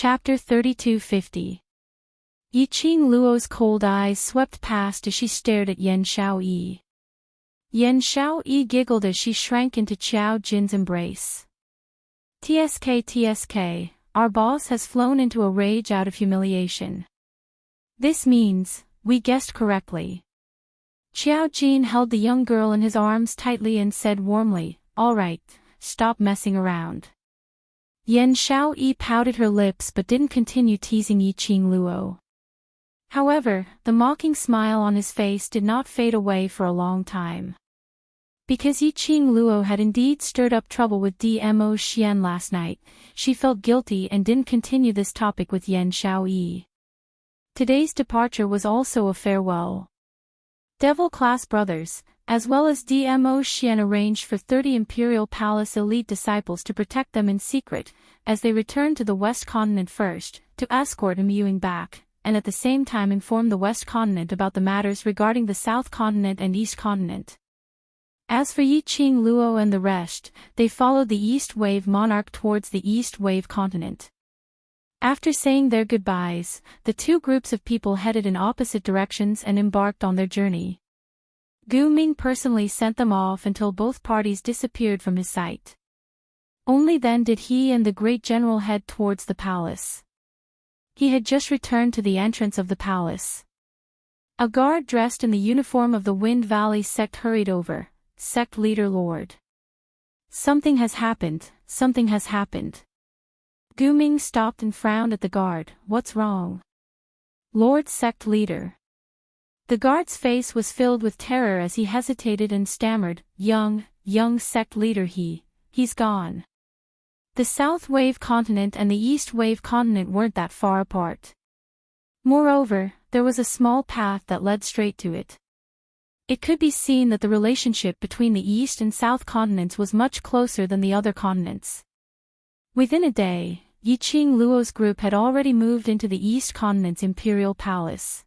Chapter 3250. Yiqing Luo's cold eyes swept past as she stared at Yan Shaoyi. Yan Shaoyi giggled as she shrank into Qiao Jin's embrace. TSK, our boss has flown into a rage out of humiliation. This means, we guessed correctly. Qiao Jin held the young girl in his arms tightly and said warmly, "All right, stop messing around." Yan Shaoyi pouted her lips but didn't continue teasing Yiqing Luo. However, the mocking smile on his face did not fade away for a long time. Because Yiqing Luo had indeed stirred up trouble with Dmo Xian last night, she felt guilty and didn't continue this topic with Yan Shaoyi. Today's departure was also a farewell. Devil-class brothers, as well as Dmo Xian, arranged for 30 Imperial Palace elite disciples to protect them in secret, as they returned to the West Continent first, to escort Yue back, and at the same time inform the West Continent about the matters regarding the South Continent and East Continent. As for Yiqing Luo and the rest, they followed the East Wave Monarch towards the East Wave Continent. After saying their goodbyes, the two groups of people headed in opposite directions and embarked on their journey. Gu Ming personally sent them off until both parties disappeared from his sight. Only then did he and the great general head towards the palace. He had just returned to the entrance of the palace. A guard dressed in the uniform of the Wind Valley sect hurried over. "Sect leader Lord. Something has happened, something has happened." Gu Ming stopped and frowned at the guard. "What's wrong?" "Lord sect leader." The guard's face was filled with terror as he hesitated and stammered, young sect leader, he's gone." The South Wave Continent and the East Wave Continent weren't that far apart. Moreover, there was a small path that led straight to it. It could be seen that the relationship between the East and South continents was much closer than the other continents. Within a day, Yiqing Luo's group had already moved into the East Continent's Imperial Palace.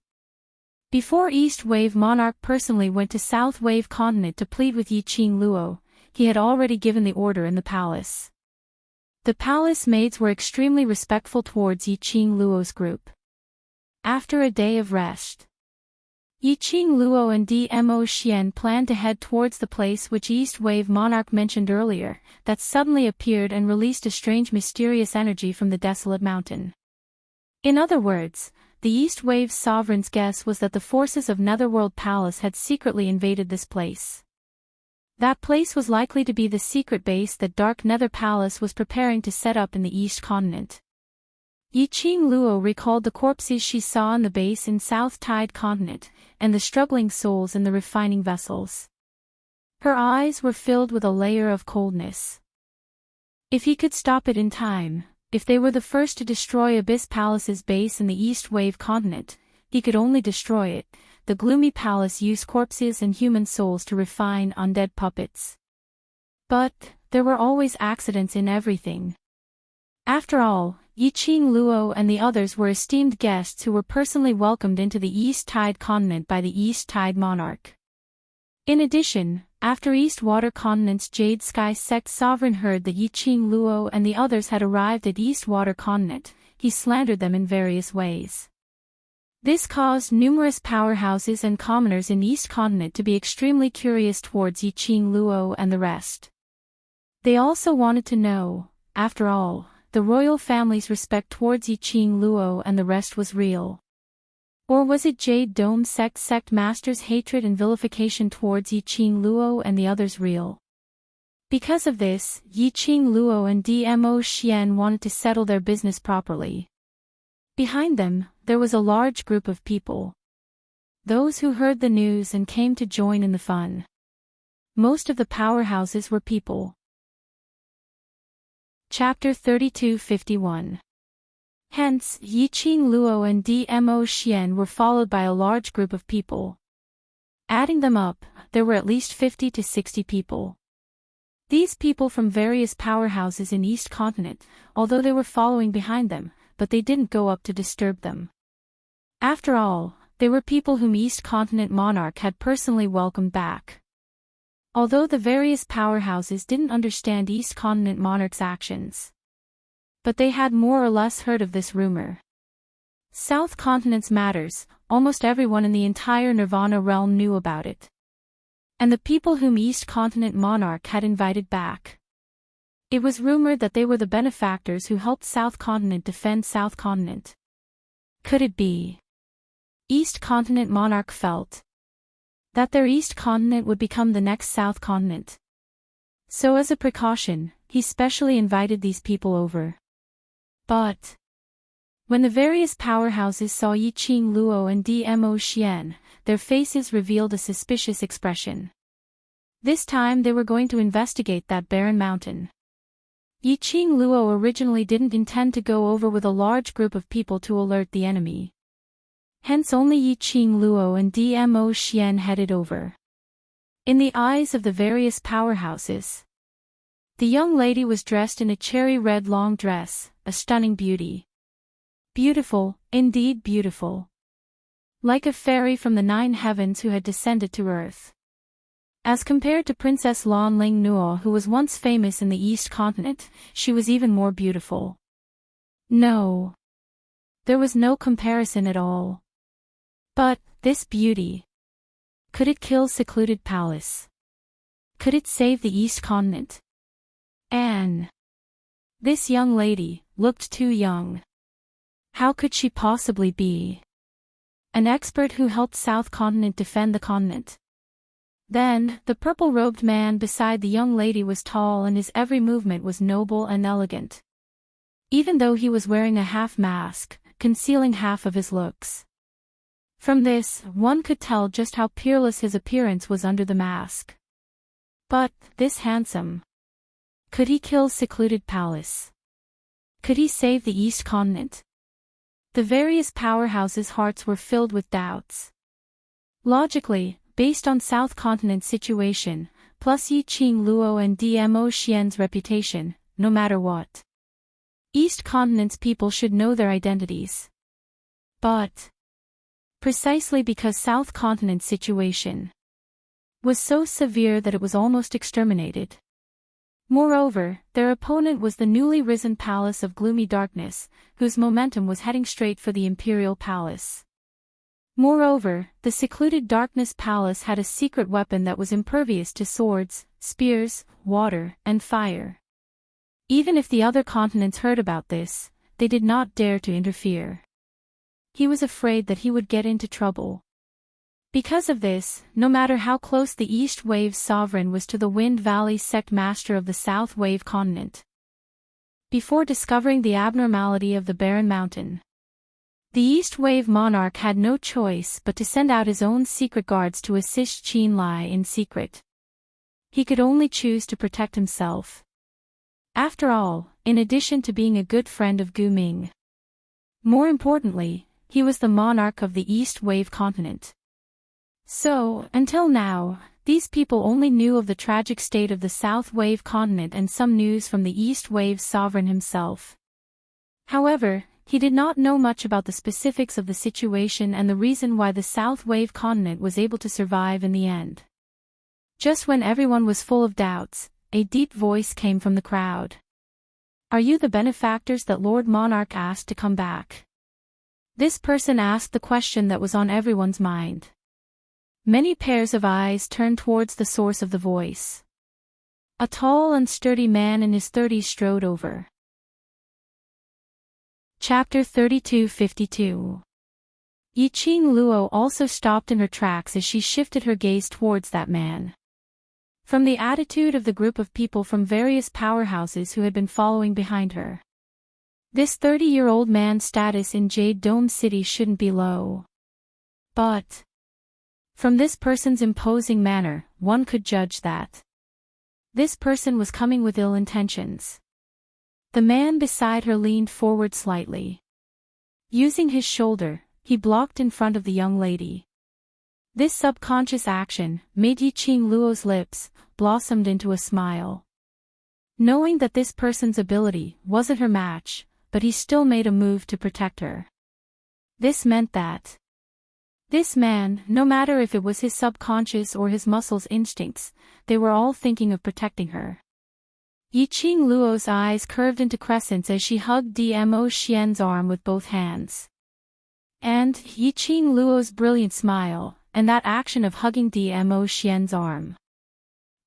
Before East Wave Monarch personally went to South Wave Continent to plead with Yiqing Luo, he had already given the order in the palace. The palace maids were extremely respectful towards Yiqing Luo's group. After a day of rest, Yiqing Luo and Dmo Xian planned to head towards the place which East Wave Monarch mentioned earlier, that suddenly appeared and released a strange mysterious energy from the desolate mountain. In other words, the East Wave's sovereign's guess was that the forces of Netherworld Palace had secretly invaded this place. That place was likely to be the secret base that Dark Nether Palace was preparing to set up in the East Continent. Yiqing Luo recalled the corpses she saw in the base in South Tide Continent, and the struggling souls in the refining vessels. Her eyes were filled with a layer of coldness. If he could stop it in time, if they were the first to destroy Abyss Palace's base in the East Wave Continent, he could only destroy it. The gloomy palace used corpses and human souls to refine undead puppets. But there were always accidents in everything. After all, Yiqing Luo and the others were esteemed guests who were personally welcomed into the East Tide Continent by the East Tide Monarch. In addition, after East Water Continent's Jade Sky Sect sovereign heard that Yiqing Luo and the others had arrived at East Water Continent, he slandered them in various ways. This caused numerous powerhouses and commoners in East Continent to be extremely curious towards Yiqing Luo and the rest. They also wanted to know, after all, the royal family's respect towards Yiqing Luo and the rest was real. Or was it Jade Dome sect masters' hatred and vilification towards Yiqing Luo and the others real? Because of this, Yiqing Luo and Dmo Xian wanted to settle their business properly. Behind them, there was a large group of people. Those who heard the news and came to join in the fun. Most of the powerhouses were people. Chapter 3251. Hence, Yiqing Luo and Dmo Xian were followed by a large group of people. Adding them up, there were at least 50 to 60 people. These people from various powerhouses in East Continent, although they were following behind them, but they didn't go up to disturb them. After all, they were people whom East Continent Monarch had personally welcomed back. Although the various powerhouses didn't understand East Continent Monarch's actions, But they had more or less heard of this rumor. South Continent's matters, almost everyone in the entire Nirvana realm knew about it. And the people whom East Continent monarch had invited back. It was rumored that they were the benefactors who helped South Continent defend South Continent. Could it be? East Continent monarch felt that their East Continent would become the next South Continent. So as a precaution, he specially invited these people over. But when the various powerhouses saw Yi Qing Luo and Dmo Xian, their faces revealed a suspicious expression. This time they were going to investigate that barren mountain. Yi Qing Luo originally didn't intend to go over with a large group of people to alert the enemy. Hence only Yi Qing Luo and Dmo Xian headed over. In the eyes of the various powerhouses, the young lady was dressed in a cherry red long dress, a stunning beauty. Beautiful, indeed beautiful. Like a fairy from the 9 heavens who had descended to earth. As compared to Princess Lan Ling Nuo, who was once famous in the East Continent, she was even more beautiful. No. There was no comparison at all. But, this beauty. Could it kill secluded palace? Could it save the East Continent? Anne. This young lady looked too young. How could she possibly be an expert who helped South Continent defend the continent? Then, the purple-robed man beside the young lady was tall and his every movement was noble and elegant. Even though he was wearing a half-mask, concealing half of his looks. From this, one could tell just how peerless his appearance was under the mask. But, this handsome. Could he kill secluded palace? Could he save the East Continent? The various powerhouses' hearts were filled with doubts. Logically, based on South Continent's situation, plus Yi Qing Luo and Dmo Xian's reputation, no matter what, East Continent's people should know their identities. But precisely because South Continent's situation was so severe that it was almost exterminated. Moreover, their opponent was the newly risen Palace of Gloomy Darkness, whose momentum was heading straight for the Imperial Palace. Moreover, the secluded Darkness Palace had a secret weapon that was impervious to swords, spears, water, and fire. Even if the other continents heard about this, they did not dare to interfere. He was afraid that he would get into trouble. Because of this, no matter how close the East Wave's sovereign was to the Wind Valley sect master of the South Wave continent. Before discovering the abnormality of the barren mountain, the East Wave monarch had no choice but to send out his own secret guards to assist Qin Lai in secret. He could only choose to protect himself. After all, in addition to being a good friend of Gu Ming, more importantly, he was the monarch of the East Wave continent. So, until now, these people only knew of the tragic state of the South Wave continent and some news from the East Wave's sovereign himself. However, he did not know much about the specifics of the situation and the reason why the South Wave continent was able to survive in the end. Just when everyone was full of doubts, a deep voice came from the crowd. "Are you the benefactors that Lord Monarch asked to come back?" This person asked the question that was on everyone's mind. Many pairs of eyes turned towards the source of the voice. A tall and sturdy man in his 30s strode over. Chapter 32:52. Yi Qing Luo also stopped in her tracks as she shifted her gaze towards that man. From the attitude of the group of people from various powerhouses who had been following behind her, this 30-year-old man's status in Jade Dome City shouldn't be low. But from this person's imposing manner, one could judge that this person was coming with ill intentions. The man beside her leaned forward slightly. Using his shoulder, he blocked in front of the young lady. This subconscious action made Yi Qing Luo's lips blossomed into a smile. Knowing that this person's ability wasn't her match, but he still made a move to protect her. This meant that this man, no matter if it was his subconscious or his muscles' instincts, they were all thinking of protecting her. Yiqing Luo's eyes curved into crescents as she hugged Dmo Xian's arm with both hands. And Yiqing Luo's brilliant smile, and that action of hugging Dmo Xian's arm.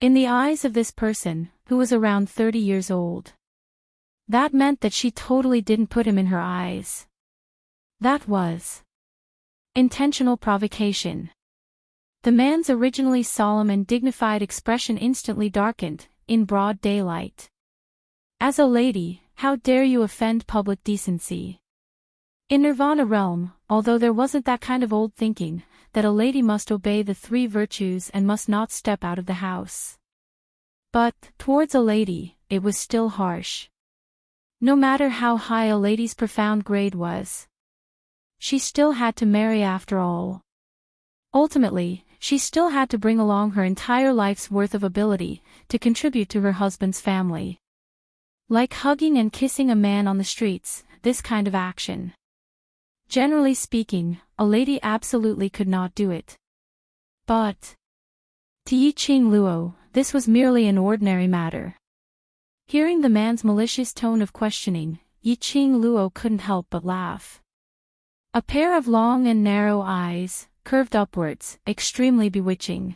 In the eyes of this person, who was around 30 years old, that meant that she totally didn't put him in her eyes. That was intentional provocation. The man's originally solemn and dignified expression instantly darkened, in broad daylight. As a lady, how dare you offend public decency? In Nirvana realm, although there wasn't that kind of old thinking, that a lady must obey the 3 virtues and must not step out of the house. But, towards a lady, it was still harsh. No matter how high a lady's profound grade was, she still had to marry after all. Ultimately, she still had to bring along her entire life's worth of ability to contribute to her husband's family. Like hugging and kissing a man on the streets, this kind of action. Generally speaking, a lady absolutely could not do it. But to Yiqing Luo, this was merely an ordinary matter. Hearing the man's malicious tone of questioning, Yiqing Luo couldn't help but laugh. A pair of long and narrow eyes, curved upwards, extremely bewitching.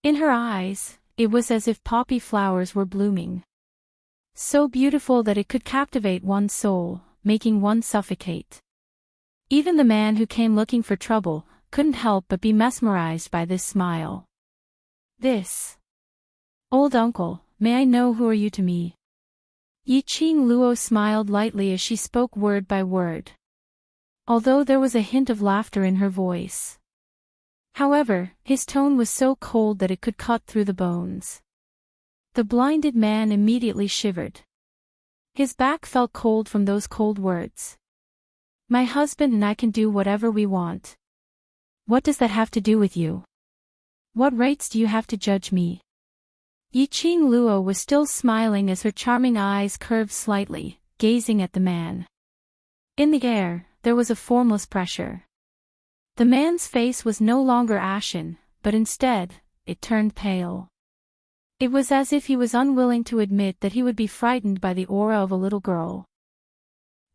In her eyes, it was as if poppy flowers were blooming. So beautiful that it could captivate one's soul, making one suffocate. Even the man who came looking for trouble couldn't help but be mesmerized by this smile. This. Old uncle, may I know who are you to me? Yiqing Luo smiled lightly as she spoke word by word, although there was a hint of laughter in her voice. However, his tone was so cold that it could cut through the bones. The blinded man immediately shivered. His back felt cold from those cold words. My husband and I can do whatever we want. What does that have to do with you? What rights do you have to judge me? Yiqing Luo was still smiling as her charming eyes curved slightly, gazing at the man. In the air, there was a formless pressure. The man's face was no longer ashen, but instead, it turned pale. It was as if he was unwilling to admit that he would be frightened by the aura of a little girl.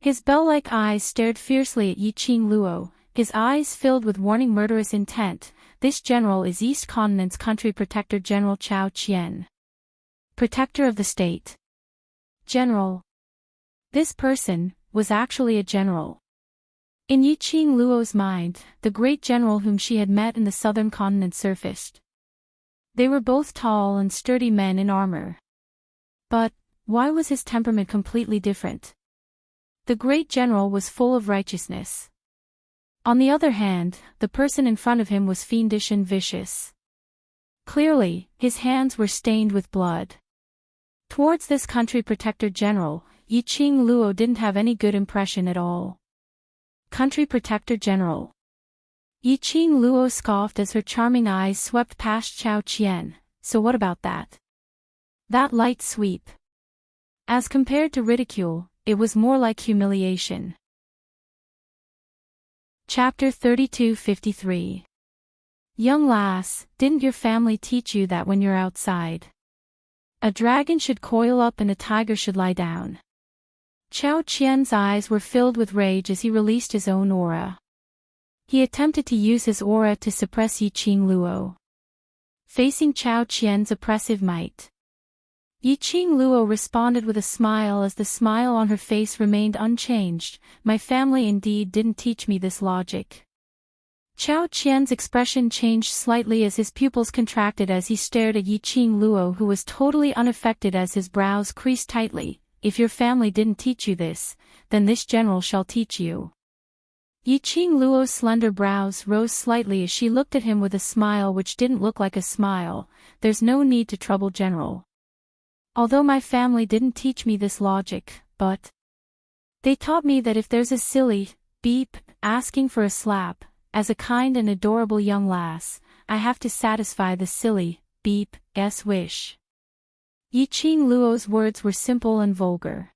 His bell-like eyes stared fiercely at Yiqing Luo, his eyes filled with warning murderous intent. This general is East Continent's country protector General Chao Qian. Protector of the state. General. This person was actually a general. In Yiqing Luo's mind, the great general whom she had met in the southern continent surfaced. They were both tall and sturdy men in armor. But why was his temperament completely different? The great general was full of righteousness. On the other hand, the person in front of him was fiendish and vicious. Clearly, his hands were stained with blood. Towards this country protector general, Yiqing Luo didn't have any good impression at all. Country protector general. Yiqing Luo scoffed as her charming eyes swept past Chao Qian. So what about that? That light sweep. As compared to ridicule, it was more like humiliation. Chapter 3253. Young lass, didn't your family teach you that when you're outside, a dragon should coil up and a tiger should lie down? Chao Qian's eyes were filled with rage as he released his own aura. He attempted to use his aura to suppress Yiqing Luo, facing Chao Qian's oppressive might. Yiqing Luo responded with a smile as the smile on her face remained unchanged. My family indeed didn't teach me this logic. Chao Qian's expression changed slightly as his pupils contracted as he stared at Yiqing Luo, who was totally unaffected as his brows creased tightly. If your family didn't teach you this, then this general shall teach you. Yiqing Luo's slender brows rose slightly as she looked at him with a smile which didn't look like a smile. There's no need to trouble general. Although my family didn't teach me this logic, but they taught me that if there's a silly beep asking for a slap, as a kind and adorable young lass, I have to satisfy the silly beep's wish. Yiqing Luo's words were simple and vulgar.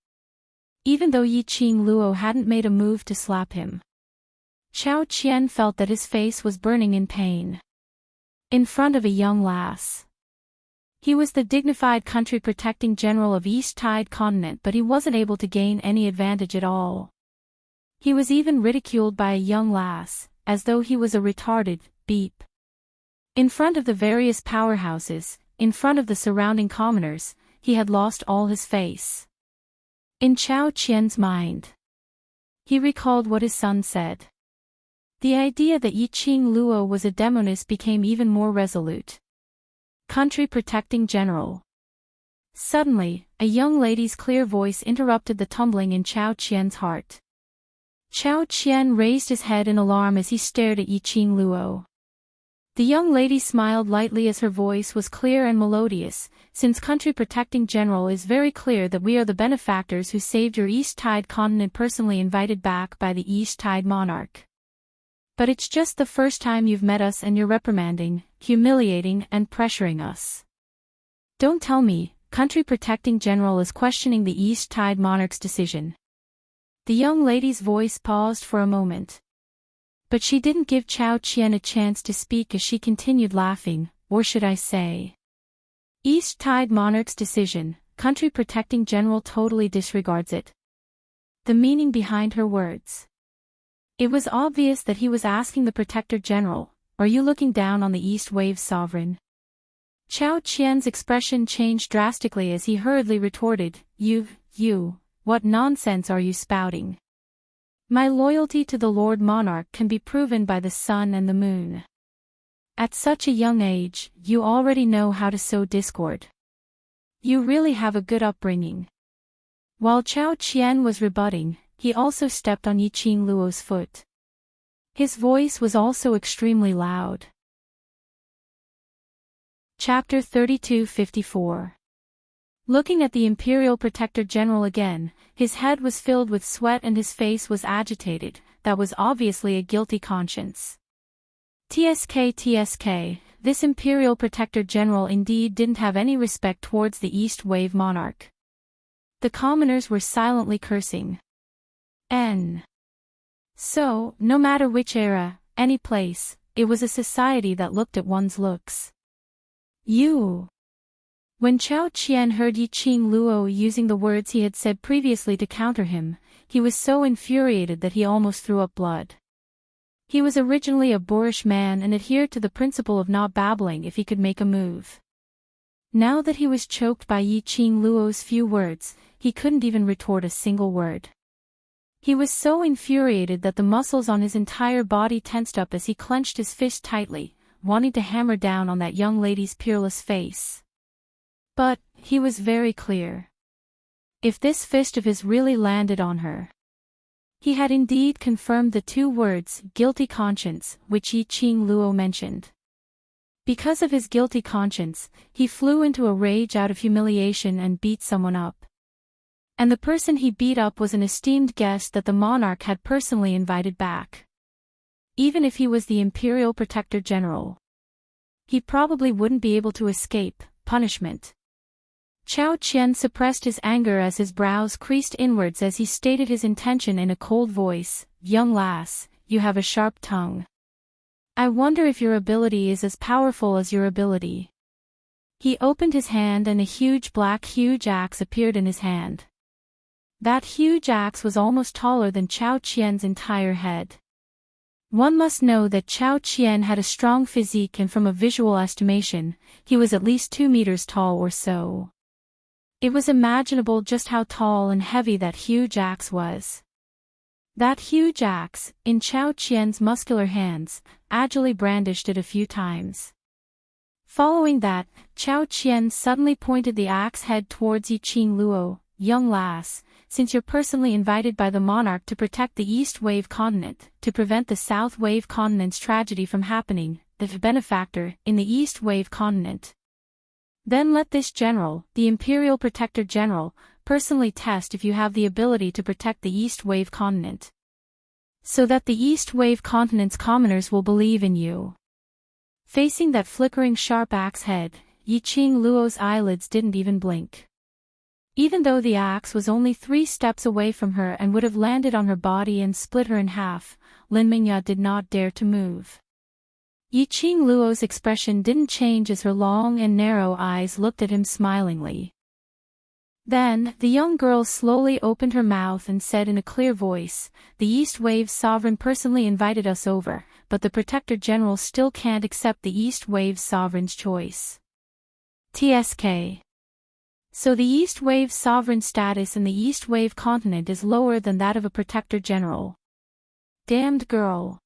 Even though Yiqing Luo hadn't made a move to slap him, Chao Qian felt that his face was burning in pain. In front of a young lass. He was the dignified country-protecting general of East Tide Continent, but he wasn't able to gain any advantage at all. He was even ridiculed by a young lass, as though he was a retarded beep. In front of the various powerhouses, in front of the surrounding commoners, he had lost all his face. In Chao Qian's mind, he recalled what his son said. The idea that Yi Qing Luo was a demoness became even more resolute. Country-protecting general. Suddenly, a young lady's clear voice interrupted the tumbling in Chao Qian's heart. Chao Qian raised his head in alarm as he stared at Yi Qing Luo. The young lady smiled lightly as her voice was clear and melodious. Since country-protecting general is very clear that we are the benefactors who saved your East Tide Continent, personally invited back by the East Tide monarch. But it's just the first time you've met us and you're reprimanding, humiliating and pressuring us. Don't tell me, country-protecting general is questioning the East Tide monarch's decision. The young lady's voice paused for a moment. But she didn't give Chao Qian a chance to speak as she continued laughing, or should I say, East Tide monarch's decision, country-protecting general totally disregards it. The meaning behind her words. It was obvious that he was asking the protector general, are you looking down on the East Wave's sovereign? Chao Qian's expression changed drastically as he hurriedly retorted, You, what nonsense are you spouting? My loyalty to the Lord Monarch can be proven by the sun and the moon. At such a young age, you already know how to sow discord. You really have a good upbringing. While Chao Qian was rebutting, he also stepped on Yi Qing Luo's foot. His voice was also extremely loud. Chapter 32:54. Looking at the Imperial Protector General again, his head was filled with sweat and his face was agitated. That was obviously a guilty conscience. TSK, this Imperial Protector General indeed didn't have any respect towards the East Wave monarch. The commoners were silently cursing. So, no matter which era, any place, it was a society that looked at one's looks. When Chao Qian heard Yi Qing Luo using the words he had said previously to counter him, he was so infuriated that he almost threw up blood. He was originally a boorish man and adhered to the principle of not babbling if he could make a move. Now that he was choked by Yi Qing Luo's few words, he couldn't even retort a single word. He was so infuriated that the muscles on his entire body tensed up as he clenched his fist tightly, wanting to hammer down on that young lady's peerless face. But, he was very clear. If this fist of his really landed on her. He had indeed confirmed the two words, guilty conscience, which Yi Qing Luo mentioned. Because of his guilty conscience, he flew into a rage out of humiliation and beat someone up. And the person he beat up was an esteemed guest that the monarch had personally invited back. Even if he was the Imperial Protector General, he probably wouldn't be able to escape punishment. Chao Qian suppressed his anger as his brows creased inwards as he stated his intention in a cold voice, Young lass, you have a sharp tongue. I wonder if your ability is as powerful as your ability. He opened his hand and a huge axe appeared in his hand. That huge axe was almost taller than Chao Qian's entire head. One must know that Chao Qian had a strong physique and from a visual estimation, he was at least 2 meters tall or so. It was imaginable just how tall and heavy that huge axe was. That huge axe, in Chao Qian's muscular hands, agilely brandished it a few times. Following that, Chao Qian suddenly pointed the axe head towards Yi Qing Luo, Young lass, since you're personally invited by the monarch to protect the East Wave continent, to prevent the South Wave continent's tragedy from happening, the benefactor, in the East Wave continent. Then let this general, the Imperial Protector General, personally test if you have the ability to protect the East Wave continent. So that the East Wave continent's commoners will believe in you. Facing that flickering sharp axe head, Yi Qing Luo's eyelids didn't even blink. Even though the axe was only 3 steps away from her and would have landed on her body and split her in half, Lin Mingya did not dare to move. Yiqing Luo's expression didn't change as her long and narrow eyes looked at him smilingly. Then, the young girl slowly opened her mouth and said in a clear voice, "The East Wave's sovereign personally invited us over, but the Protector General still can't accept the East Wave's sovereign's choice. TSK. So the East Wave's sovereign status in the East Wave continent is lower than that of a Protector General. Damned girl.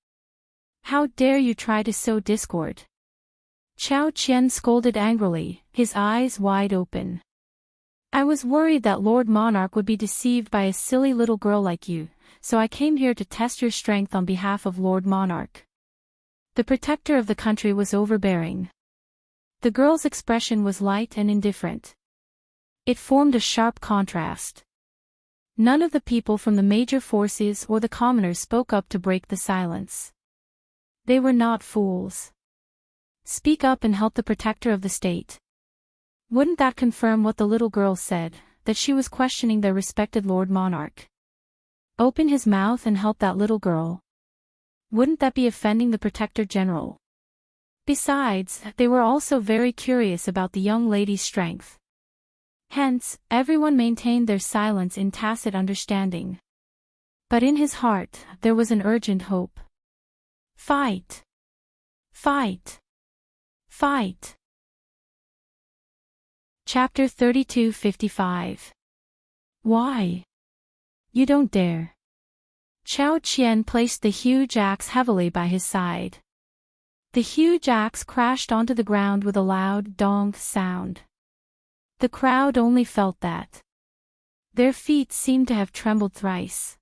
How dare you try to sow discord?" Chao Qian scolded angrily, his eyes wide open. "I was worried that Lord Monarch would be deceived by a silly little girl like you, so I came here to test your strength on behalf of Lord Monarch." The protector of the country was overbearing. The girl's expression was light and indifferent. It formed a sharp contrast. None of the people from the major forces or the commoners spoke up to break the silence. They were not fools. Speak up and help the protector of the state. Wouldn't that confirm what the little girl said, that she was questioning their respected Lord Monarch? Open his mouth and help that little girl. Wouldn't that be offending the Protector General? Besides, they were also very curious about the young lady's strength. Hence, everyone maintained their silence in tacit understanding. But in his heart, there was an urgent hope. Fight! Fight! Fight! Chapter 32:55. Why? You don't dare. Chao Qian placed the huge axe heavily by his side. The huge axe crashed onto the ground with a loud dong sound. The crowd only felt that. Their feet seemed to have trembled thrice.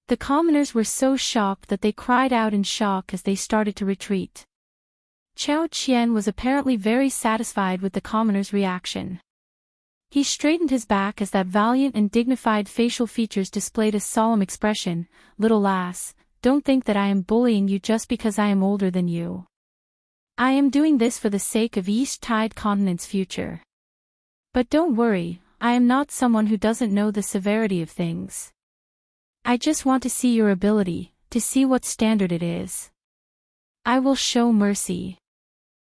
The commoners were so shocked that they cried out in shock as they started to retreat. Chao Qian was apparently very satisfied with the commoner's reaction. He straightened his back as that valiant and dignified facial features displayed a solemn expression. "Little lass, don't think that I am bullying you just because I am older than you. I am doing this for the sake of East Tide Continent's future. But don't worry, I am not someone who doesn't know the severity of things. I just want to see your ability, to see what standard it is. I will show mercy."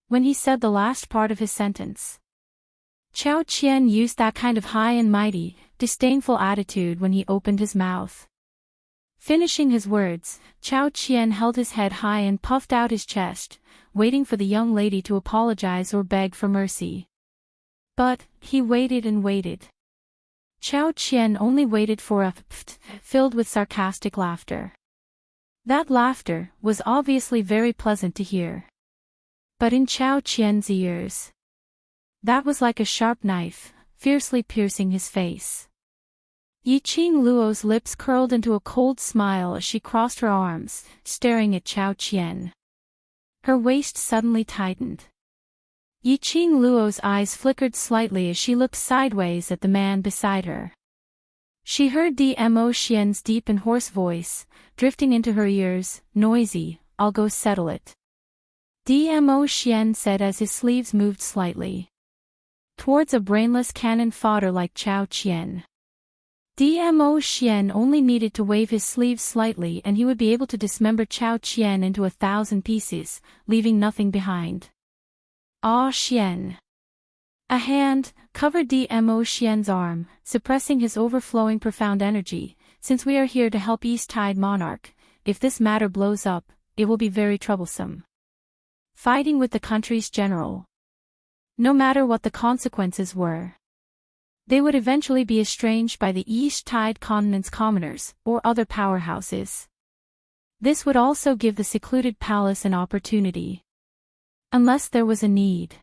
When he said the last part of his sentence, Chao Qian used that kind of high and mighty, disdainful attitude when he opened his mouth. Finishing his words, Chao Qian held his head high and puffed out his chest, waiting for the young lady to apologize or beg for mercy. But, he waited and waited. Chao Qian only waited for a pft filled with sarcastic laughter. That laughter was obviously very pleasant to hear. But in Chao Qian's ears, that was like a sharp knife, fiercely piercing his face. Yiqing Luo's lips curled into a cold smile as she crossed her arms, staring at Chao Qian. Her waist suddenly tightened. Yiqing Luo's eyes flickered slightly as she looked sideways at the man beside her. She heard Dmo Xian's deep and hoarse voice, drifting into her ears, "Noisy, I'll go settle it." Dmo Xian said as his sleeves moved slightly towards a brainless cannon fodder like Chao Qian. Dmo Xian only needed to wave his sleeves slightly and he would be able to dismember Chao Qian into 1,000 pieces, leaving nothing behind. Ah Xian. A hand covered Dmo Xian's arm, suppressing his overflowing profound energy. "Since we are here to help East Tide Monarch, if this matter blows up, it will be very troublesome. Fighting with the country's general. No matter what the consequences were, they would eventually be estranged by the East Tide Continent's commoners, or other powerhouses. This would also give the secluded palace an opportunity. Unless there was a need.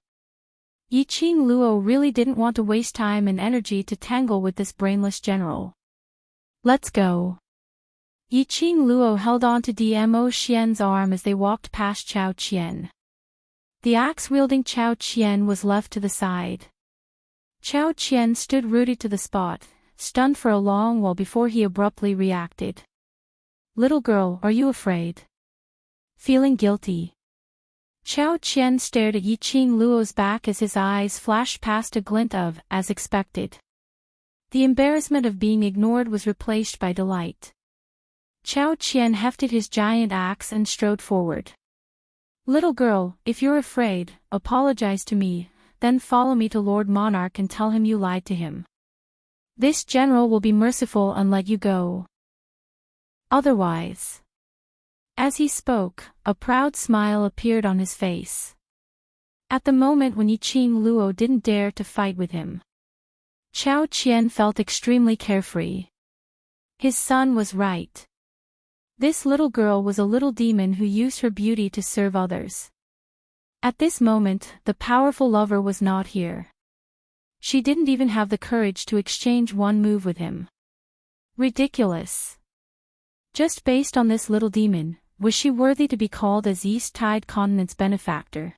Yiqing Luo really didn't want to waste time and energy to tangle with this brainless general. Let's go." Yiqing Luo held on to Dmo Xian's arm as they walked past Chao Qian. The axe-wielding Chao Qian was left to the side. Chao Qian stood rooted to the spot, stunned for a long while before he abruptly reacted. "Little girl, are you afraid? Feeling guilty?" Chao Qian stared at Yiqing Luo's back as his eyes flashed past a glint of, as expected. The embarrassment of being ignored was replaced by delight. Chao Qian hefted his giant axe and strode forward. Little girl, if you're afraid, apologize to me, then follow me to Lord Monarch and tell him you lied to him. This general will be merciful and let you go. Otherwise. As he spoke, a proud smile appeared on his face. At the moment when Yiqing Luo didn't dare to fight with him, Chao Qian felt extremely carefree. His son was right. This little girl was a little demon who used her beauty to serve others. At this moment, the powerful lover was not here. She didn't even have the courage to exchange one move with him. Ridiculous. Just based on this little demon, was she worthy to be called as East Tide Continent's benefactor?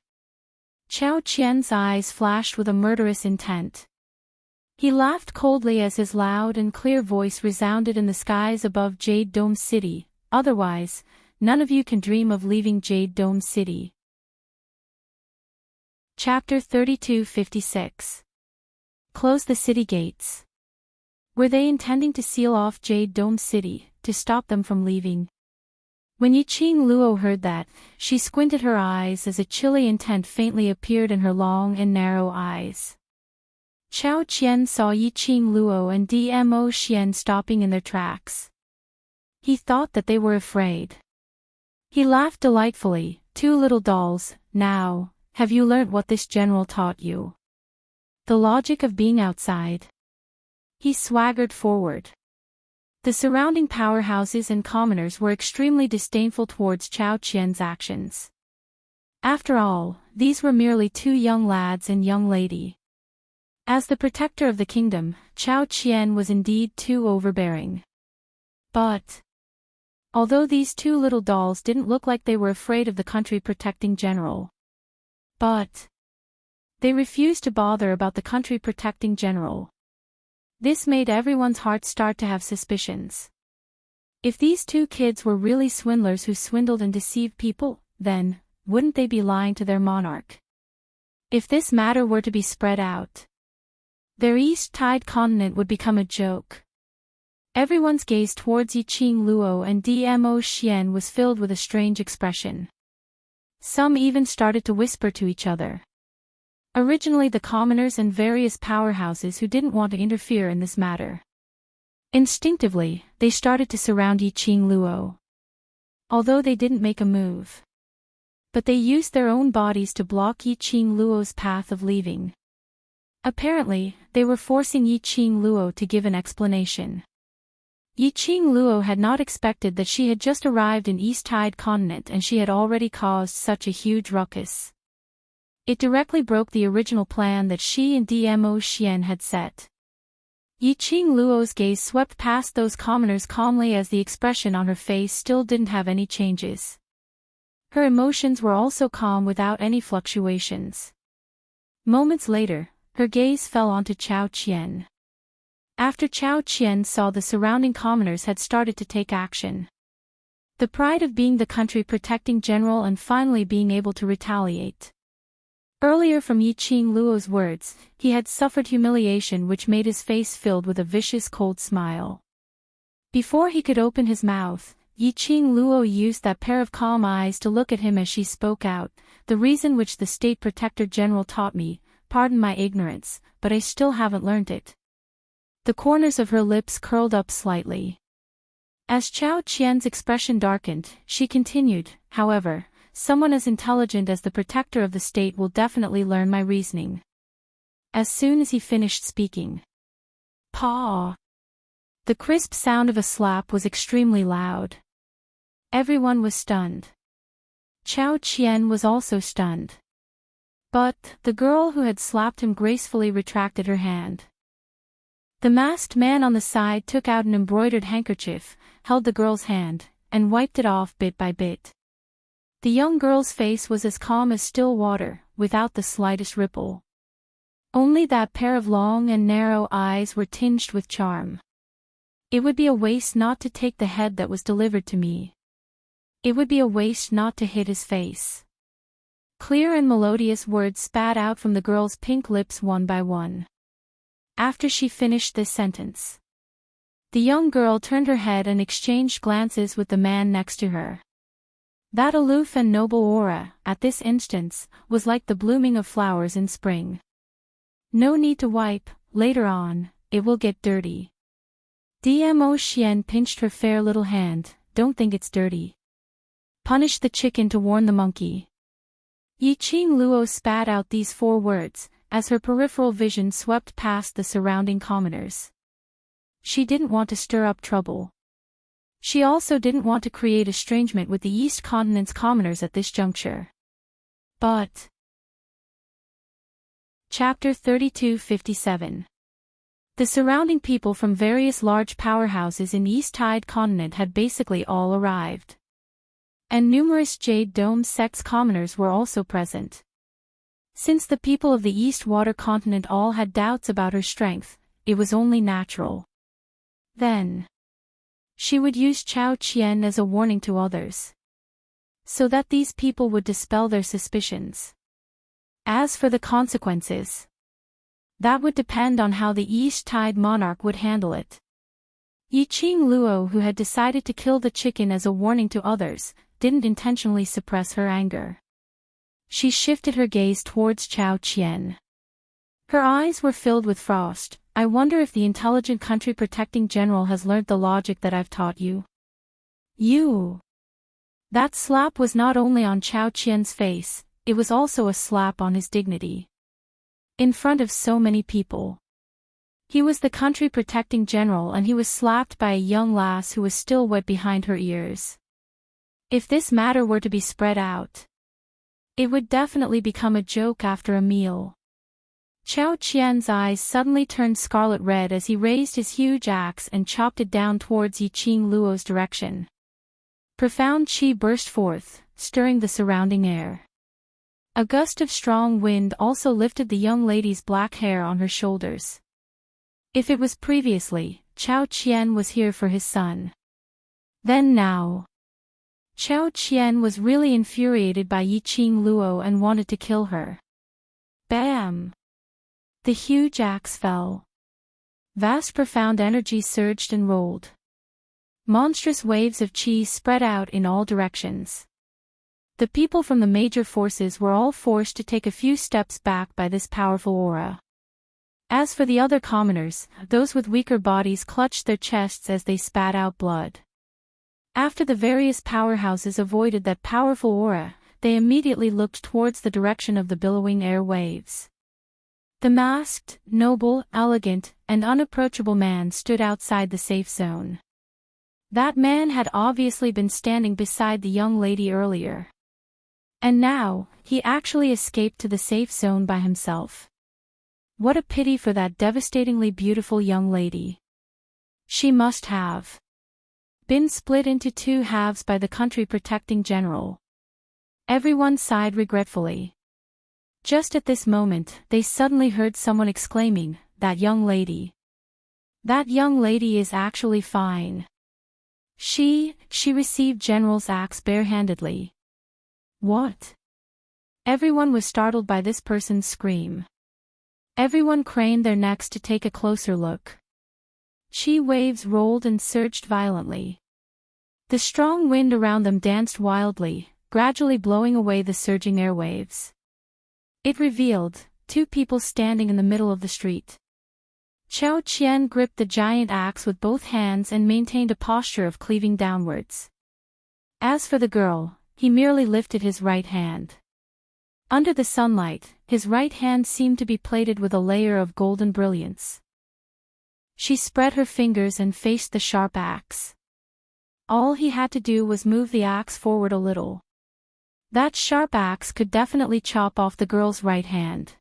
Chao Qian's eyes flashed with a murderous intent. He laughed coldly as his loud and clear voice resounded in the skies above Jade Dome City. Otherwise, none of you can dream of leaving Jade Dome City. Chapter 32:56. Close the city gates. Were they intending to seal off Jade Dome City, to stop them from leaving? When Yiqing Luo heard that, she squinted her eyes as a chilly intent faintly appeared in her long and narrow eyes. Chao Qian saw Yiqing Luo and Dmo Xian stopping in their tracks. He thought that they were afraid. He laughed delightfully. Two little dolls, now, have you learnt what this general taught you? The logic of being outside. He swaggered forward. The surrounding powerhouses and commoners were extremely disdainful towards Chao Qian's actions. After all, these were merely two young lads and young lady. As the protector of the kingdom, Chao Qian was indeed too overbearing. But although these two little dolls didn't look like they were afraid of the country protecting general, but they refused to bother about the country protecting general. This made everyone's heart start to have suspicions. If these two kids were really swindlers who swindled and deceived people, then, wouldn't they be lying to their monarch? If this matter were to be spread out, their East Tide continent would become a joke. Everyone's gaze towards Yiqing Luo and Dmo Xian was filled with a strange expression. Some even started to whisper to each other. Originally the commoners and various powerhouses who didn't want to interfere in this matter. Instinctively, they started to surround Yiqing Luo. Although they didn't make a move, but they used their own bodies to block Yiqing Luo's path of leaving. Apparently, they were forcing Yiqing Luo to give an explanation. Yiqing Luo had not expected that she had just arrived in East Tide Continent and she had already caused such a huge ruckus. It directly broke the original plan that she and Dmo Xian had set. Yiqing Luo's gaze swept past those commoners calmly as the expression on her face still didn't have any changes. Her emotions were also calm without any fluctuations. Moments later, her gaze fell onto Chao Qian. After Chao Qian saw the surrounding commoners had started to take action, the pride of being the country protecting general and finally being able to retaliate. Earlier from Yiqing Luo's words, he had suffered humiliation which made his face filled with a vicious cold smile. Before he could open his mouth, Yiqing Luo used that pair of calm eyes to look at him as she spoke out, the reason which the State Protector General taught me, pardon my ignorance, but I still haven't learned it. The corners of her lips curled up slightly. As Chao Qian's expression darkened, she continued, however, someone as intelligent as the protector of the state will definitely learn my reasoning. As soon as he finished speaking, paw! The crisp sound of a slap was extremely loud. Everyone was stunned. Chao Qian was also stunned. But the girl who had slapped him gracefully retracted her hand. The masked man on the side took out an embroidered handkerchief, held the girl's hand, and wiped it off bit by bit. The young girl's face was as calm as still water, without the slightest ripple. Only that pair of long and narrow eyes were tinged with charm. It would be a waste not to take the head that was delivered to me. It would be a waste not to hit his face. Clear and melodious words spat out from the girl's pink lips one by one. After she finished this sentence, the young girl turned her head and exchanged glances with the man next to her. That aloof and noble aura, at this instance, was like the blooming of flowers in spring. No need to wipe, later on, it will get dirty. Dmo Xian pinched her fair little hand, don't think it's dirty. Punish the chicken to warn the monkey. Yiqing Luo spat out these 4 words, as her peripheral vision swept past the surrounding commoners. She didn't want to stir up trouble. She also didn't want to create estrangement with the East Continent's commoners at this juncture. But Chapter 3257. The surrounding people from various large powerhouses in East Tide Continent had basically all arrived. And numerous Jade Dome sect's commoners were also present. Since the people of the East Water Continent all had doubts about her strength, it was only natural. Then she would use Chao Qian as a warning to others, so that these people would dispel their suspicions. As for the consequences, that would depend on how the East Tide monarch would handle it. Yiqing Luo, who had decided to kill the chicken as a warning to others, didn't intentionally suppress her anger. She shifted her gaze towards Chao Qian. Her eyes were filled with frost. I wonder if the intelligent country protecting general has learnt the logic that I've taught you. You! That slap was not only on Chao Qian's face, it was also a slap on his dignity. In front of so many people. He was the country protecting general and he was slapped by a young lass who was still wet behind her ears. If this matter were to be spread out, it would definitely become a joke after a meal. Chao Qian's eyes suddenly turned scarlet red as he raised his huge axe and chopped it down towards Yiqing Luo's direction. Profound qi burst forth, stirring the surrounding air. A gust of strong wind also lifted the young lady's black hair on her shoulders. If it was previously, Chao Qian was here for his son. Then now. Chao Qian was really infuriated by Yiqing Luo and wanted to kill her. Bam! The huge axe fell. Vast profound energy surged and rolled. Monstrous waves of qi spread out in all directions. The people from the major forces were all forced to take a few steps back by this powerful aura. As for the other commoners, those with weaker bodies clutched their chests as they spat out blood. After the various powerhouses avoided that powerful aura, they immediately looked towards the direction of the billowing air waves. The masked, noble, elegant, and unapproachable man stood outside the safe zone. That man had obviously been standing beside the young lady earlier. And now, he actually escaped to the safe zone by himself. What a pity for that devastatingly beautiful young lady. She must have been split into 2 halves by the country protecting general. Everyone sighed regretfully. Just at this moment, they suddenly heard someone exclaiming, "That young lady. That young lady is actually fine. She received general's axe barehandedly." What? Everyone was startled by this person's scream. Everyone craned their necks to take a closer look. Qi waves rolled and surged violently. The strong wind around them danced wildly, gradually blowing away the surging airwaves. It revealed 2 people standing in the middle of the street. Chao Qian gripped the giant axe with both hands and maintained a posture of cleaving downwards. As for the girl, he merely lifted his right hand. Under the sunlight, his right hand seemed to be plated with a layer of golden brilliance. She spread her fingers and faced the sharp axe. All he had to do was move the axe forward a little. That sharp axe could definitely chop off the girl's right hand.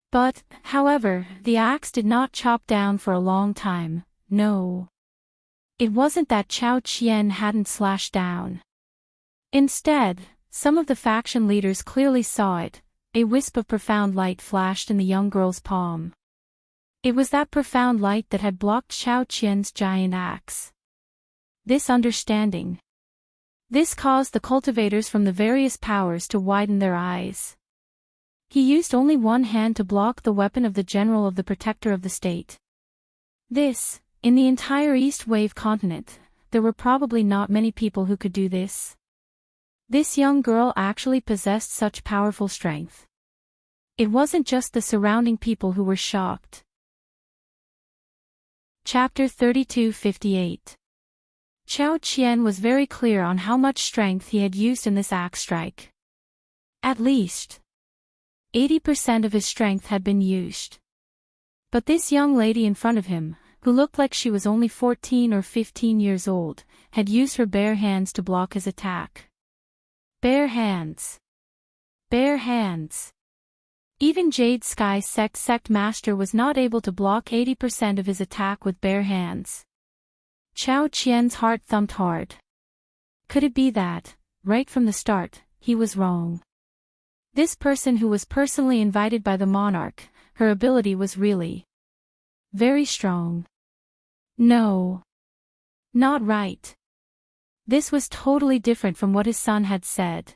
But, however, the axe did not chop down for a long time, no. It wasn't that Chao Qian hadn't slashed down. Instead, some of the faction leaders clearly saw it. A wisp of profound light flashed in the young girl's palm. It was that profound light that had blocked Chao Qian's giant axe. This understanding. This caused the cultivators from the various powers to widen their eyes. He used only one hand to block the weapon of the general of the protector of the state. This, in the entire East Wave continent, there were probably not many people who could do this. This young girl actually possessed such powerful strength. It wasn't just the surrounding people who were shocked. Chapter 32:58. Chao Qian was very clear on how much strength he had used in this axe strike. At least 80% of his strength had been used. But this young lady in front of him, who looked like she was only 14 or 15 years old, had used her bare hands to block his attack. Bare hands. Bare hands. Even Jade Sky Sect Master was not able to block 80% of his attack with bare hands. Chao Qian's heart thumped hard. Could it be that, right from the start, he was wrong? This person who was personally invited by the monarch, her ability was really very strong. No. Not right. This was totally different from what his son had said.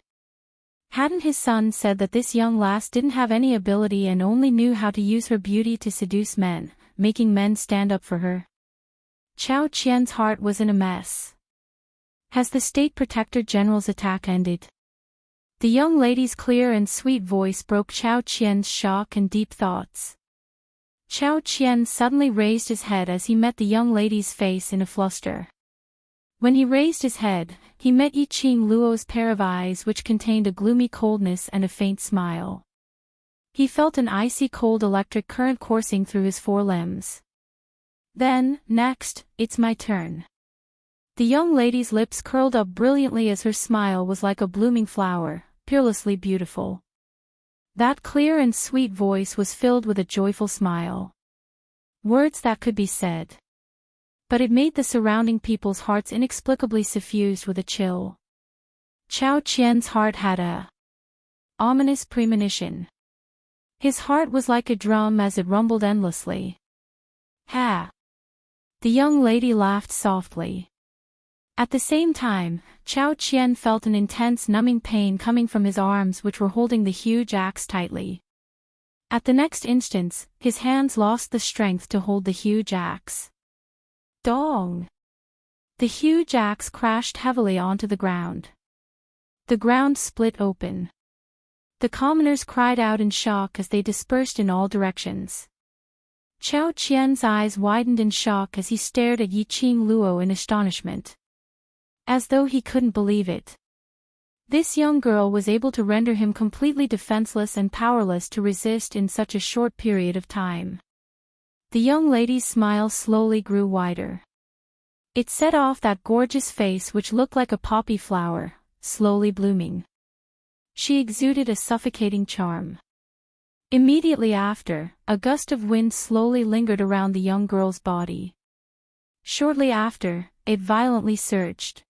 Hadn't his son said that this young lass didn't have any ability and only knew how to use her beauty to seduce men, making men stand up for her? Chao Qian's heart was in a mess. Has the State Protector General's attack ended? The young lady's clear and sweet voice broke Chao Qian's shock and deep thoughts. Chao Qian suddenly raised his head as he met the young lady's face in a fluster. When he raised his head, he met Yi Qing Luo's pair of eyes which contained a gloomy coldness and a faint smile. He felt an icy cold electric current coursing through his four limbs. Then, next, it's my turn. The young lady's lips curled up brilliantly as her smile was like a blooming flower, peerlessly beautiful. That clear and sweet voice was filled with a joyful smile. Words that could be said. But it made the surrounding people's hearts inexplicably suffused with a chill. Chao Qian's heart had a ominous premonition. His heart was like a drum as it rumbled endlessly. Ha! The young lady laughed softly. At the same time, Chao Qian felt an intense numbing pain coming from his arms which were holding the huge axe tightly. At the next instant, his hands lost the strength to hold the huge axe. Dong! The huge axe crashed heavily onto the ground. The ground split open. The commoners cried out in shock as they dispersed in all directions. Chao Qian's eyes widened in shock as he stared at Yi Qing Luo in astonishment. As though he couldn't believe it. This young girl was able to render him completely defenseless and powerless to resist in such a short period of time. The young lady's smile slowly grew wider. It set off that gorgeous face which looked like a poppy flower, slowly blooming. She exuded a suffocating charm. Immediately after, a gust of wind slowly lingered around the young girl's body. Shortly after, it violently surged.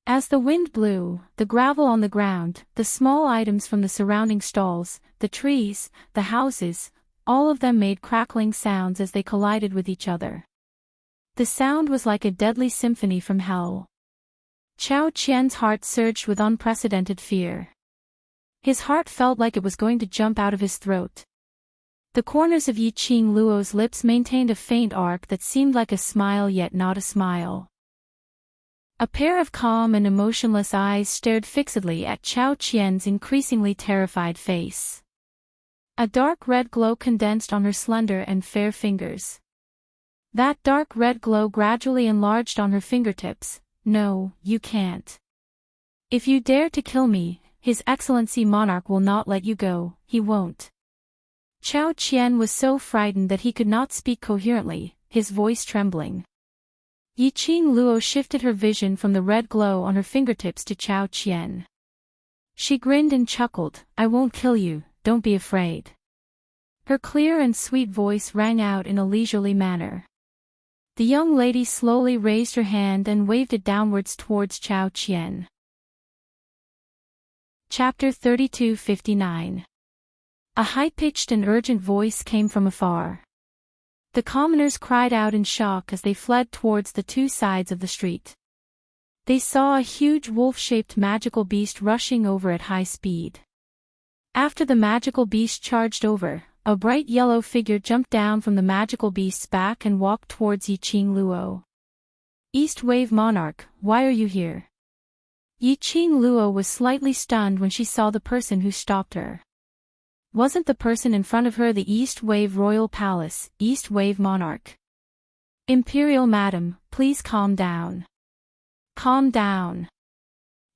As the wind blew, the gravel on the ground, the small items from the surrounding stalls, the trees, the houses, all of them made crackling sounds as they collided with each other. The sound was like a deadly symphony from hell. Chao Qian's heart surged with unprecedented fear. His heart felt like it was going to jump out of his throat. The corners of Yi Qing Luo's lips maintained a faint arc that seemed like a smile yet not a smile. A pair of calm and emotionless eyes stared fixedly at Chao Qian's increasingly terrified face. A dark red glow condensed on her slender and fair fingers. That dark red glow gradually enlarged on her fingertips. No, you can't. If you dare to kill me, His Excellency Monarch will not let you go, he won't. Chao Qian was so frightened that he could not speak coherently, his voice trembling. Yi Qing Luo shifted her vision from the red glow on her fingertips to Chao Qian. She grinned and chuckled, I won't kill you, don't be afraid. Her clear and sweet voice rang out in a leisurely manner. The young lady slowly raised her hand and waved it downwards towards Chao Qian. Chapter 32:59. A high-pitched and urgent voice came from afar. The commoners cried out in shock as they fled towards the two sides of the street. They saw a huge wolf-shaped magical beast rushing over at high speed. After the magical beast charged over, a bright yellow figure jumped down from the magical beast's back and walked towards Yi Qing Luo. East Wave Monarch, why are you here? Yiqing Luo was slightly stunned when she saw the person who stopped her. Wasn't the person in front of her the East Wave Royal Palace, East Wave Monarch? Imperial Madam, please calm down. Calm down.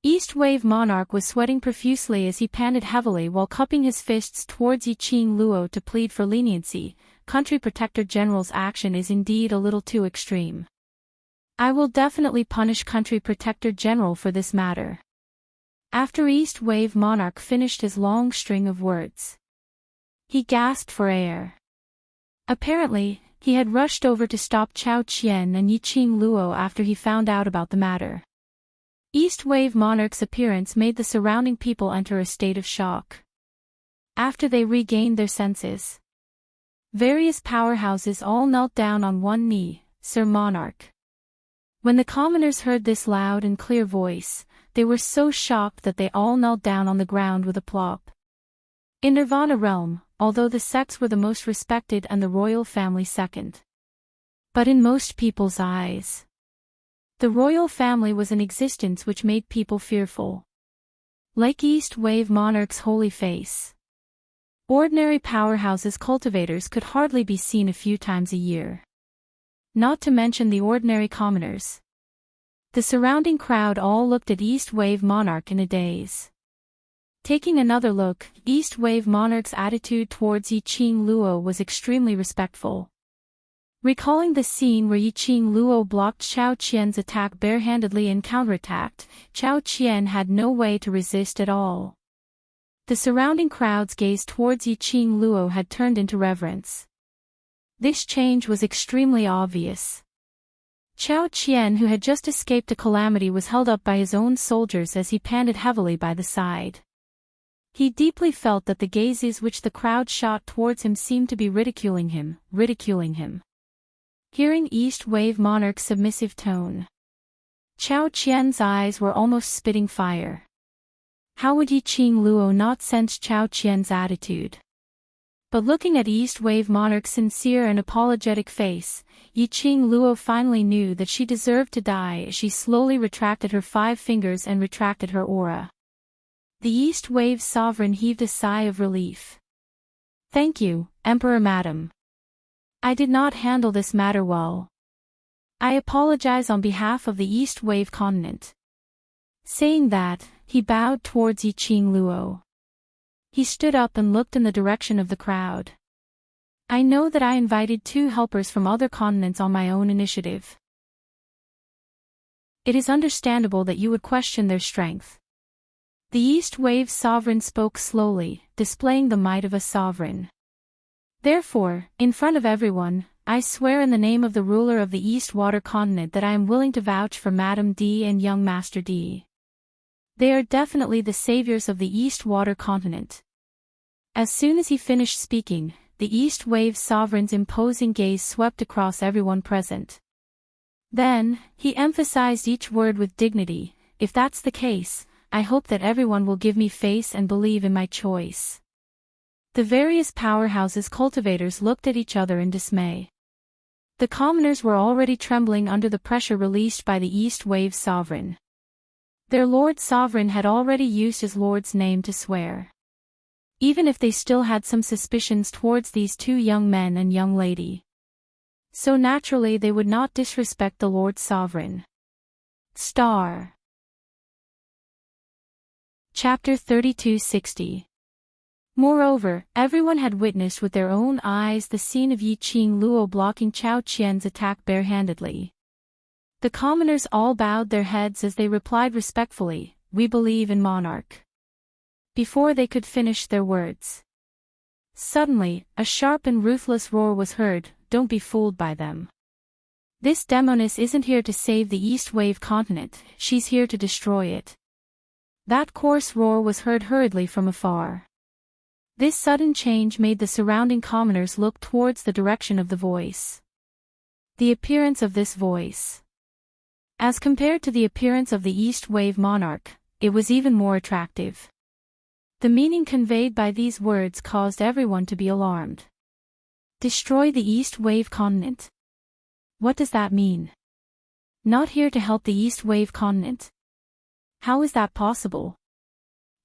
East Wave Monarch was sweating profusely as he panted heavily while cupping his fists towards Yiqing Luo to plead for leniency. Country Protector General's action is indeed a little too extreme. I will definitely punish Country Protector General for this matter. After East Wave Monarch finished his long string of words, he gasped for air. Apparently, he had rushed over to stop Chao Qian and Yiqing Luo after he found out about the matter. East Wave Monarch's appearance made the surrounding people enter a state of shock. After they regained their senses, various powerhouses all knelt down on one knee. Sir Monarch. When the commoners heard this loud and clear voice, they were so shocked that they all knelt down on the ground with a plop. In Nirvana realm, although the sects were the most respected and the royal family second, but in most people's eyes, the royal family was an existence which made people fearful. Like East Wave Monarch's holy face, ordinary powerhouses cultivators could hardly be seen a few times a year. Not to mention the ordinary commoners. The surrounding crowd all looked at East Wave Monarch in a daze. Taking another look, East Wave Monarch's attitude towards Yiqing Luo was extremely respectful. Recalling the scene where Yiqing Luo blocked Chao Qian's attack barehandedly and counterattacked, Chao Qian had no way to resist at all. The surrounding crowd's gaze towards Yiqing Luo had turned into reverence. This change was extremely obvious. Chao Qian, who had just escaped a calamity, was held up by his own soldiers as he panted heavily by the side. He deeply felt that the gazes which the crowd shot towards him seemed to be ridiculing him. Hearing East Wave Monarch's submissive tone, Chao Qian's eyes were almost spitting fire. How would Yiqing Luo not sense Chao Qian's attitude? But looking at East Wave Monarch's sincere and apologetic face, Yiqing Luo finally knew that she deserved to die as she slowly retracted her 5 fingers and retracted her aura. The East Wave Sovereign heaved a sigh of relief. Thank you, Emperor Madam. I did not handle this matter well. I apologize on behalf of the East Wave continent. Saying that, he bowed towards Yiqing Luo. He stood up and looked in the direction of the crowd. I know that I invited 2 helpers from other continents on my own initiative. It is understandable that you would question their strength. The East Wave Sovereign spoke slowly, displaying the might of a sovereign. Therefore, in front of everyone, I swear in the name of the ruler of the East Water Continent that I am willing to vouch for Madam D and young Master D. They are definitely the saviors of the East Water Continent. As soon as he finished speaking, the East Wave Sovereign's imposing gaze swept across everyone present. Then, he emphasized each word with dignity. If that's the case, I hope that everyone will give me face and believe in my choice. The various powerhouses cultivators looked at each other in dismay. The commoners were already trembling under the pressure released by the East Wave Sovereign. Their Lord Sovereign had already used his Lord's name to swear. Even if they still had some suspicions towards these 2 young men and young lady, so naturally they would not disrespect the Lord Sovereign. Chapter 3260. Moreover, everyone had witnessed with their own eyes the scene of Yiqing Luo blocking Chao Qian's attack barehandedly. The commoners all bowed their heads as they replied respectfully, "We believe in Monarch." Before they could finish their words, suddenly, a sharp and ruthless roar was heard. Don't be fooled by them. This demoness isn't here to save the East Wave continent, she's here to destroy it. That coarse roar was heard hurriedly from afar. This sudden change made the surrounding commoners look towards the direction of the voice. The appearance of this voice, as compared to the appearance of the East Wave Monarch, it was even more attractive. The meaning conveyed by these words caused everyone to be alarmed. Destroy the East Wave continent? What does that mean? Not here to help the East Wave continent? How is that possible?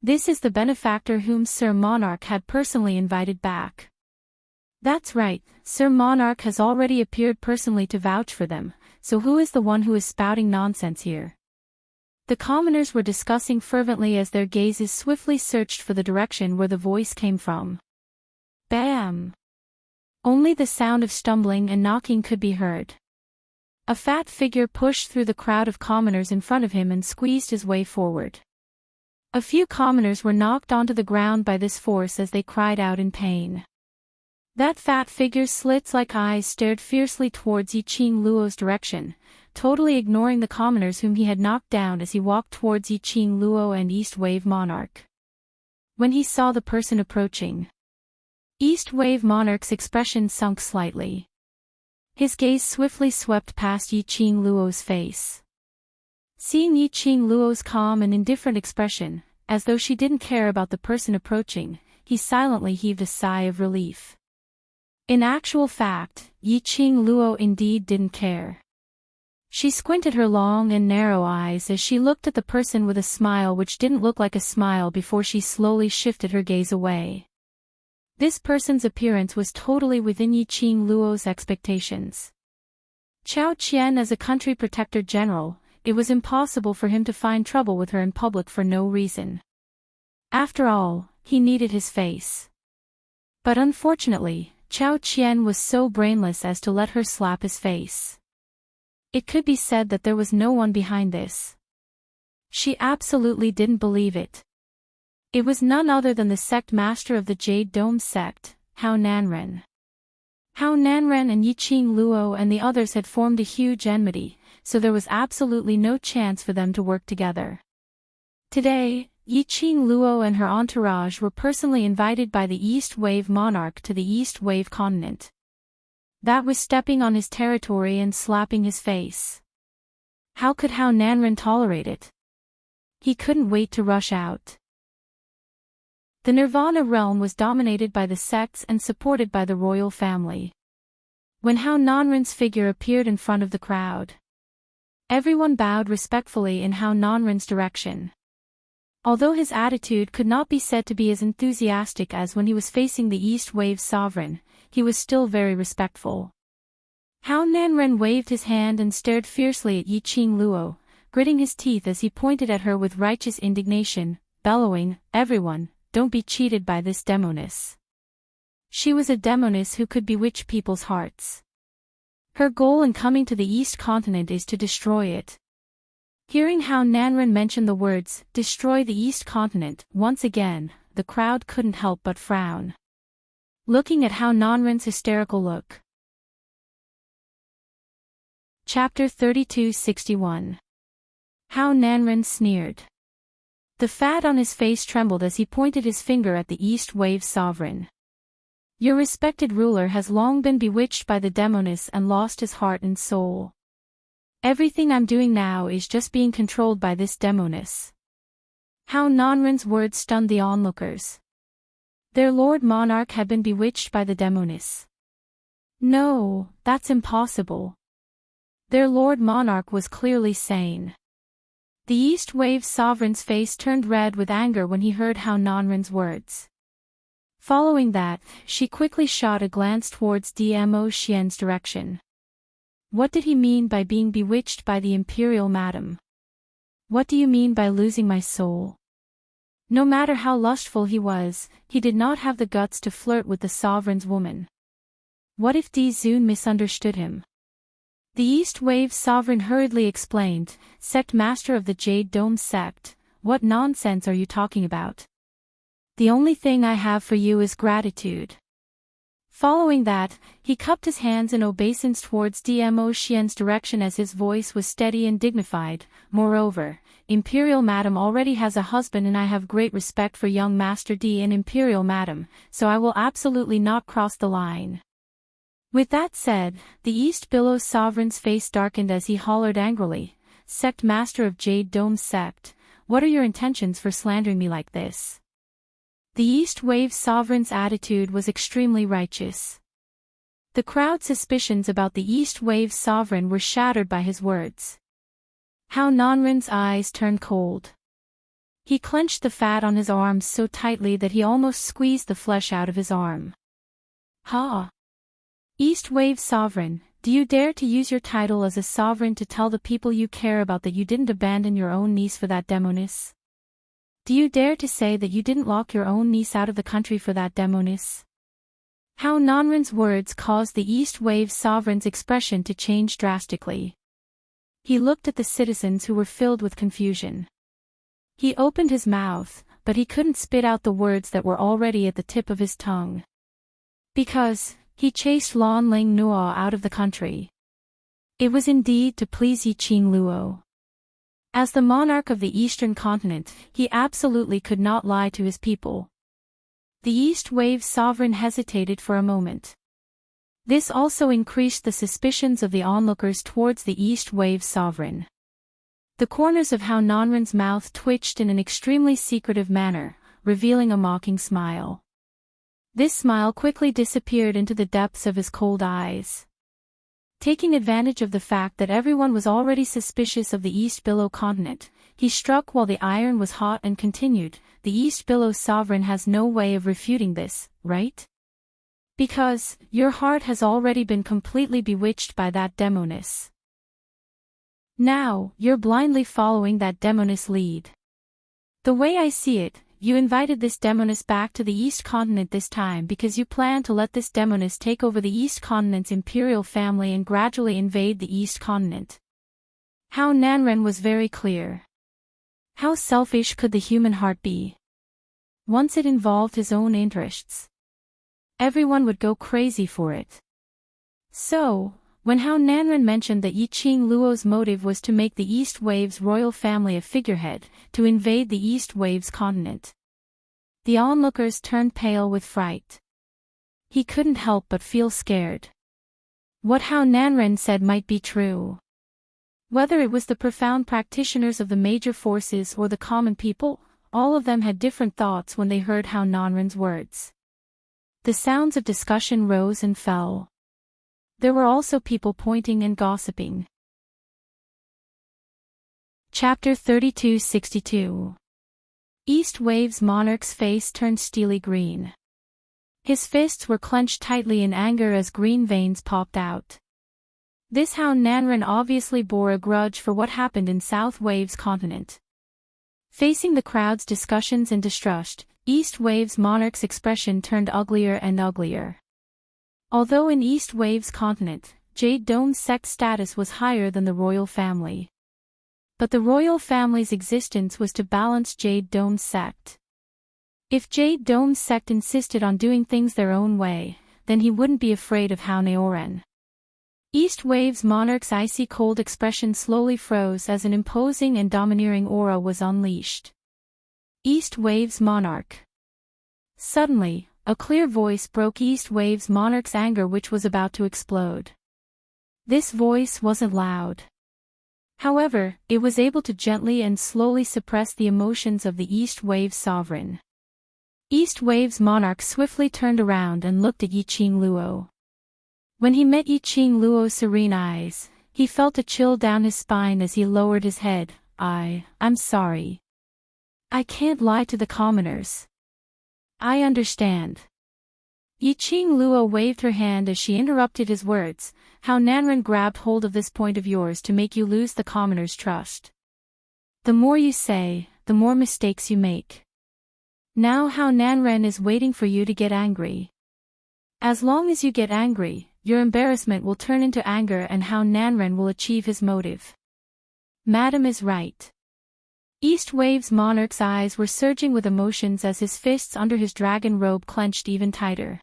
This is the benefactor whom Sir Monarch had personally invited back. That's right, Sir Monarch has already appeared personally to vouch for them, so who is the one who is spouting nonsense here? The commoners were discussing fervently as their gazes swiftly searched for the direction where the voice came from. Bam! Only the sound of stumbling and knocking could be heard. A fat figure pushed through the crowd of commoners in front of him and squeezed his way forward. A few commoners were knocked onto the ground by this force as they cried out in pain. That fat figure's slits-like eyes stared fiercely towards Yi Qing Luo's direction, totally ignoring the commoners whom he had knocked down as he walked towards Yi Qing Luo and East Wave Monarch. When he saw the person approaching, East Wave Monarch's expression sunk slightly. His gaze swiftly swept past Yi Qing Luo's face. Seeing Yi Qing Luo's calm and indifferent expression, as though she didn't care about the person approaching, he silently heaved a sigh of relief. In actual fact, Yi Qing Luo indeed didn't care. She squinted her long and narrow eyes as she looked at the person with a smile which didn't look like a smile before she slowly shifted her gaze away. This person's appearance was totally within Yi Qing Luo's expectations. Chao Qian as a country protector general, it was impossible for him to find trouble with her in public for no reason. After all, he needed his face. But unfortunately, Chao Qian was so brainless as to let her slap his face. It could be said that there was no one behind this. She absolutely didn't believe it. It was none other than the sect master of the Jade Dome sect, Hao Nanren. Hao Nanren and Yi Qing Luo and the others had formed a huge enmity, so there was absolutely no chance for them to work together. Today, Yi Qing Luo and her entourage were personally invited by the East Wave Monarch to the East Wave continent. That was stepping on his territory and slapping his face. How could Hao Nanren tolerate it? He couldn't wait to rush out. The Nirvana realm was dominated by the sects and supported by the royal family. When Hao Nanren's figure appeared in front of the crowd, everyone bowed respectfully in Hao Nanren's direction. Although his attitude could not be said to be as enthusiastic as when he was facing the East Wave sovereign, he was still very respectful. Hao Nanren waved his hand and stared fiercely at Yi Qing Luo, gritting his teeth as he pointed at her with righteous indignation, bellowing, "Everyone, don't be cheated by this demoness." She was a demoness who could bewitch people's hearts. Her goal in coming to the East continent is to destroy it. Hearing Hao Nanren mention the words, "destroy the East continent," once again, the crowd couldn't help but frown. Looking at Hao Nanren's hysterical look. Chapter 3261. Hao Nanren sneered. The fat on his face trembled as he pointed his finger at the East Wave sovereign. Your respected ruler has long been bewitched by the demoness and lost his heart and soul. Everything I'm doing now is just being controlled by this demoness. Hao Nanren's words stunned the onlookers. Their Lord Monarch had been bewitched by the demoness. No, that's impossible. Their Lord Monarch was clearly sane. The East Wave sovereign's face turned red with anger when he heard Hao Nanren's words. Following that, she quickly shot a glance towards Dmo Xian's direction. What did he mean by being bewitched by the imperial madam? What do you mean by losing my soul? No matter how lustful he was, he did not have the guts to flirt with the sovereign's woman. What if Di Zun misunderstood him? The East Wave sovereign hurriedly explained, "Sect master of the Jade Dome sect, what nonsense are you talking about? The only thing I have for you is gratitude." Following that, he cupped his hands in obeisance towards Dmo Xian's direction as his voice was steady and dignified. "Moreover, Imperial Madam already has a husband and I have great respect for young Master D and Imperial Madam, so I will absolutely not cross the line." With that said, the East Billows sovereign's face darkened as he hollered angrily, "Sect master of Jade Dome sect, what are your intentions for slandering me like this?" The East Wave sovereign's attitude was extremely righteous. The crowd's suspicions about the East Wave sovereign were shattered by his words. Hao Nanren's eyes turned cold. He clenched the fat on his arms so tightly that he almost squeezed the flesh out of his arm. Ha! East Wave Sovereign, do you dare to use your title as a sovereign to tell the people you care about that you didn't abandon your own niece for that demoness? Do you dare to say that you didn't lock your own niece out of the country for that demoness? How Nanren's words caused the East Wave Sovereign's expression to change drastically. He looked at the citizens who were filled with confusion. He opened his mouth, but he couldn't spit out the words that were already at the tip of his tongue. Because he chased Lan Ling Nuo out of the country. It was indeed to please Yi Qing Luo. As the monarch of the Eastern continent, he absolutely could not lie to his people. The East Wave Sovereign hesitated for a moment. This also increased the suspicions of the onlookers towards the East Wave Sovereign. The corners of how Nanren's mouth twitched in an extremely secretive manner, revealing a mocking smile. This smile quickly disappeared into the depths of his cold eyes. Taking advantage of the fact that everyone was already suspicious of the East Billow continent, he struck while the iron was hot and continued, "The East Billow Sovereign has no way of refuting this, right? Because your heart has already been completely bewitched by that demoness. Now, you're blindly following that demoness lead. The way I see it, you invited this demoness back to the East continent this time because you plan to let this demoness take over the East continent's imperial family and gradually invade the East continent." How Nanren was very clear. How selfish could the human heart be? Once it involved his own interests, everyone would go crazy for it. So, when Hao Nanren mentioned that Yi Qing Luo's motive was to make the East Wave's royal family a figurehead, to invade the East Wave's continent, the onlookers turned pale with fright. He couldn't help but feel scared. What Hao Nanren said might be true. Whether it was the profound practitioners of the major forces or the common people, all of them had different thoughts when they heard Hao Nanren's words. The sounds of discussion rose and fell. There were also people pointing and gossiping. Chapter 3262. East Wave's monarch's face turned steely green. His fists were clenched tightly in anger as green veins popped out. This Hao Nanren obviously bore a grudge for what happened in South Wave's continent. Facing the crowd's discussions and distrust, East Wave's monarch's expression turned uglier and uglier. Although in East Wave's continent, Jade Dome's sect status was higher than the royal family. But the royal family's existence was to balance Jade Dome's sect. If Jade Dome's sect insisted on doing things their own way, then he wouldn't be afraid of Hao Naoren. East Wave's monarch's icy cold expression slowly froze as an imposing and domineering aura was unleashed. East Wave's monarch. Suddenly, a clear voice broke East Wave's monarch's anger, which was about to explode. This voice wasn't loud. However, it was able to gently and slowly suppress the emotions of the East Wave sovereign. East Wave's monarch swiftly turned around and looked at Yi Qing Luo. When he met Yi Qing Luo's serene eyes, he felt a chill down his spine as he lowered his head. I'm sorry. I can't lie to the commoners. I understand. Yi Qing Luo waved her hand as she interrupted his words. Hao Nanren grabbed hold of this point of yours to make you lose the commoners' trust. The more you say, the more mistakes you make. Now Hao Nanren is waiting for you to get angry. As long as you get angry, your embarrassment will turn into anger and Hao Nanren will achieve his motive. Madam is right. East Wave's monarch's eyes were surging with emotions as his fists under his dragon robe clenched even tighter.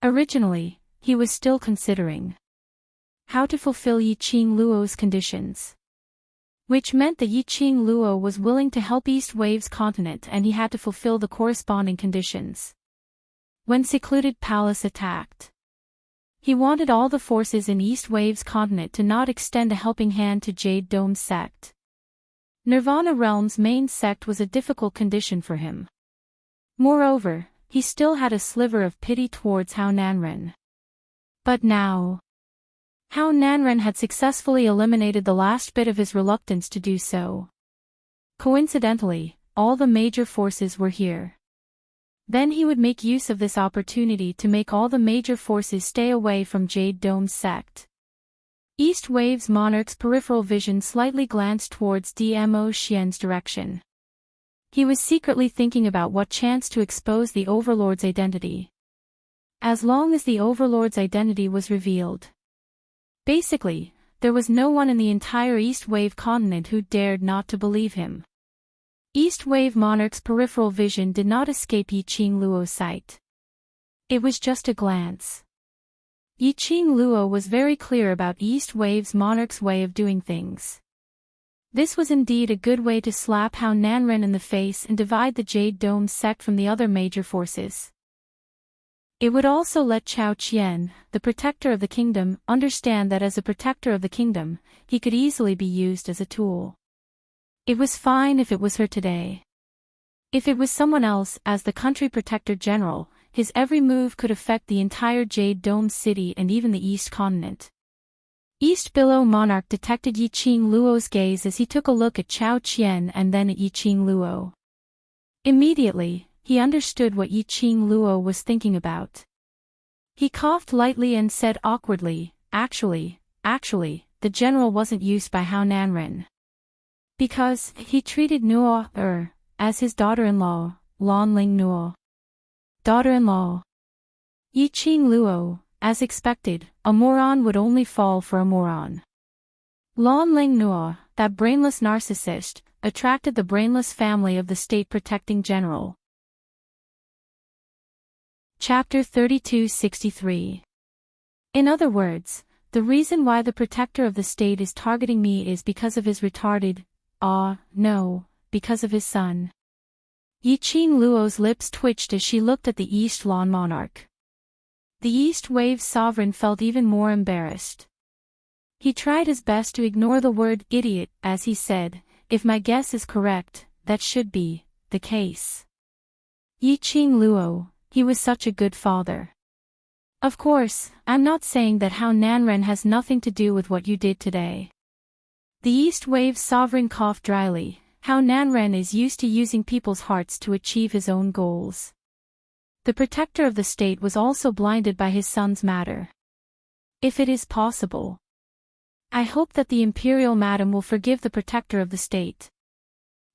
Originally, he was still considering how to fulfill Yi Qing Luo's conditions. Which meant that Yi Qing Luo was willing to help East Wave's continent and he had to fulfill the corresponding conditions. When Secluded Palace attacked, he wanted all the forces in East Wave's continent to not extend a helping hand to Jade Dome's sect. Nirvana Realm's main sect was a difficult condition for him. Moreover, he still had a sliver of pity towards Hao Nanren. But now, Hao Nanren had successfully eliminated the last bit of his reluctance to do so. Coincidentally, all the major forces were here. Then he would make use of this opportunity to make all the major forces stay away from Jade Dome's sect. East Wave's monarch's peripheral vision slightly glanced towards Dmo Xian's direction. He was secretly thinking about what chance to expose the Overlord's identity. As long as the Overlord's identity was revealed. Basically, there was no one in the entire East Wave continent who dared not to believe him. East Wave monarch's peripheral vision did not escape Yi Qing Luo's sight. It was just a glance. Yi Qing Luo was very clear about East Wave's monarch's way of doing things. This was indeed a good way to slap Hao Nanren in the face and divide the Jade Dome sect from the other major forces. It would also let Chao Qian, the protector of the kingdom, understand that as a protector of the kingdom, he could easily be used as a tool. It was fine if it was her today. If it was someone else as the country protector general, his every move could affect the entire Jade Dome city and even the East continent. East Billow Monarch detected Yi Qing Luo's gaze as he took a look at Chao Qian and then at Yi Qing Luo. Immediately, he understood what Yi Qing Luo was thinking about. He coughed lightly and said awkwardly, Actually, the general wasn't used by Hao Nanren. Because he treated Nuo as his daughter-in-law, Lan Ling Nuo. Daughter-in-law. Yi Qing Luo, as expected, a moron would only fall for a moron. Lan Ling Nuo, that brainless narcissist, attracted the brainless family of the state-protecting general. Chapter 3263. In other words, the reason why the protector of the state is targeting me is because of his retarded, no, because of his son. Yi Qing Luo's lips twitched as she looked at the East Lawn monarch. The East Wave sovereign felt even more embarrassed. He tried his best to ignore the word idiot as he said, if my guess is correct, that should be the case. Yi Qing Luo, he was such a good father. Of course, I'm not saying that Hao Nanren has nothing to do with what you did today. The East Wave sovereign coughed dryly. Hao Nanren is used to using people's hearts to achieve his own goals. The protector of the state was also blinded by his son's matter. If it is possible. I hope that the imperial madam will forgive the protector of the state.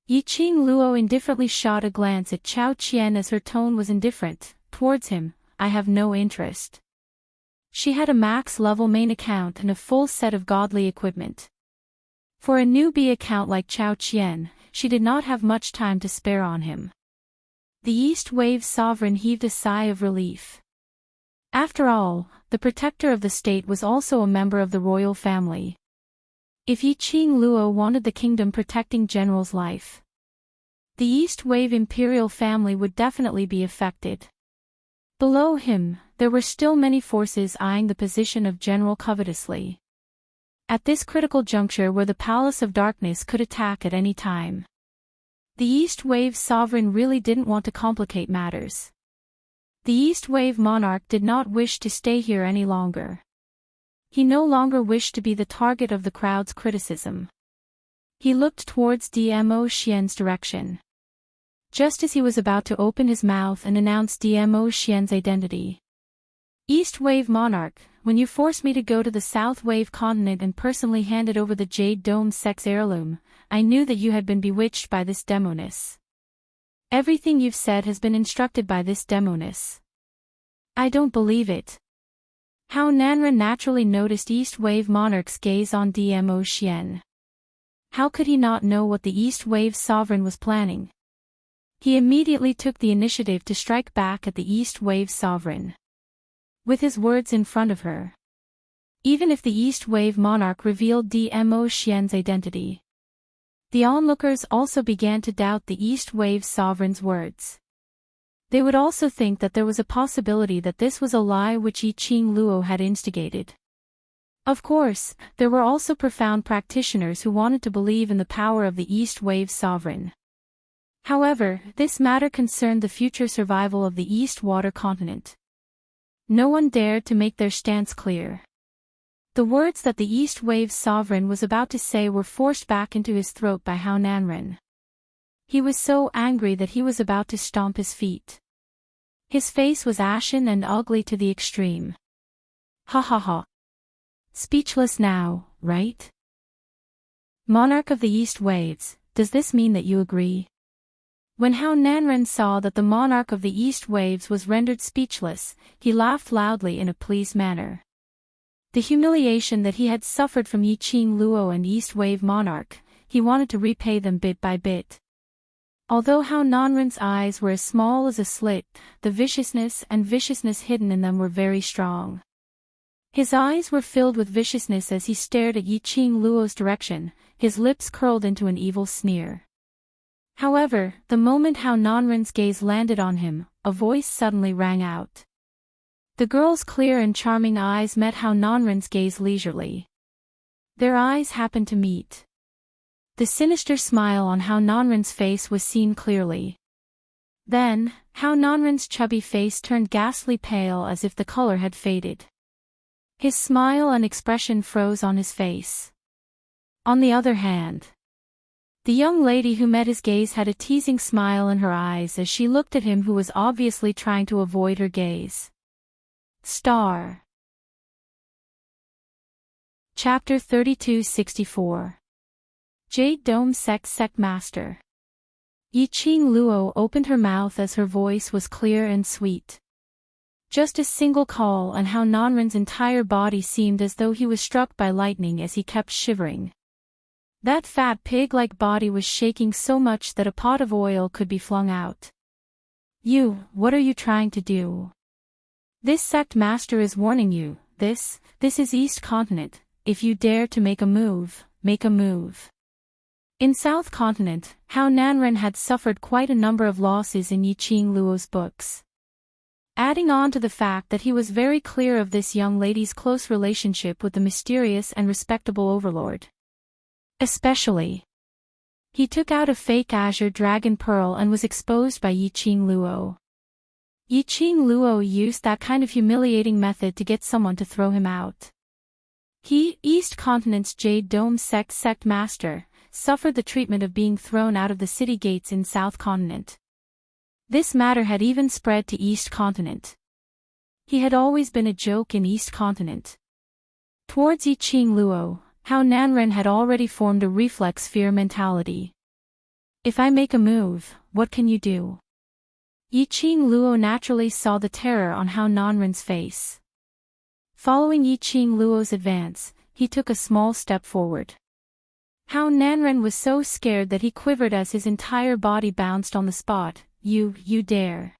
Yi Qing Luo indifferently shot a glance at Chao Qian as her tone was indifferent. Towards him, I have no interest. She had a max-level main account and a full set of godly equipment. For a newbie account like Chao Qian, she did not have much time to spare on him. The East Wave sovereign heaved a sigh of relief. After all, the protector of the state was also a member of the royal family. If Yi Qing Luo wanted the kingdom protecting general's life, the East Wave imperial family would definitely be affected. Below him, there were still many forces eyeing the position of general covetously. At this critical juncture where the Palace of Darkness could attack at any time. The East Wave sovereign really didn't want to complicate matters. The East Wave monarch did not wish to stay here any longer. He no longer wished to be the target of the crowd's criticism. He looked towards Dmo Xian's direction. Just as he was about to open his mouth and announce Dmo Xian's identity. East Wave monarch, when you forced me to go to the South Wave continent and personally handed over the Jade Dome sex heirloom, I knew that you had been bewitched by this demoness. Everything you've said has been instructed by this demoness. I don't believe it. Hao Nanren naturally noticed East Wave monarch's gaze on Dmo Xian. How could he not know what the East Wave sovereign was planning? He immediately took the initiative to strike back at the East Wave sovereign. With his words in front of her. Even if the East Wave monarch revealed Dmo Xian's identity. The onlookers also began to doubt the East Wave sovereign's words. They would also think that there was a possibility that this was a lie which Yi Qing Luo had instigated. Of course, there were also profound practitioners who wanted to believe in the power of the East Wave sovereign. However, this matter concerned the future survival of the East Water continent. No one dared to make their stance clear. The words that the East Wave sovereign was about to say were forced back into his throat by Hao Nanren. He was so angry that he was about to stomp his feet. His face was ashen and ugly to the extreme. Ha ha ha. Speechless now, right? Monarch of the East Waves, does this mean that you agree? When Hao Nanren saw that the monarch of the East Waves was rendered speechless, he laughed loudly in a pleased manner. The humiliation that he had suffered from Yi Qing Luo and East Wave Monarch, he wanted to repay them bit by bit. Although Hao Nanren's eyes were as small as a slit, the viciousness hidden in them were very strong. His eyes were filled with viciousness as he stared at Yi Qing Luo's direction, his lips curled into an evil sneer. However, the moment Hao Nanren's gaze landed on him, a voice suddenly rang out. The girl's clear and charming eyes met Hao Nanren's gaze leisurely. Their eyes happened to meet. The sinister smile on Hao Nanren's face was seen clearly. Then, Hao Nanren's chubby face turned ghastly pale as if the color had faded. His smile and expression froze on his face. On the other hand, the young lady who met his gaze had a teasing smile in her eyes as she looked at him who was obviously trying to avoid her gaze. Star. Chapter 3264. Jade Dome Sect Master. Yi Qing Luo opened her mouth as her voice was clear and sweet. Just a single call and Hao Nanren's entire body seemed as though he was struck by lightning as he kept shivering. That fat pig-like body was shaking so much that a pot of oil could be flung out. What are you trying to do? This sect master is warning you, this is East Continent, if you dare to make a move, make a move. In South Continent, Hao Nanren had suffered quite a number of losses in Yi Qing Luo's books. Adding on to the fact that he was very clear of this young lady's close relationship with the mysterious and respectable overlord. Especially, he took out a fake azure dragon pearl and was exposed by Yi Qing Luo. Yi Qing Luo used that kind of humiliating method to get someone to throw him out. He, East Continent's Jade Dome Sect Master, suffered the treatment of being thrown out of the city gates in South Continent. This matter had even spread to East Continent. He had always been a joke in East Continent. Towards Yi Qing Luo, Hao Nanren had already formed a reflex fear mentality. If I make a move, what can you do? Yi Qing Luo naturally saw the terror on Hao Nanren's face. Following Yi Qing Luo's advance, he took a small step forward. Hao Nanren was so scared that he quivered as his entire body bounced on the spot. You dare.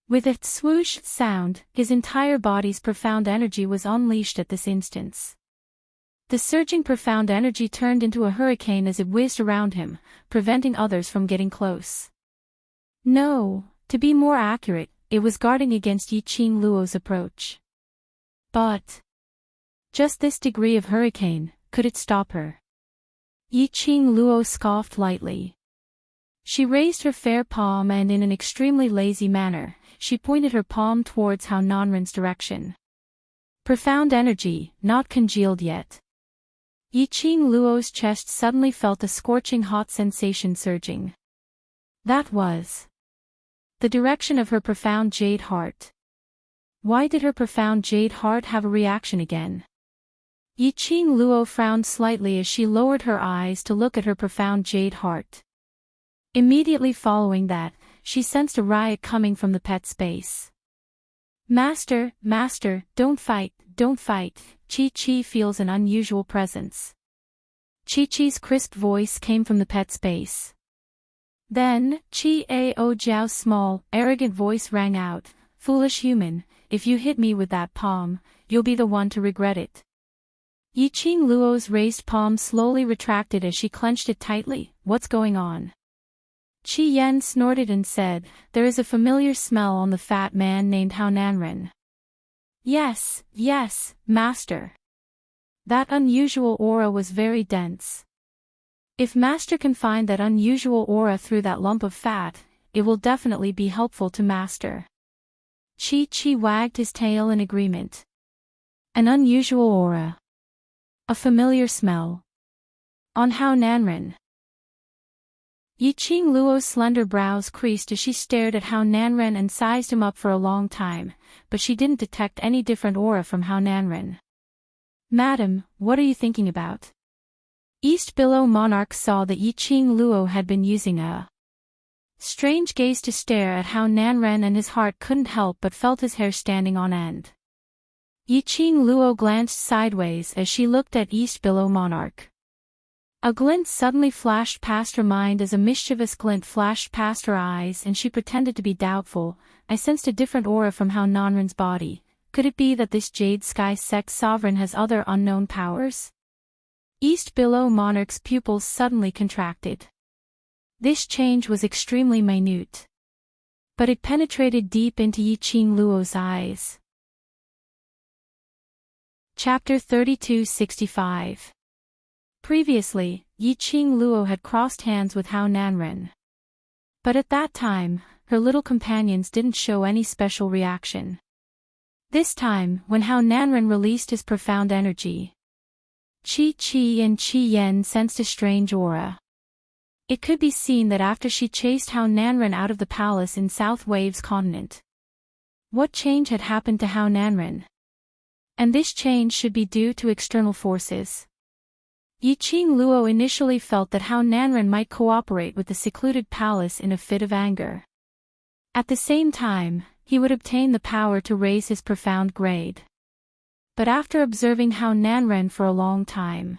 With a swoosh sound, his entire body's profound energy was unleashed at this instance. The surging profound energy turned into a hurricane as it whizzed around him, preventing others from getting close. No, to be more accurate, it was guarding against Yi Qing Luo's approach. But just this degree of hurricane, could it stop her? Yi Qing Luo scoffed lightly. She raised her fair palm and in an extremely lazy manner, she pointed her palm towards Hao Nanren's direction. Profound energy, not congealed yet. Yi Qing Luo's chest suddenly felt a scorching hot sensation surging. That was the direction of her profound jade heart. Why did her profound jade heart have a reaction again? Yi Qing Luo frowned slightly as she lowered her eyes to look at her profound jade heart. Immediately following that, she sensed a riot coming from the pet space. Master, don't fight, Chi feels an unusual presence. Chi-Chi's crisp voice came from the pet space. Then, Chi-Ao Jiao's small, arrogant voice rang out, foolish human, if you hit me with that palm, you'll be the one to regret it. Yi Qing Luo's raised palm slowly retracted as she clenched it tightly. What's going on? Qi Yan snorted and said, there is a familiar smell on the fat man named Hao Nanren. Yes, master. That unusual aura was very dense. If master can find that unusual aura through that lump of fat, it will definitely be helpful to master. Chi wagged his tail in agreement. An unusual aura. A familiar smell. On Hao Nanren. Yiqing Luo's slender brows creased as she stared at Hao Nanren and sized him up for a long time, but she didn't detect any different aura from Hao Nanren. "Madam, what are you thinking about?" East Billow Monarch saw that Yiqing Luo had been using a strange gaze to stare at Hao Nanren, and his heart couldn't help but felt his hair standing on end. Yiqing Luo glanced sideways as she looked at East Billow Monarch. A glint suddenly flashed past her mind as a mischievous glint flashed past her eyes, and she pretended to be doubtful. "I sensed a different aura from Hao Nanren's body. Could it be that this Jade Sky sect sovereign has other unknown powers?" East Billow Monarch's pupils suddenly contracted. This change was extremely minute, but it penetrated deep into Yiqing Luo's eyes. Chapter 3265. Previously, Yiqing Luo had crossed hands with Hao Nanren. But at that time, her little companions didn't show any special reaction. This time, when Hao Nanren released his profound energy, Qi and Qi Yen sensed a strange aura. It could be seen that after she chased Hao Nanren out of the palace in South Waves continent, what change had happened to Hao Nanren? And this change should be due to external forces. Yiqing Luo initially felt that Hao Nanren might cooperate with the secluded palace in a fit of anger. At the same time, he would obtain the power to raise his profound grade. But after observing Hao Nanren for a long time,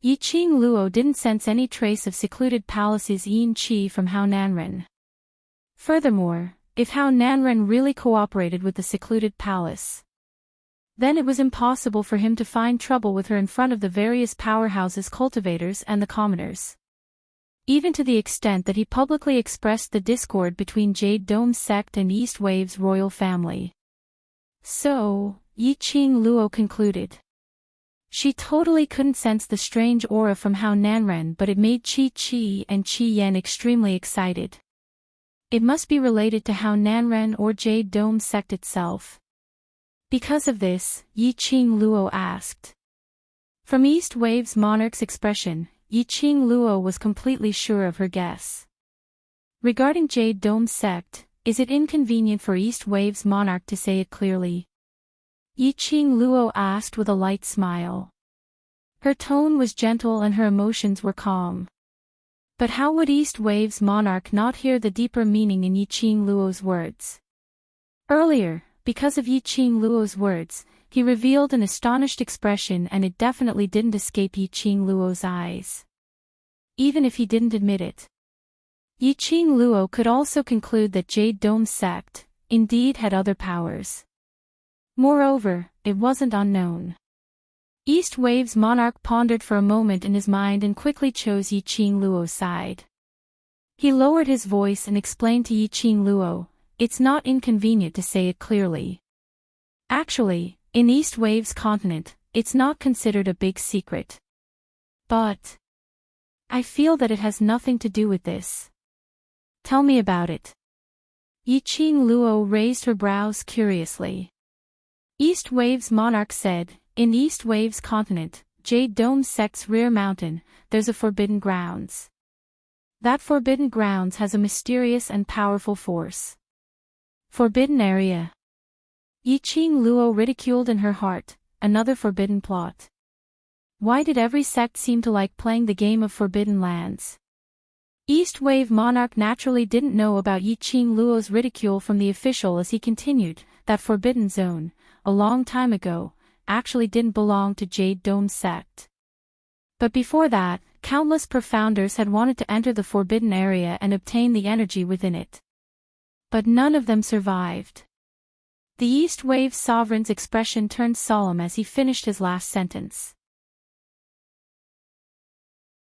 Yiqing Luo didn't sense any trace of secluded palace's yin qi from Hao Nanren. Furthermore, if Hao Nanren really cooperated with the secluded palace, then it was impossible for him to find trouble with her in front of the various powerhouses, cultivators, and the commoners. Even to the extent that he publicly expressed the discord between Jade Dome sect and East Wave's royal family. So, Yiqing Luo concluded. She totally couldn't sense the strange aura from Hao Nanren, but it made Qi and Qi Yen extremely excited. It must be related to Hao Nanren or Jade Dome sect itself. Because of this, Yiqing Luo asked. From East Wave's monarch's expression, Yiqing Luo was completely sure of her guess. Regarding Jade Dome sect, is it inconvenient for East Wave's monarch to say it clearly? Yiqing Luo asked with a light smile. Her tone was gentle and her emotions were calm. But how would East Wave's monarch not hear the deeper meaning in Yiqing Luo's words? Earlier, because of Yiqing Luo's words, he revealed an astonished expression, and it definitely didn't escape Yiqing Luo's eyes. Even if he didn't admit it. Yiqing Luo could also conclude that Jade Dome sect, indeed, had other powers. Moreover, it wasn't unknown. East Wave's monarch pondered for a moment in his mind and quickly chose Yiqing Luo's side. He lowered his voice and explained to Yiqing Luo, "It's not inconvenient to say it clearly. Actually, in East Wave's continent, it's not considered a big secret. But I feel that it has nothing to do with this. Tell me about it." Yiqing Luo raised her brows curiously. East Wave's monarch said, "In East Wave's continent, Jade Dome sect's rear mountain, there's a forbidden grounds. That forbidden grounds has a mysterious and powerful force." Forbidden area. Yiqing Luo ridiculed in her heart, another forbidden plot. Why did every sect seem to like playing the game of forbidden lands? East Wave monarch naturally didn't know about Yiqing Luo's ridicule from the official as he continued, "That forbidden zone, a long time ago, actually didn't belong to Jade Dome sect. But before that, countless profounders had wanted to enter the forbidden area and obtain the energy within it. But none of them survived." The East Wave sovereign's expression turned solemn as he finished his last sentence.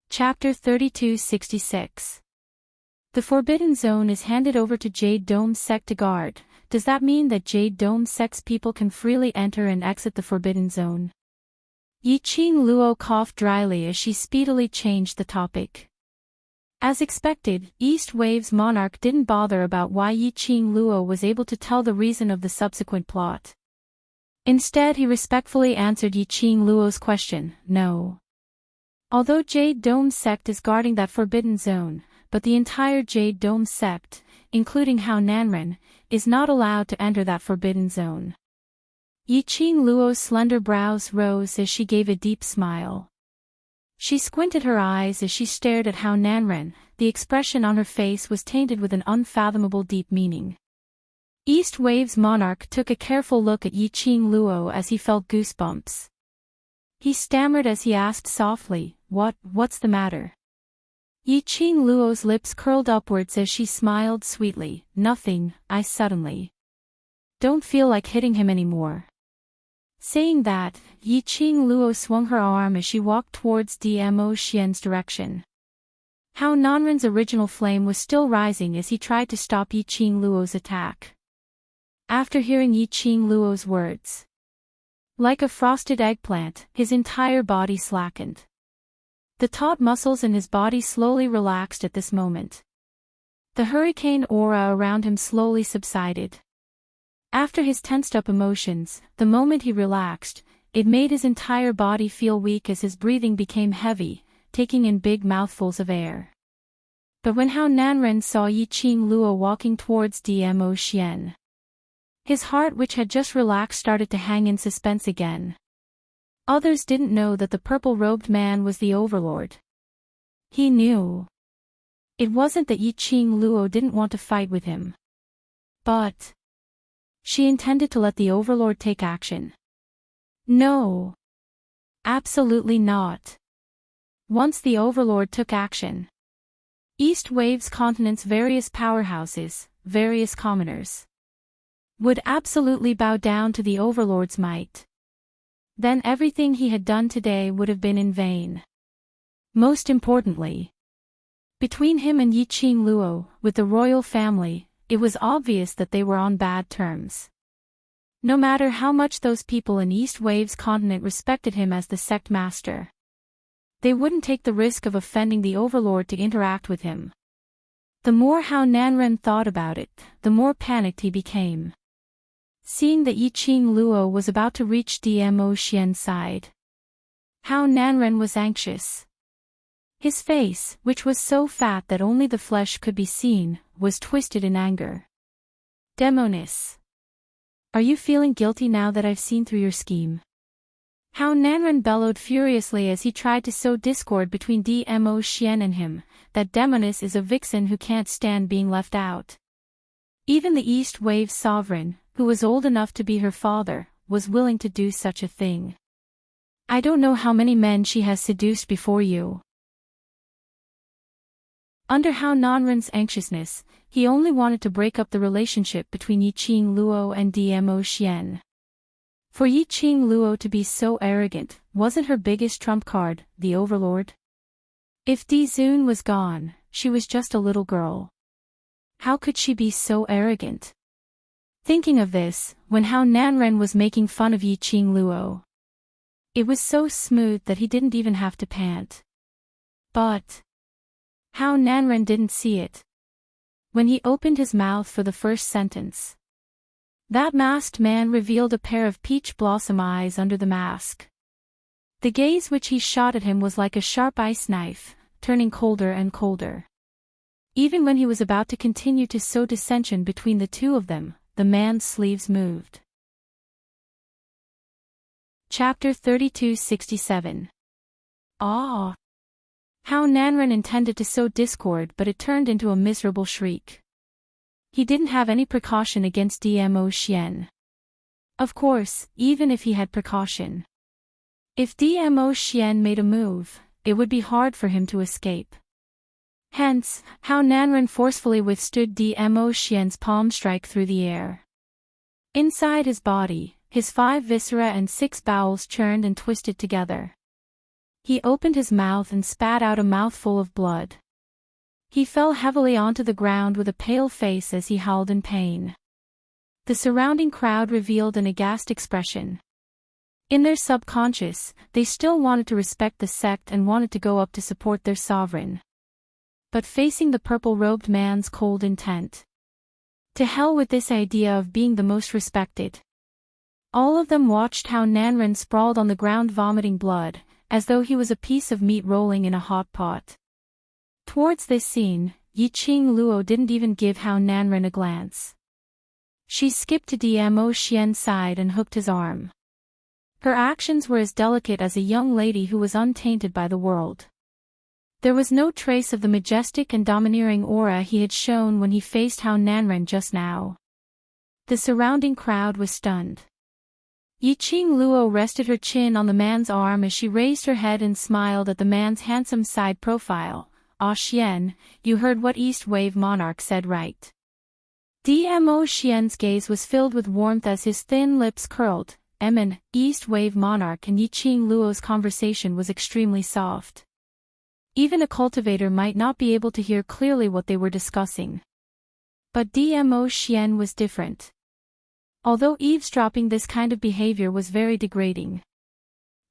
Chapter 3266. The Forbidden Zone is handed over to Jade Dome sect to guard. Does that mean that Jade Dome sect's people can freely enter and exit the Forbidden Zone? Yiqing Luo coughed dryly as she speedily changed the topic. As expected, East Wave's monarch didn't bother about why Yiqing Luo was able to tell the reason of the subsequent plot. Instead, he respectfully answered Yiqing Luo's question, "No. Although Jade Dome sect is guarding that forbidden zone, but the entire Jade Dome sect, including Hao Nanren, is not allowed to enter that forbidden zone. Yiqing Luo's slender brows rose as she gave a deep smile. She squinted her eyes as she stared at Hao Nanren. The expression on her face was tainted with an unfathomable deep meaning. East Wave's monarch took a careful look at Yiqing Luo as he felt goosebumps. He stammered as he asked softly, "What's the matter?" Yiqing Luo's lips curled upwards as she smiled sweetly. "Nothing, I suddenly don't feel like hitting him anymore." Saying that, Yiqing Luo swung her arm as she walked towards Dmo Xian's direction. Hao Nanren's original flame was still rising as he tried to stop Yiqing Luo's attack. After hearing Yiqing Luo's words, like a frosted eggplant, his entire body slackened. The taut muscles in his body slowly relaxed at this moment. The hurricane aura around him slowly subsided. After his tensed-up emotions, the moment he relaxed, it made his entire body feel weak as his breathing became heavy, taking in big mouthfuls of air. But when Hao Nanren saw Yiqing Luo walking towards Dmo Xian, his heart, which had just relaxed, started to hang in suspense again. Others didn't know that the purple-robed man was the overlord. He knew. It wasn't that Yiqing Luo didn't want to fight with him, but she intended to let the overlord take action. No. Absolutely not. Once the overlord took action, East Wave's continent's various powerhouses, various commoners, would absolutely bow down to the overlord's might. Then everything he had done today would have been in vain. Most importantly, between him and Yiqing Luo, with the royal family, it was obvious that they were on bad terms. No matter how much those people in East Wave's continent respected him as the sect master, they wouldn't take the risk of offending the overlord to interact with him. The more Hao Nanren thought about it, the more panicked he became. Seeing that Yiqing Luo was about to reach Dmo Xian's side, Hao Nanren was anxious. His face, which was so fat that only the flesh could be seen, was twisted in anger. "Demonis! Are you feeling guilty now that I've seen through your scheme?" Hao Nanren bellowed furiously as he tried to sow discord between Dmo Xian and him. That Demonis is a vixen who can't stand being left out. Even the East Wave sovereign, who was old enough to be her father, was willing to do such a thing. "I don't know how many men she has seduced before you." Under Hao Nanren's anxiousness, he only wanted to break up the relationship between Yiqing Luo and Dmo Xian. For Yiqing Luo to be so arrogant, wasn't her biggest trump card, the overlord? If Dizun was gone, she was just a little girl. How could she be so arrogant? Thinking of this, when Hao Nanren was making fun of Yiqing Luo, it was so smooth that he didn't even have to pant. But Hao Nanren didn't see it. When he opened his mouth for the first sentence, that masked man revealed a pair of peach blossom eyes under the mask. The gaze which he shot at him was like a sharp ice knife, turning colder and colder. Even when he was about to continue to sow dissension between the two of them, the man's sleeves moved. Chapter 3267. Ah! Hao Nanren intended to sow discord, but it turned into a miserable shriek. He didn't have any precaution against Dmo Xian. Of course, even if he had precaution, if Dmo Xian made a move, it would be hard for him to escape. Hence, Hao Nanren forcefully withstood Dmo Xian's palm strike through the air. Inside his body, his 5 viscera and 6 bowels churned and twisted together. He opened his mouth and spat out a mouthful of blood. He fell heavily onto the ground with a pale face as he howled in pain. The surrounding crowd revealed an aghast expression. In their subconscious, they still wanted to respect the sect and wanted to go up to support their sovereign. But facing the purple-robed man's cold intent, to hell with this idea of being the most respected. All of them watched how Nanren sprawled on the ground vomiting blood, as though he was a piece of meat rolling in a hot pot. Towards this scene, Yiqing Luo didn't even give Hao Nanren a glance. She skipped to Dmo Xian's side and hooked his arm. Her actions were as delicate as a young lady who was untainted by the world. There was no trace of the majestic and domineering aura he had shown when he faced Hao Nanren just now. The surrounding crowd was stunned. Yiqing Luo rested her chin on the man's arm as she raised her head and smiled at the man's handsome side profile. "Ah Xian, you heard what East Wave Monarch said, right?" Dmo Xian's gaze was filled with warmth as his thin lips curled. East Wave Monarch and Yiqing Luo's conversation was extremely soft. Even a cultivator might not be able to hear clearly what they were discussing. But Dmo Xian was different. Although eavesdropping, this kind of behavior was very degrading.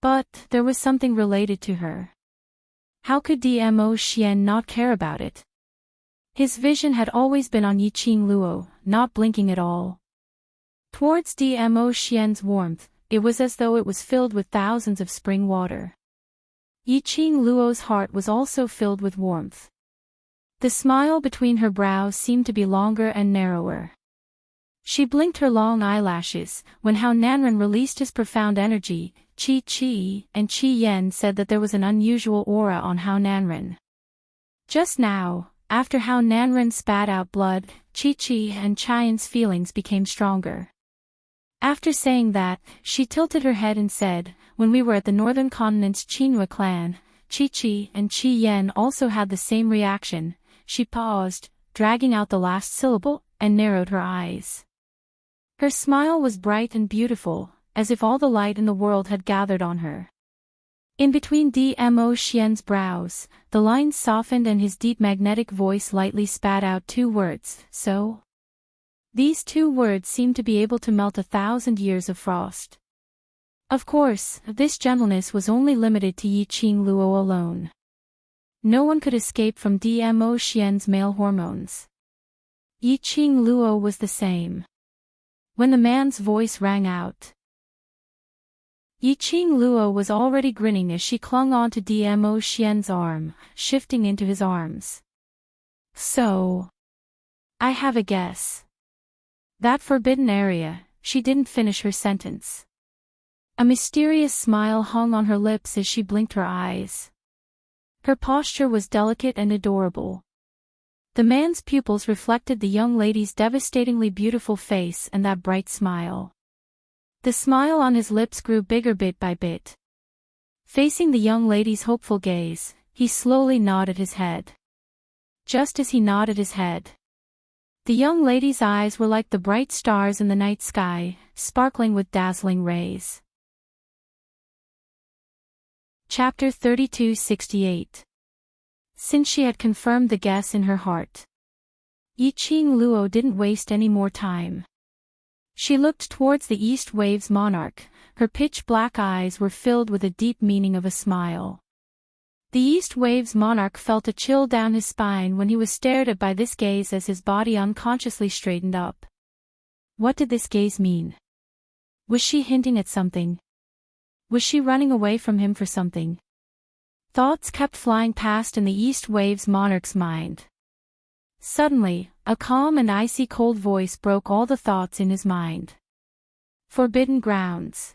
But there was something related to her. How could Dmo Xian not care about it? His vision had always been on Yiqing Luo, not blinking at all. Towards Dmo Xian's warmth, it was as though it was filled with thousands of spring water. Yiqing Luo's heart was also filled with warmth. The smile between her brows seemed to be longer and narrower. She blinked her long eyelashes. When Hao Nanren released his profound energy, Qi and Qi Yan said that there was an unusual aura on Hao Nanren. Just now, after Hao Nanren spat out blood, Qi and Qian's feelings became stronger. After saying that, she tilted her head and said, "When we were at the northern continent's Qinhua clan, Qi and Qi Yan also had the same reaction." She paused, dragging out the last syllable, and narrowed her eyes. Her smile was bright and beautiful, as if all the light in the world had gathered on her. In between Dmo Xian's brows, the lines softened and his deep magnetic voice lightly spat out two words, "So?" These two words seemed to be able to melt 1,000 years of frost. Of course, this gentleness was only limited to Yiqing Luo alone. No one could escape from Dmo Xian's male hormones. Yiqing Luo was the same. When the man's voice rang out, Yiqing Luo was already grinning as she clung onto Dmo Xian's arm, shifting into his arms. "So, I have a guess." That forbidden area, she didn't finish her sentence. A mysterious smile hung on her lips as she blinked her eyes. Her posture was delicate and adorable. The man's pupils reflected the young lady's devastatingly beautiful face and that bright smile. The smile on his lips grew bigger bit by bit. Facing the young lady's hopeful gaze, he slowly nodded his head. Just as he nodded his head, the young lady's eyes were like the bright stars in the night sky, sparkling with dazzling rays. Chapter 3268. Since she had confirmed the guess in her heart, Yiqing Luo didn't waste any more time. She looked towards the East Wave's monarch. Her pitch-black eyes were filled with a deep meaning of a smile. The East Wave's monarch felt a chill down his spine when he was stared at by this gaze as his body unconsciously straightened up. What did this gaze mean? Was she hinting at something? Was she running away from him for something? Thoughts kept flying past in the East Wave's monarch's mind. Suddenly, a calm and icy cold voice broke all the thoughts in his mind. Forbidden grounds.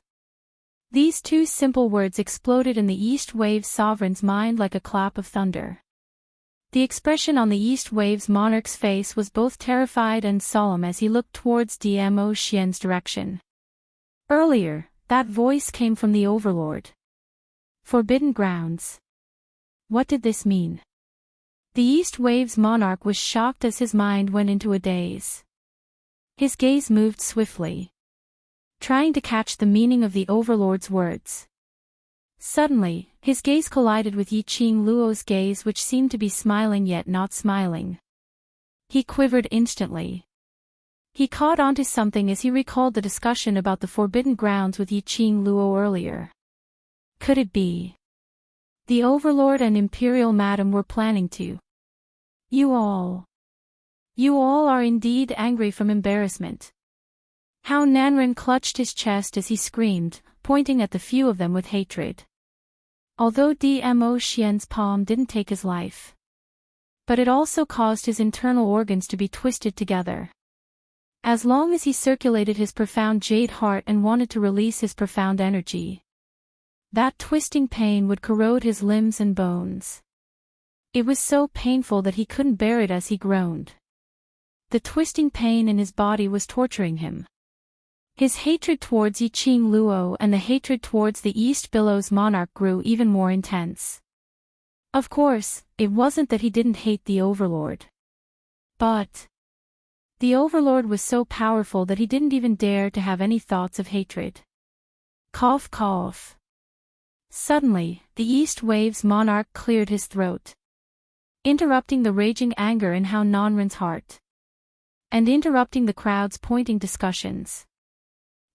These two simple words exploded in the East Wave's sovereign's mind like a clap of thunder. The expression on the East Wave's monarch's face was both terrified and solemn as he looked towards Dmo Xian's direction. Earlier, that voice came from the Overlord. Forbidden grounds. What did this mean? The East Wave's monarch was shocked as his mind went into a daze. His gaze moved swiftly, trying to catch the meaning of the Overlord's words. Suddenly, his gaze collided with Yiqing Luo's gaze, which seemed to be smiling yet not smiling. He quivered instantly. He caught onto something as he recalled the discussion about the forbidden grounds with Yiqing Luo earlier. Could it be? The Overlord and Imperial Madam were planning to. You all are indeed angry from embarrassment. Hao Nanren clutched his chest as he screamed, pointing at the few of them with hatred. Although Dmo Xian's palm didn't take his life, But it also caused his internal organs to be twisted together. As long as he circulated his profound jade heart and wanted to release his profound energy, that twisting pain would corrode his limbs and bones. It was so painful that he couldn't bear it as he groaned. The twisting pain in his body was torturing him. His hatred towards Yi Qing Luo and the hatred towards the East Billows monarch grew even more intense. Of course, it wasn't that he didn't hate the overlord. But the overlord was so powerful that he didn't even dare to have any thoughts of hatred. Cough cough. Suddenly, the East Waves monarch cleared his throat, interrupting the raging anger in Hao Nanren's heart, and interrupting the crowd's pointing discussions.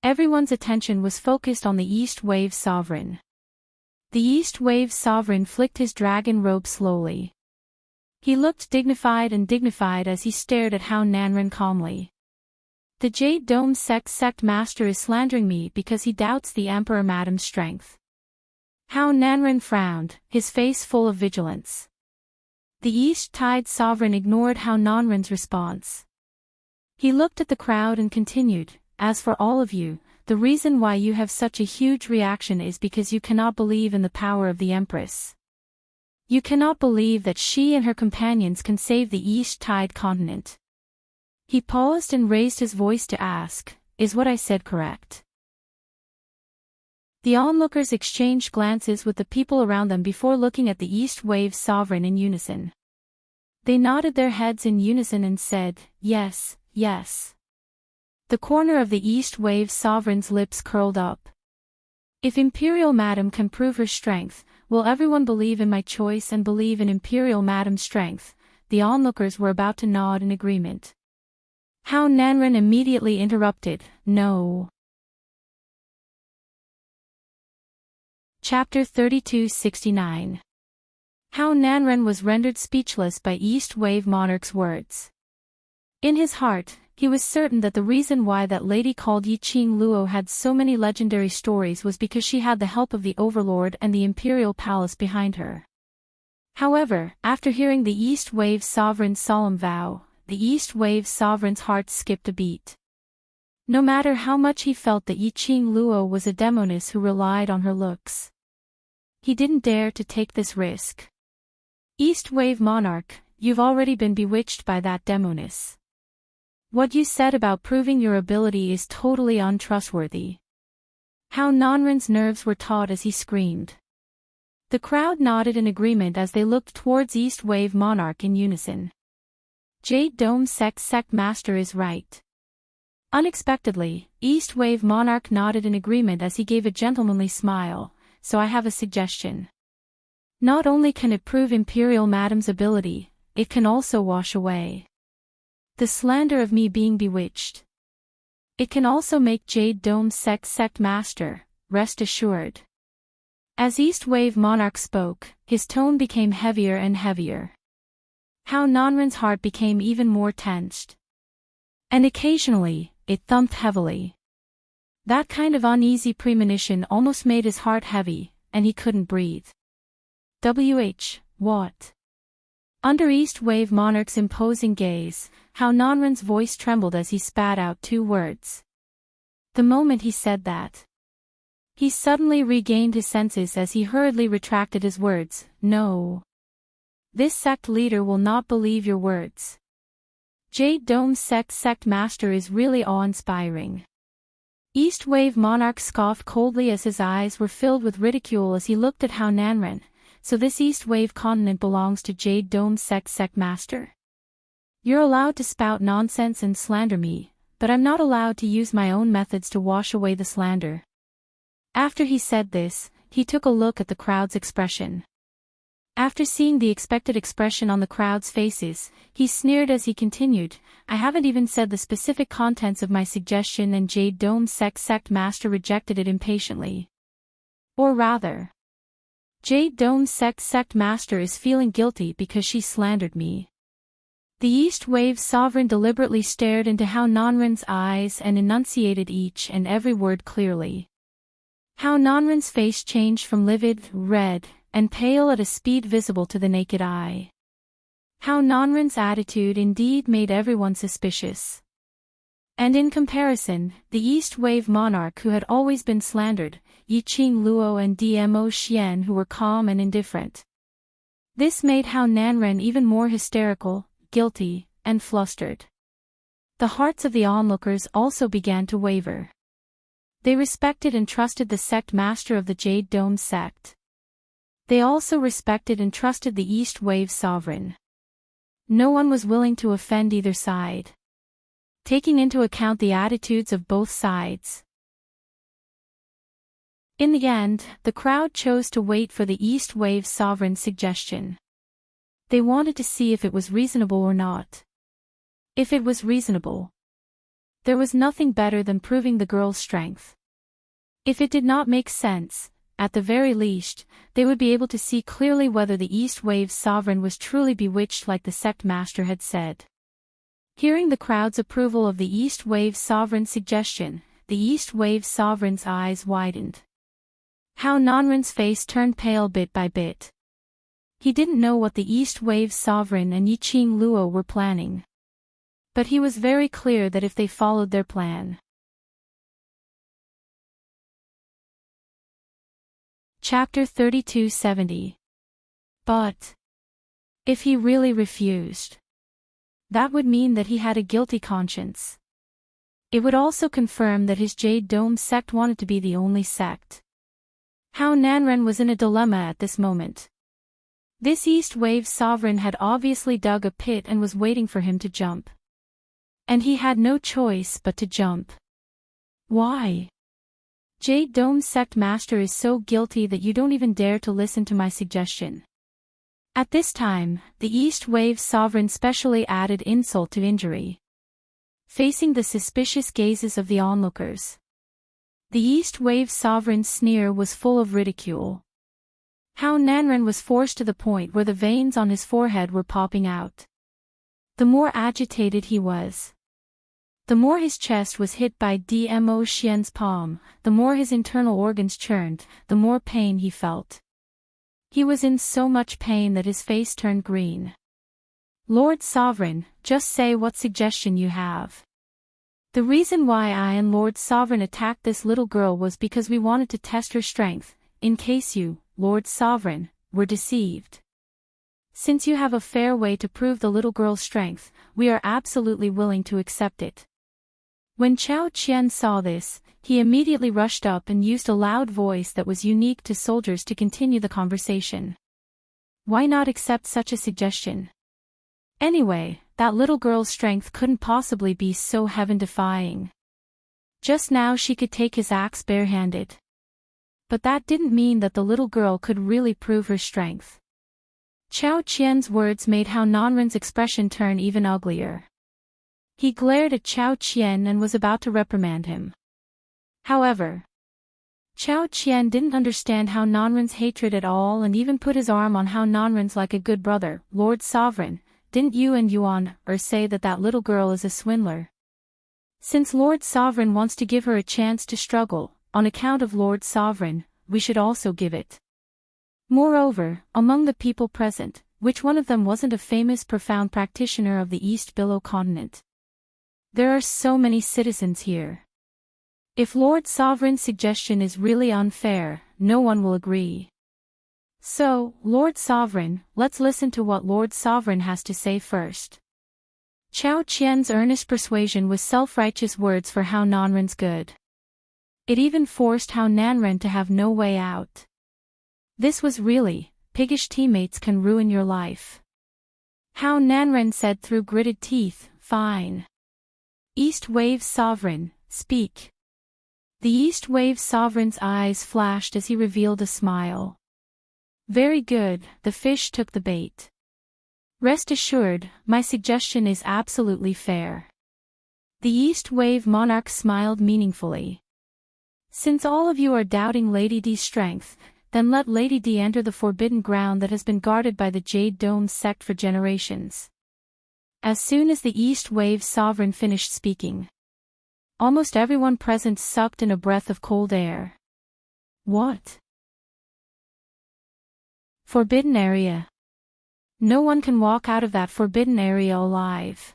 Everyone's attention was focused on the East Wave sovereign. The East Wave sovereign flicked his dragon robe slowly. He looked dignified as he stared at Hao Nanren calmly. The Jade Dome sect master is slandering me because he doubts the Emperor Madam's strength. Hao Nanren frowned, his face full of vigilance. The East Tide sovereign ignored Hao Nanren's response. He looked at the crowd and continued, as for all of you, the reason why you have such a huge reaction is because you cannot believe in the power of the Empress. You cannot believe that she and her companions can save the East Tide continent. He paused and raised his voice to ask, is what I said correct? The onlookers exchanged glances with the people around them before looking at the East Wave sovereign in unison. They nodded their heads in unison and said, yes, yes. The corner of the East Wave sovereign's lips curled up. If Imperial Madam can prove her strength, will everyone believe in my choice and believe in Imperial Madam's strength? The onlookers were about to nod in agreement. Hao Nanren immediately interrupted, no. Chapter 3269. Hao Nanren was rendered speechless by East Wave Monarch's words. In his heart, he was certain that the reason why that lady called Yi Qing Luo had so many legendary stories was because she had the help of the Overlord and the Imperial Palace behind her. However, after hearing the East Wave Sovereign's solemn vow, the East Wave Sovereign's heart skipped a beat. No matter how much he felt that Yi Qing Luo was a demoness who relied on her looks, he didn't dare to take this risk. East Wave Monarch, you've already been bewitched by that demoness. What you said about proving your ability is totally untrustworthy. Hao Nanren's nerves were taut as he screamed. The crowd nodded in agreement as they looked towards East Wave Monarch in unison. Jade Dome sect master is right. Unexpectedly, East Wave Monarch nodded in agreement as he gave a gentlemanly smile, so I have a suggestion. Not only can it prove Imperial Madam's ability, it can also wash away the slander of me being bewitched. It can also make Jade Dome sect master, rest assured. As East Wave Monarch spoke, his tone became heavier and heavier. Hao Nanren's heart became even more tensed. And occasionally, it thumped heavily. That kind of uneasy premonition almost made his heart heavy, and he couldn't breathe. What? Under East Wave Monarch's imposing gaze, Hao Nanren's voice trembled as he spat out two words. The moment he said that, he suddenly regained his senses as he hurriedly retracted his words, no. This sect leader will not believe your words. Jade Dome sect master is really awe-inspiring. East Wave Monarch scoffed coldly as his eyes were filled with ridicule as he looked at Hao Nanren. So this East Wave continent belongs to Jade Dome sect master? You're allowed to spout nonsense and slander me, but I'm not allowed to use my own methods to wash away the slander. After he said this, he took a look at the crowd's expression. After seeing the expected expression on the crowd's faces, he sneered as he continued, I haven't even said the specific contents of my suggestion and Jade Dome sect master rejected it impatiently. Or rather, Jade Dome sect master is feeling guilty because she slandered me. The East Wave Sovereign deliberately stared into Hao Nanren's eyes and enunciated each and every word clearly. Hao Nanren's face changed from livid, red, and pale at a speed visible to the naked eye. How Nanren's attitude indeed made everyone suspicious. And in comparison, the East Wave monarch who had always been slandered, Yiqing Luo and Dmo Xian who were calm and indifferent. This made Hao Nanren even more hysterical, guilty, and flustered. The hearts of the onlookers also began to waver. They respected and trusted the sect master of the Jade Dome sect. They also respected and trusted the East Wave sovereign. No one was willing to offend either side, taking into account the attitudes of both sides. In the end, the crowd chose to wait for the East Wave sovereign's suggestion. They wanted to see if it was reasonable or not. If it was reasonable, there was nothing better than proving the girl's strength. If it did not make sense, at the very least, they would be able to see clearly whether the East Wave sovereign was truly bewitched like the sect master had said. Hearing the crowd's approval of the East Wave sovereign's suggestion, the East Wave sovereign's eyes widened. Hao Nanren's face turned pale bit by bit. He didn't know what the East Wave sovereign and Yiqing Luo were planning. But he was very clear that if they followed their plan. Chapter 3270. But if he really refused, that would mean that he had a guilty conscience. It would also confirm that his Jade Dome sect wanted to be the only sect. Hao Nanren was in a dilemma at this moment. This East Wave sovereign had obviously dug a pit and was waiting for him to jump. And he had no choice but to jump. Why? Jade Dome sect master is so guilty that you don't even dare to listen to my suggestion. At this time, the East Wave sovereign specially added insult to injury. Facing the suspicious gazes of the onlookers, the East Wave sovereign's sneer was full of ridicule. Hao Nanren was forced to the point where the veins on his forehead were popping out. The more agitated he was, the more his chest was hit by Dmo Xian's palm, the more his internal organs churned, the more pain he felt. He was in so much pain that his face turned green. Lord Sovereign, just say what suggestion you have. The reason why I and Lord Sovereign attacked this little girl was because we wanted to test her strength, in case you, Lord Sovereign, were deceived. Since you have a fair way to prove the little girl's strength, we are absolutely willing to accept it. When Chao Qian saw this, he immediately rushed up and used a loud voice that was unique to soldiers to continue the conversation. Why not accept such a suggestion? Anyway, that little girl's strength couldn't possibly be so heaven-defying. Just now she could take his axe barehanded. But that didn't mean that the little girl could really prove her strength. Chao Qian's words made Hao Nanren's expression turn even uglier. He glared at Chao Qian and was about to reprimand him. However, Chao Qian didn't understand Hao Nanren's hatred at all and even put his arm on Hao Nanren's like a good brother. Lord Sovereign, didn't you and Yuan say that that little girl is a swindler? Since Lord Sovereign wants to give her a chance to struggle, on account of Lord Sovereign, we should also give it. Moreover, among the people present, which one of them wasn't a famous profound practitioner of the East Billow continent? There are so many citizens here. If Lord Sovereign's suggestion is really unfair, no one will agree. So, Lord Sovereign, let's listen to what Lord Sovereign has to say first. Chao Qian's earnest persuasion was self-righteous words for Hao Nanren's good. It even forced Hao Nanren to have no way out. This was really, piggish teammates can ruin your life. Hao Nanren said through gritted teeth, fine. East Wave Sovereign, speak. The East Wave Sovereign's eyes flashed as he revealed a smile. Very good, the fish took the bait. Rest assured, my suggestion is absolutely fair. The East Wave monarch smiled meaningfully. Since all of you are doubting Lady D's strength, then let Lady D enter the forbidden ground that has been guarded by the Jade Dome sect for generations. As soon as the East Wave Sovereign finished speaking, almost everyone present sucked in a breath of cold air. What? Forbidden area. No one can walk out of that forbidden area alive.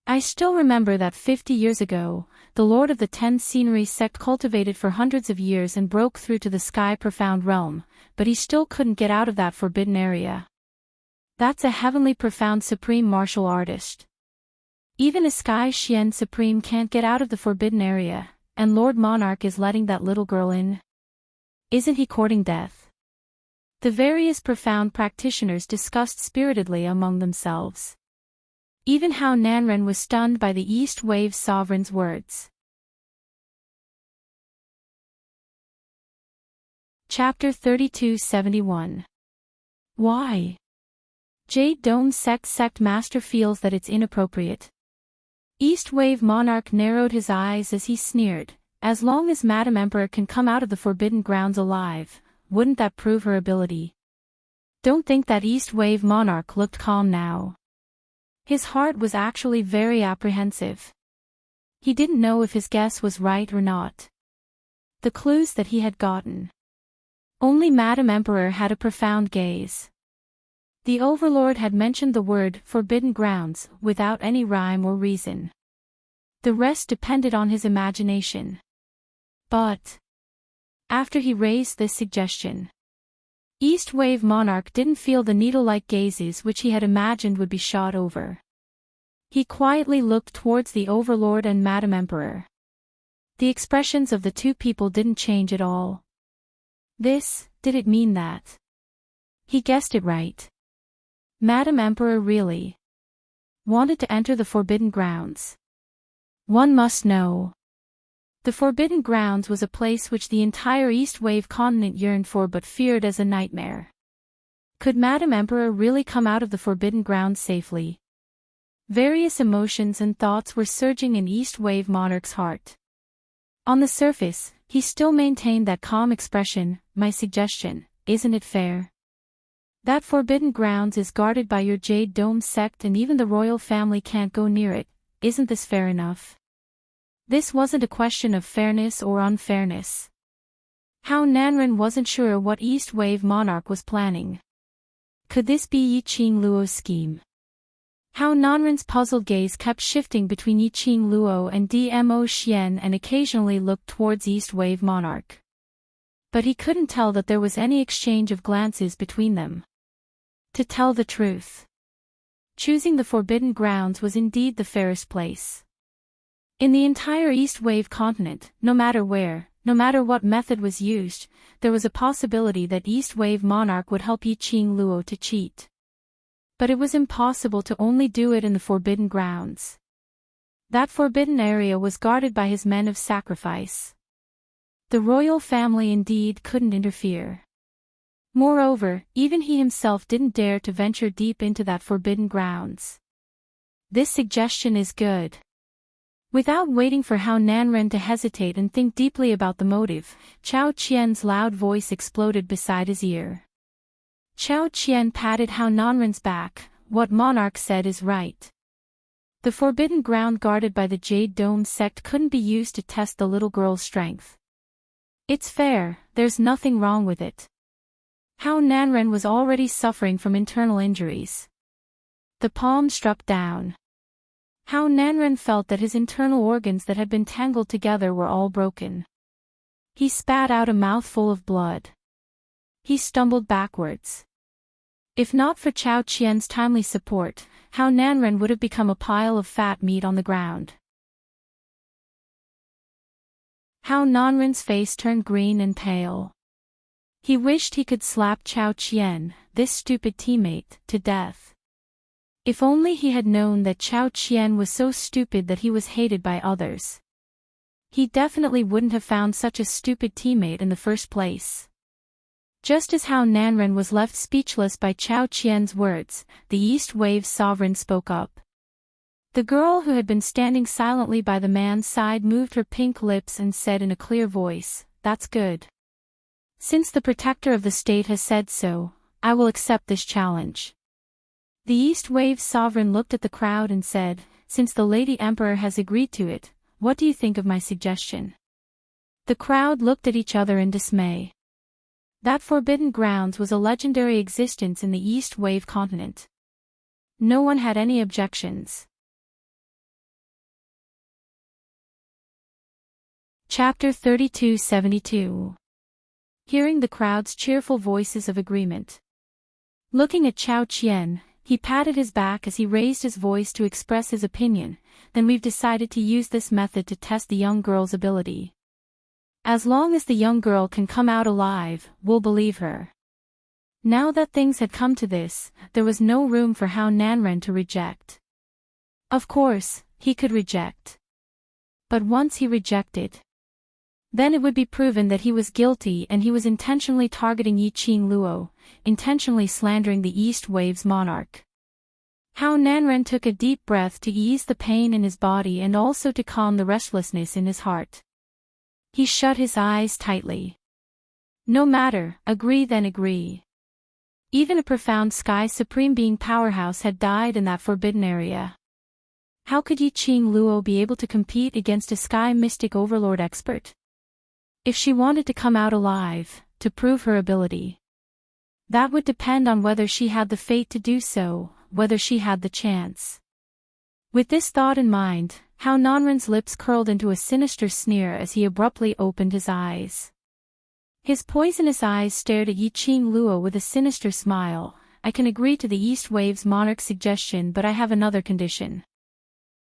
I still remember that 50 years ago, the Lord of the Ten Scenery sect cultivated for hundreds of years and broke through to the sky profound realm, but he still couldn't get out of that forbidden area. That's a heavenly profound supreme martial artist. Even a sky Xian supreme can't get out of the forbidden area, and Lord Monarch is letting that little girl in. Isn't he courting death? The various profound practitioners discussed spiritedly among themselves. Even Hao Nanren was stunned by the East Wave Sovereign's words. Chapter 3271. Why? Jade Dome sect master feels that it's inappropriate. East Wave Monarch narrowed his eyes as he sneered, as long as Madam Emperor can come out of the forbidden grounds alive, wouldn't that prove her ability? Don't think that East Wave Monarch looked calm now. His heart was actually very apprehensive. He didn't know if his guess was right or not. The clues that he had gotten. Only Madam Emperor had a profound gaze. The Overlord had mentioned the word forbidden grounds without any rhyme or reason. The rest depended on his imagination. But after he raised this suggestion, East Wave Monarch didn't feel the needle-like gazes which he had imagined would be shot over. He quietly looked towards the Overlord and Madam Emperor. The expressions of the two people didn't change at all. Did it mean that? He guessed it right. Madam Emperor really wanted to enter the forbidden grounds. One must know. The Forbidden Grounds was a place which the entire East Wave continent yearned for but feared as a nightmare. Could Madam Emperor really come out of the Forbidden Grounds safely? Various emotions and thoughts were surging in East Wave Monarch's heart. On the surface, he still maintained that calm expression, my suggestion, isn't it fair? That Forbidden Grounds is guarded by your Jade Dome sect and even the royal family can't go near it, isn't this fair enough? This wasn't a question of fairness or unfairness. Hao Nanren wasn't sure what East Wave Monarch was planning. Could this be Yi Qing Luo's scheme? Hao Nanren's puzzled gaze kept shifting between Yi Qing Luo and Dmo Xian and occasionally looked towards East Wave Monarch. But he couldn't tell that there was any exchange of glances between them. To tell the truth, choosing the Forbidden Grounds was indeed the fairest place. In the entire East Wave continent, no matter where, no matter what method was used, there was a possibility that East Wave Monarch would help Yi Qing Luo to cheat. But it was impossible to only do it in the Forbidden Grounds. That forbidden area was guarded by his men of sacrifice. The royal family indeed couldn't interfere. Moreover, even he himself didn't dare to venture deep into that Forbidden Grounds. This suggestion is good. Without waiting for Hao Nanren to hesitate and think deeply about the motive, Chao Qian's loud voice exploded beside his ear. Chao Qian patted Hao Nanren's back, what Monarch said is right. The forbidden ground guarded by the Jade Dome sect couldn't be used to test the little girl's strength. It's fair, there's nothing wrong with it. Hao Nanren was already suffering from internal injuries. The palm struck down. Hao Nanren felt that his internal organs that had been tangled together were all broken. He spat out a mouthful of blood. He stumbled backwards. If not for Chao Qian's timely support, Hao Nanren would have become a pile of fat meat on the ground. Hao Nanren's face turned green and pale. He wished he could slap Chao Qian, this stupid teammate, to death. If only he had known that Chao Qian was so stupid that he was hated by others. He definitely wouldn't have found such a stupid teammate in the first place. Just as Hao Nanren was left speechless by Chao Qian's words, the East Wave Sovereign spoke up. The girl who had been standing silently by the man's side moved her pink lips and said in a clear voice, "That's good. Since the protector of the state has said so, I will accept this challenge." The East Wave Sovereign looked at the crowd and said, "Since the Lady Emperor has agreed to it, what do you think of my suggestion?" The crowd looked at each other in dismay. That forbidden grounds was a legendary existence in the East Wave continent. No one had any objections. Chapter 3272. Hearing the crowd's cheerful voices of agreement. Looking at Chao Qian, he patted his back as he raised his voice to express his opinion. Then we've decided to use this method to test the young girl's ability. As long as the young girl can come out alive, we'll believe her. Now that things had come to this, there was no room for Hao Nanren to reject. Of course, he could reject. But once he rejected, then it would be proven that he was guilty and he was intentionally targeting Yi Qing Luo, intentionally slandering the East Wave's monarch. Hao Nanren took a deep breath to ease the pain in his body and also to calm the restlessness in his heart. He shut his eyes tightly. No matter, agree then agree. Even a profound Sky Supreme Being powerhouse had died in that forbidden area. How could Yi Qing Luo be able to compete against a Sky Mystic Overlord expert? If she wanted to come out alive, to prove her ability, that would depend on whether she had the fate to do so, whether she had the chance. With this thought in mind, Hao Nanren's lips curled into a sinister sneer as he abruptly opened his eyes. His poisonous eyes stared at Yi Qing Luo with a sinister smile. I can agree to the East Wave's monarch's suggestion, but I have another condition.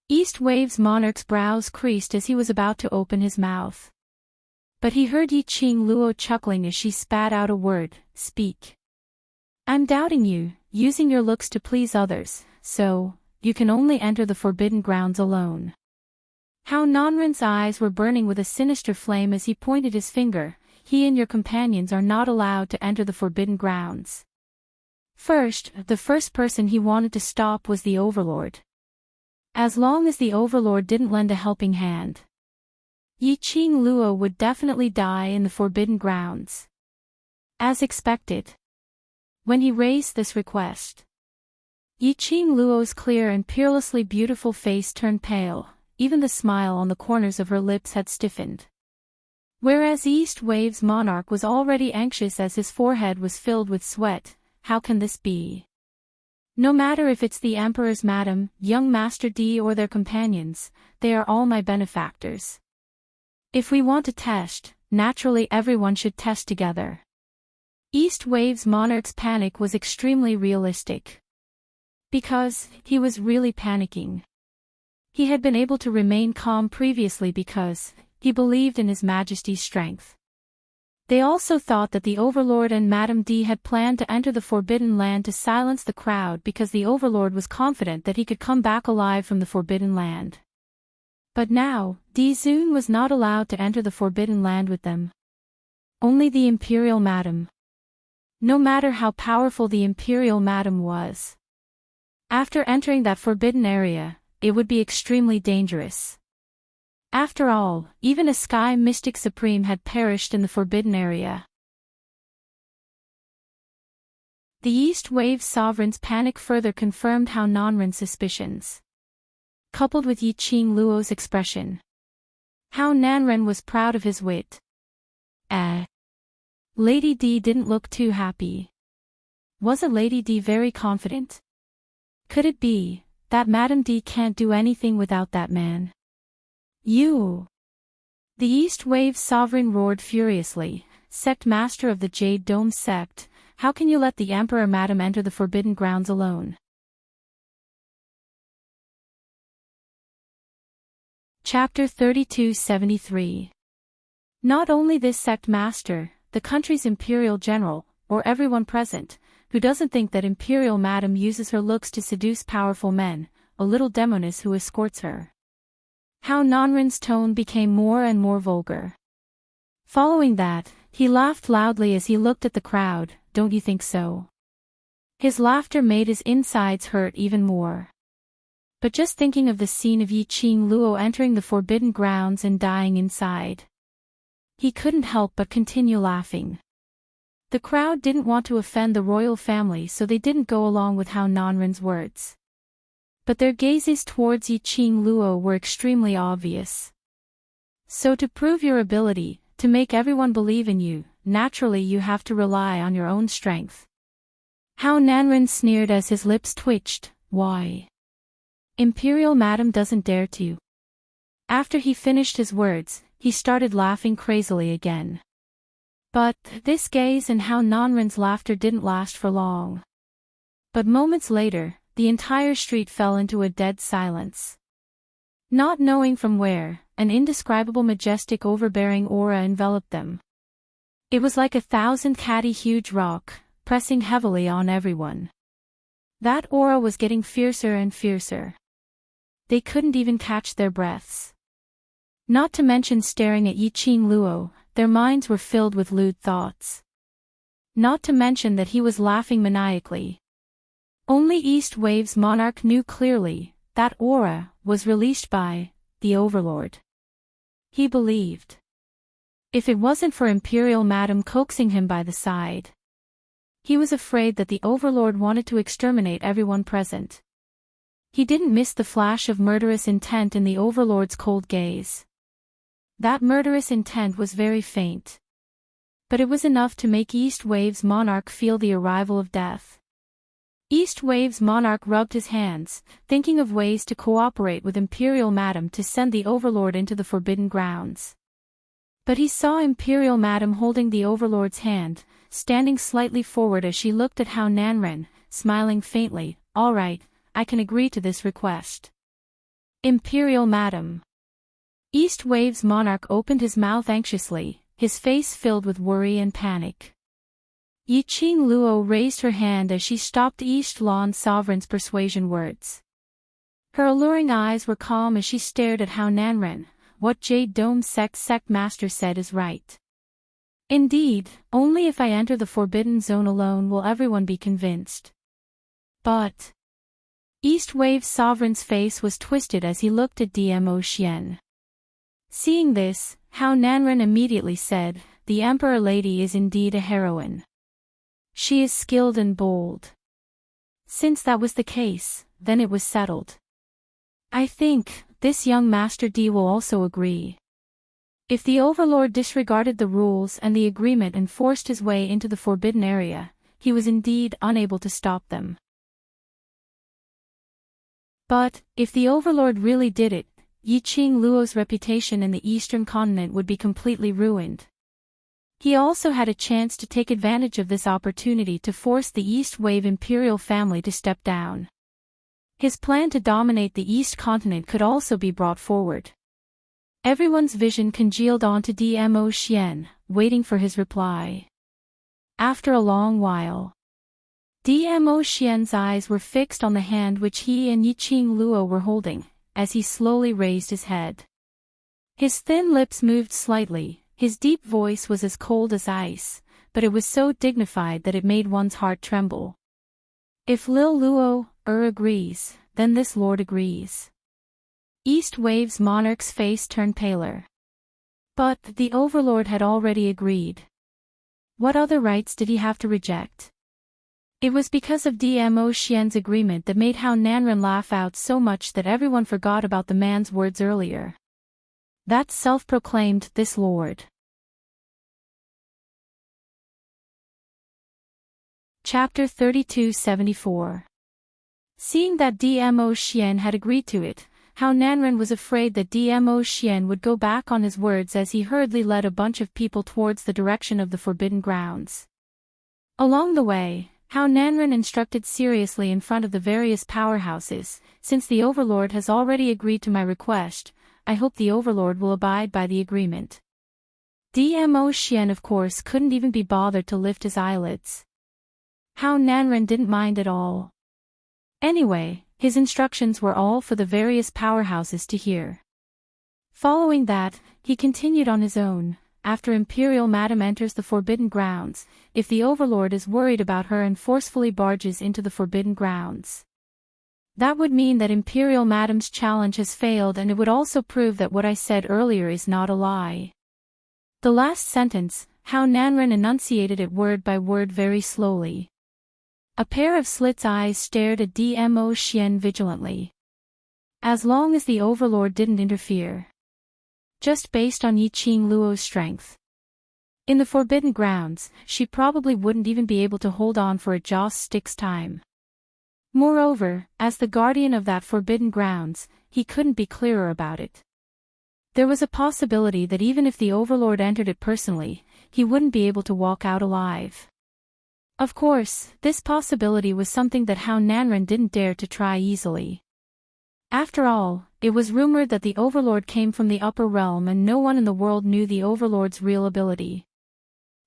East Wave's monarch's brows creased as he was about to open his mouth. But he heard Yi Qing Luo chuckling as she spat out a word, speak. I'm doubting you, using your looks to please others, so, you can only enter the forbidden grounds alone. Hao Nanren's eyes were burning with a sinister flame as he pointed his finger. He and your companions are not allowed to enter the forbidden grounds. First, the first person he wanted to stop was the Overlord. As long as the Overlord didn't lend a helping hand, Yi Qing Luo would definitely die in the forbidden grounds. As expected. When he raised this request, Yi Qing Luo's clear and peerlessly beautiful face turned pale, even the smile on the corners of her lips had stiffened. Whereas East Wave's monarch was already anxious as his forehead was filled with sweat. How can this be? No matter if it's the Emperor's madam, young Master D or their companions, they are all my benefactors. If we want to test, naturally everyone should test together. East Wave's monarch's panic was extremely realistic. Because, he was really panicking. He had been able to remain calm previously because, he believed in His Majesty's strength. They also thought that the Overlord and Madame D had planned to enter the Forbidden Land to silence the crowd because the Overlord was confident that he could come back alive from the Forbidden Land. But now, Di Zun was not allowed to enter the Forbidden Land with them. Only the Imperial Madam. No matter how powerful the Imperial Madam was, after entering that forbidden area, it would be extremely dangerous. After all, even a Sky Mystic Supreme had perished in the forbidden area. The East Wave Sovereign's panic further confirmed Hao Nanren's suspicions. Coupled with Yi Qing Luo's expression, Hao Nanren was proud of his wit. Lady D didn't look too happy. Wasn't Lady D very confident? Could it be that Madame D can't do anything without that man? You! The East Wave Sovereign roared furiously, Sect Master of the Jade Dome Sect, how can you let the Emperor Madam enter the forbidden grounds alone? Chapter 3273. Not only this sect master, the country's imperial general, or everyone present, who doesn't think that Imperial Madam uses her looks to seduce powerful men, a little demoness who escorts her. Hao Nanren's tone became more and more vulgar. Following that, he laughed loudly as he looked at the crowd, don't you think so? His laughter made his insides hurt even more. But just thinking of the scene of Yi Qing Luo entering the forbidden grounds and dying inside, he couldn't help but continue laughing. The crowd didn't want to offend the royal family, so they didn't go along with Hao Nanren's words. But their gazes towards Yi Qing Luo were extremely obvious. So to prove your ability, to make everyone believe in you, naturally you have to rely on your own strength. Hao Nanren sneered as his lips twitched. Why? Imperial Madam doesn't dare to. After he finished his words, he started laughing crazily again. But this gaze and Hao Nanren's laughter didn't last for long. But moments later, the entire street fell into a dead silence. Not knowing from where, an indescribable majestic overbearing aura enveloped them. It was like 1,000 catty huge rock, pressing heavily on everyone. That aura was getting fiercer and fiercer. They couldn't even catch their breaths. Not to mention staring at Yiqing Luo, their minds were filled with lewd thoughts. Not to mention that he was laughing maniacally. Only East Wave's monarch knew clearly, that aura was released by the Overlord. He believed. If it wasn't for Imperial Madam coaxing him by the side. He was afraid that the Overlord wanted to exterminate everyone present. He didn't miss the flash of murderous intent in the Overlord's cold gaze. That murderous intent was very faint. But it was enough to make East Wave's monarch feel the arrival of death. East Wave's monarch rubbed his hands, thinking of ways to cooperate with Imperial Madam to send the Overlord into the Forbidden Grounds. But he saw Imperial Madam holding the Overlord's hand, standing slightly forward as she looked at Hao Nanren, smiling faintly. All right, I can agree to this request. Imperial Madam. East Wave's monarch opened his mouth anxiously, his face filled with worry and panic. Yiqing Luo raised her hand as she stopped East Lawn Sovereign's persuasion words. Her alluring eyes were calm as she stared at Hao Nanren. What Jade Dome sect master said is right. Indeed, only if I enter the Forbidden Zone alone will everyone be convinced. But East Wave's sovereign's face was twisted as he looked at Dmo Xian. Seeing this, Hao Nanren immediately said, the Emperor Lady is indeed a heroine. She is skilled and bold. Since that was the case, then it was settled. I think, this young Master D will also agree. If the Overlord disregarded the rules and the agreement and forced his way into the forbidden area, he was indeed unable to stop them. But, if the Overlord really did it, Yiqing Luo's reputation in the Eastern continent would be completely ruined. He also had a chance to take advantage of this opportunity to force the East Wave Imperial family to step down. His plan to dominate the East continent could also be brought forward. Everyone's vision congealed onto Dmo Xian, waiting for his reply. After a long while, Dmo Xian's eyes were fixed on the hand which he and Yiqing Luo were holding, as he slowly raised his head. His thin lips moved slightly, his deep voice was as cold as ice, but it was so dignified that it made one's heart tremble. If Lil Luo agrees, then this lord agrees. East Wave's monarch's face turned paler. But the Overlord had already agreed. What other rights did he have to reject? It was because of Dmo Xian's agreement that made Hao Nanren laugh out so much that everyone forgot about the man's words earlier. That self-proclaimed this lord. Chapter 3274. Seeing that Dmo Xian had agreed to it, Hao Nanren was afraid that Dmo Xian would go back on his words as he hurriedly led a bunch of people towards the direction of the Forbidden Grounds. Along the way, Hao Nanren instructed seriously in front of the various powerhouses, since the Overlord has already agreed to my request, I hope the Overlord will abide by the agreement. Dmo Xian of course couldn't even be bothered to lift his eyelids. Hao Nanren didn't mind at all. Anyway, his instructions were all for the various powerhouses to hear. Following that, he continued on his own. After Imperial Madam enters the Forbidden Grounds, if the Overlord is worried about her and forcefully barges into the Forbidden Grounds, that would mean that Imperial Madam's challenge has failed, and it would also prove that what I said earlier is not a lie. The last sentence, Hao Nanren enunciated it word by word very slowly. A pair of slits eyes stared at Dmo Xian vigilantly. As long as the Overlord didn't interfere. Just based on Yiqing Luo's strength. In the forbidden grounds, she probably wouldn't even be able to hold on for a joss stick's time. Moreover, as the guardian of that forbidden grounds, he couldn't be clearer about it. There was a possibility that even if the Overlord entered it personally, he wouldn't be able to walk out alive. Of course, this possibility was something that Hao Nanren didn't dare to try easily. After all, it was rumored that the Overlord came from the upper realm and no one in the world knew the Overlord's real ability.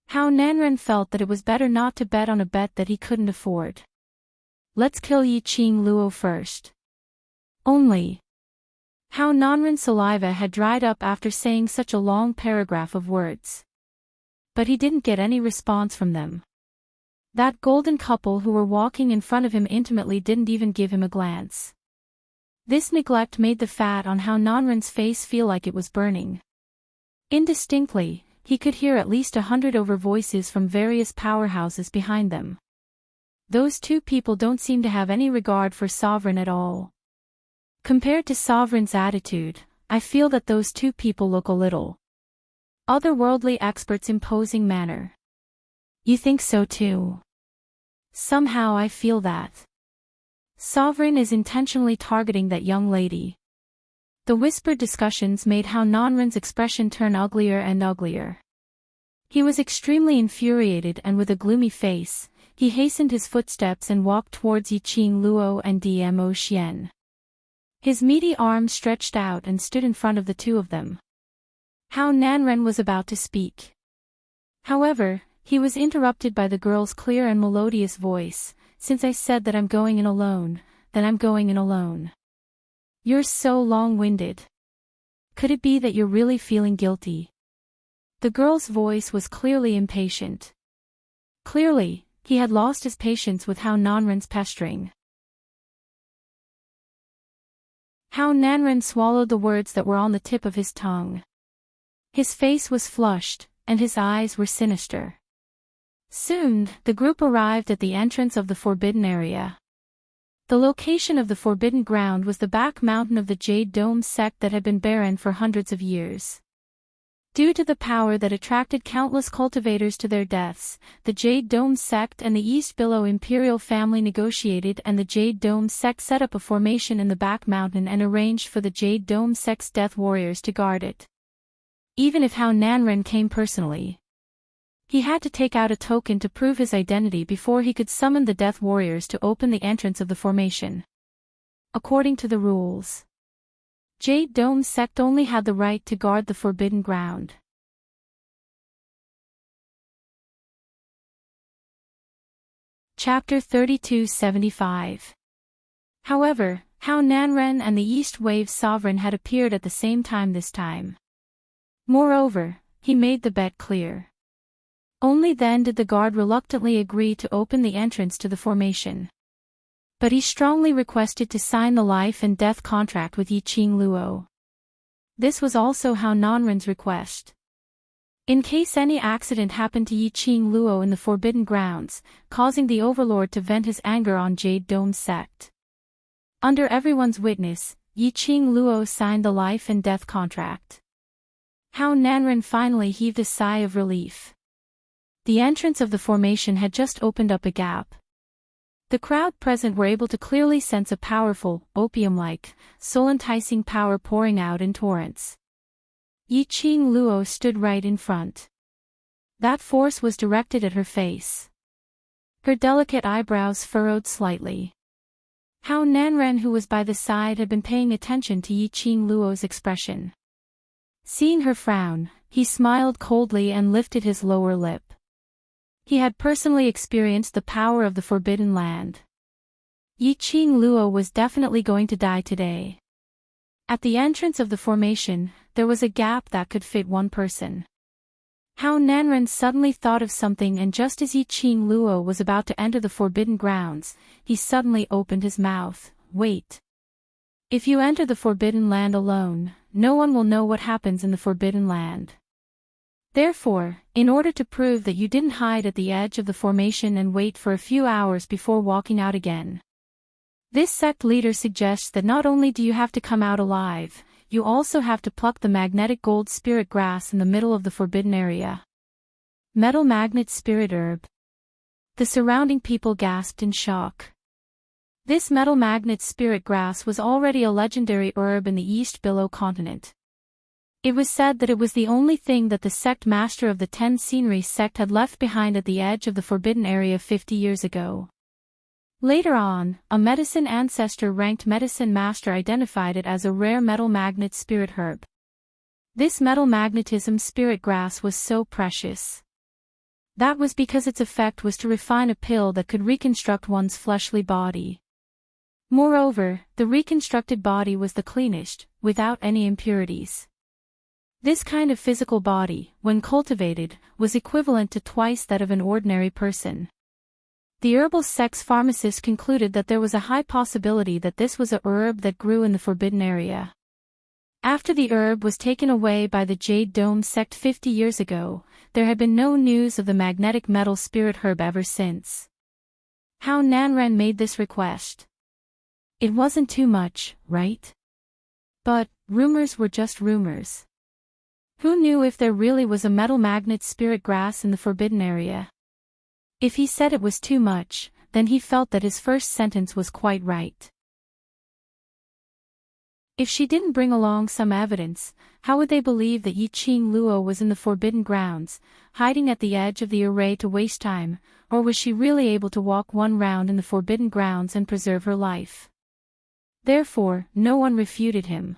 Hao Nanren felt that it was better not to bet on a bet that he couldn't afford. Let's kill Yi Qing Luo first. Only. Hao Nanren's saliva had dried up after saying such a long paragraph of words. But he didn't get any response from them. That golden couple who were walking in front of him intimately didn't even give him a glance. This neglect made the fat on Hao Nanren's face feel like it was burning. Indistinctly, he could hear at least 100 over voices from various powerhouses behind them. Those two people don't seem to have any regard for Sovereign at all. Compared to Sovereign's attitude, I feel that those two people look a little otherworldly experts imposing manner. You think so too? Somehow I feel that Sovereign is intentionally targeting that young lady. The whispered discussions made Hao Nanren's expression turn uglier and uglier. He was extremely infuriated and with a gloomy face, he hastened his footsteps and walked towards Yi Qing Luo and Dmo Xian. His meaty arms stretched out and stood in front of the two of them. Hao Nanren was about to speak. However, he was interrupted by the girl's clear and melodious voice. Since I said that I'm going in alone, then I'm going in alone. You're so long-winded. Could it be that you're really feeling guilty? The girl's voice was clearly impatient. Clearly, he had lost his patience with Hao Nanren's pestering. Hao Nanren swallowed the words that were on the tip of his tongue. His face was flushed, and his eyes were sinister. Soon, the group arrived at the entrance of the forbidden area. The location of the forbidden ground was the back mountain of the Jade Dome sect that had been barren for hundreds of years. Due to the power that attracted countless cultivators to their deaths, the Jade Dome sect and the East Billow imperial family negotiated, and the Jade Dome sect set up a formation in the back mountain and arranged for the Jade Dome sect's death warriors to guard it. Even if Hao Nanren came personally, he had to take out a token to prove his identity before he could summon the death warriors to open the entrance of the formation. According to the rules, Jade Dome sect only had the right to guard the forbidden ground. Chapter 3275. However, Hao Nanren and the East Wave Sovereign had appeared at the same time this time. Moreover, he made the bet clear. Only then did the guard reluctantly agree to open the entrance to the formation. But he strongly requested to sign the life and death contract with Yi Qing Luo. This was also Hao Nanren's request. In case any accident happened to Yi Qing Luo in the forbidden grounds, causing the Overlord to vent his anger on Jade Dome sect. Under everyone's witness, Yi Qing Luo signed the life and death contract. Hao Nanren finally heaved a sigh of relief. The entrance of the formation had just opened up a gap. The crowd present were able to clearly sense a powerful, opium-like, soul-enticing power pouring out in torrents. Yi Qing Luo stood right in front. That force was directed at her face. Her delicate eyebrows furrowed slightly. Hao Nanren, who was by the side, had been paying attention to Yi Qing Luo's expression. Seeing her frown, he smiled coldly and lifted his lower lip. He had personally experienced the power of the Forbidden Land. Yi Qing Luo was definitely going to die today. At the entrance of the formation, there was a gap that could fit one person. Hao Nanren suddenly thought of something, and just as Yi Qing Luo was about to enter the Forbidden Grounds, he suddenly opened his mouth. Wait. If you enter the Forbidden Land alone, no one will know what happens in the Forbidden Land. Therefore, in order to prove that you didn't hide at the edge of the formation and wait for a few hours before walking out again, this sect leader suggests that not only do you have to come out alive, you also have to pluck the magnetic gold spirit grass in the middle of the forbidden area. Metal magnet spirit herb. The surrounding people gasped in shock. This metal magnet spirit grass was already a legendary herb in the East Billow continent. It was said that it was the only thing that the sect master of the Ten Scenery sect had left behind at the edge of the forbidden area 50 years ago. Later on, a medicine ancestor ranked medicine master identified it as a rare metal magnet spirit herb. This metal magnetism spirit grass was so precious. That was because its effect was to refine a pill that could reconstruct one's fleshly body. Moreover, the reconstructed body was the cleanest, without any impurities. This kind of physical body, when cultivated, was equivalent to twice that of an ordinary person. The herbal sect's pharmacist concluded that there was a high possibility that this was a herb that grew in the forbidden area. After the herb was taken away by the Jade Dome sect 50 years ago, there had been no news of the magnetic metal spirit herb ever since. How Nanren made this request. It wasn't too much, right? But, rumors were just rumors. Who knew if there really was a metal magnet spirit grass in the forbidden area? If he said it was too much, then he felt that his first sentence was quite right. If she didn't bring along some evidence, how would they believe that Yi Qing Luo was in the forbidden grounds, hiding at the edge of the array to waste time, or was she really able to walk one round in the forbidden grounds and preserve her life? Therefore, no one refuted him.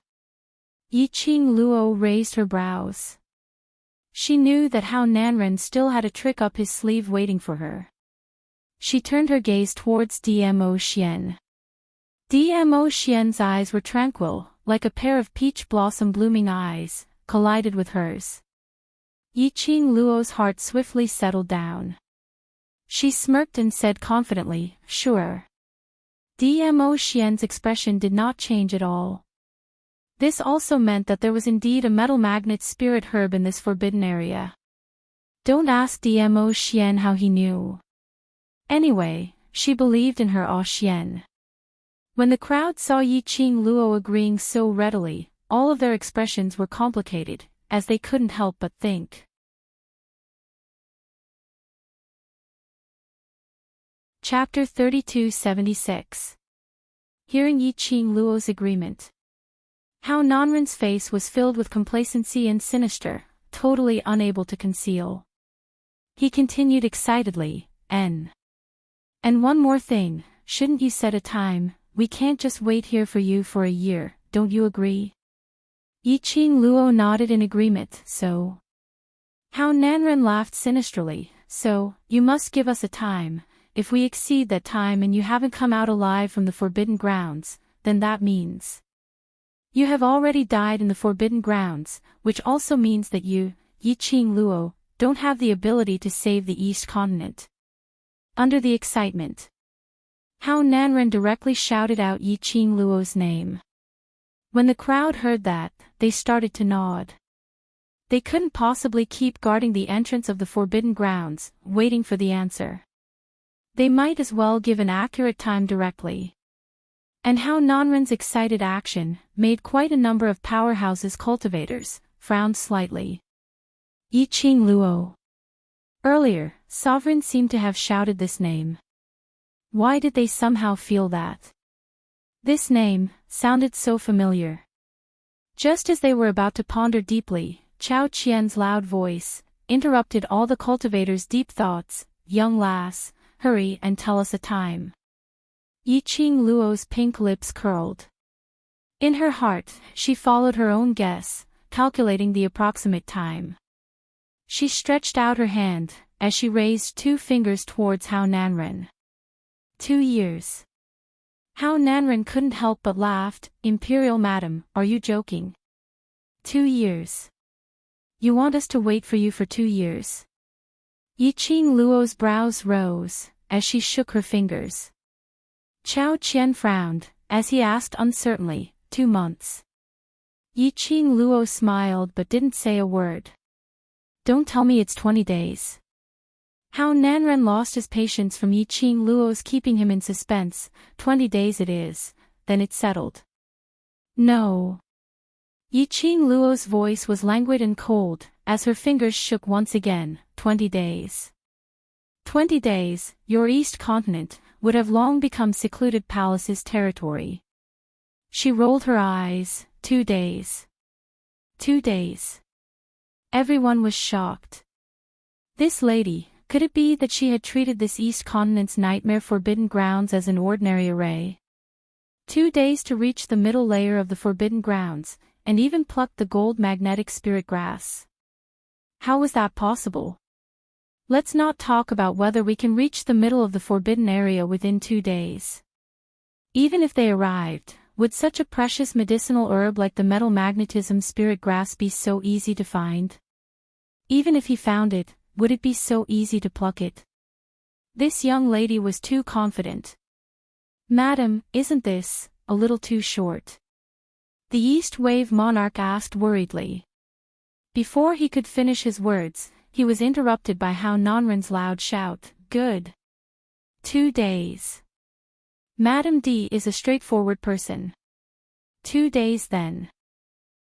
Yi Qing Luo raised her brows. She knew that Hao Nanren still had a trick up his sleeve waiting for her. She turned her gaze towards Dmo Xian. Dmo Xian's eyes were tranquil, like a pair of peach blossom blooming eyes, collided with hers. Yi Qing Luo's heart swiftly settled down. She smirked and said confidently, "Sure." Dmo Xian's expression did not change at all. This also meant that there was indeed a metal magnet spirit herb in this forbidden area. Don't ask Dmo Xian how he knew. Anyway, she believed in her Xian. When the crowd saw Yi Qing Luo agreeing so readily, all of their expressions were complicated, as they couldn't help but think. Chapter 3276. Hearing Yi Qing Luo's agreement. Hao Nanren's face was filled with complacency and sinister, totally unable to conceal. He continued excitedly, And one more thing, shouldn't you set a time? We can't just wait here for you for a year, don't you agree? Yi Qing Luo nodded in agreement, so. Hao Nanren laughed sinisterly, so, you must give us a time. If we exceed that time and you haven't come out alive from the forbidden grounds, then that means you have already died in the forbidden grounds, which also means that you, Yi Qing Luo, don't have the ability to save the East continent. Under the excitement, Hao Nanren directly shouted out Yi Qing Luo's name. When the crowd heard that, they started to nod. They couldn't possibly keep guarding the entrance of the forbidden grounds, waiting for the answer. They might as well give an accurate time directly. And Hao Nanren's excited action made quite a number of powerhouses cultivators frowned slightly. Yi Qing Luo. Earlier, Sovereign seemed to have shouted this name. Why did they somehow feel that? This name sounded so familiar. Just as they were about to ponder deeply, Chao Qian's loud voice interrupted all the cultivators' deep thoughts. Young lass, hurry and tell us a time. Yi Qing Luo's pink lips curled. In her heart, she followed her own guess, calculating the approximate time. She stretched out her hand, as she raised 2 fingers towards Hao Nanren. 2 years. Hao Nanren couldn't help but laughed. Imperial Madam, are you joking? 2 years. You want us to wait for you for 2 years? Yi Qing Luo's brows rose, as she shook her fingers. Chao Qian frowned, as he asked uncertainly, 2 months. Yi Qing Luo smiled but didn't say a word. Don't tell me it's 20 days. Hao Nanren lost his patience from Yi Qing Luo's keeping him in suspense. 20 days it is, then it's settled. No. Yi Qing Luo's voice was languid and cold, as her fingers shook once again. 20 days. 20 days, your East Continent would have long become secluded palace's territory. She rolled her eyes. 2 days. 2 days. Everyone was shocked. This lady, could it be that she had treated this East Continent's nightmare forbidden grounds as an ordinary array? 2 days to reach the middle layer of the forbidden grounds, and even pluck the gold magnetic spirit grass. How was that possible? Let's not talk about whether we can reach the middle of the forbidden area within 2 days. Even if they arrived, would such a precious medicinal herb like the metal magnetism spirit grass be so easy to find? Even if he found it, would it be so easy to pluck it? This young lady was too confident. Madam, isn't this a little too short? The East Wave monarch asked worriedly. Before he could finish his words, he was interrupted by Hao Nanren's loud shout, "Good! 2 days. Madam D is a straightforward person. 2 days then.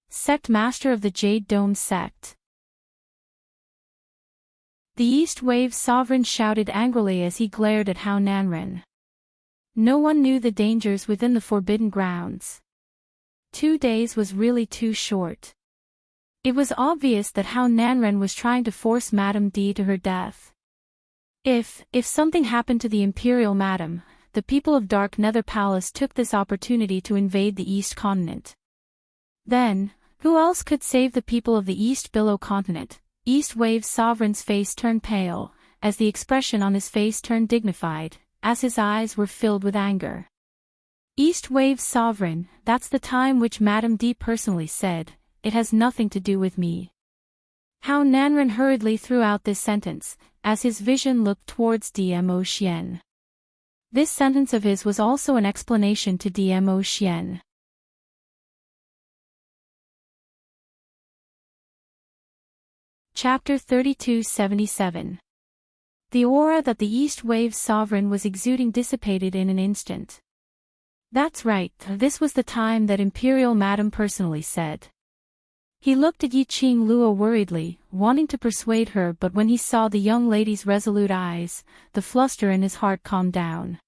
Sect Master of the Jade Dome Sect." The East Wave sovereign shouted angrily as he glared at Hao Nanren. No one knew the dangers within the forbidden grounds. 2 days was really too short. It was obvious that Hao Nanren was trying to force Madame D to her death. If something happened to the Imperial Madam, the people of Dark Nether Palace took this opportunity to invade the East Continent. Then, who else could save the people of the East Billow Continent? East Wave's sovereign's face turned pale, as the expression on his face turned dignified, as his eyes were filled with anger. East Wave's sovereign, that's the time which Madame D personally said, "It has nothing to do with me." Hao Nanren hurriedly threw out this sentence, as his vision looked towards Dmo Xian. This sentence of his was also an explanation to Dmo Xian. Chapter 3277. The aura that the East Wave's sovereign was exuding dissipated in an instant. That's right, this was the time that Imperial Madam personally said. He looked at Yi Qing Luo worriedly, wanting to persuade her, but when he saw the young lady's resolute eyes, the fluster in his heart calmed down.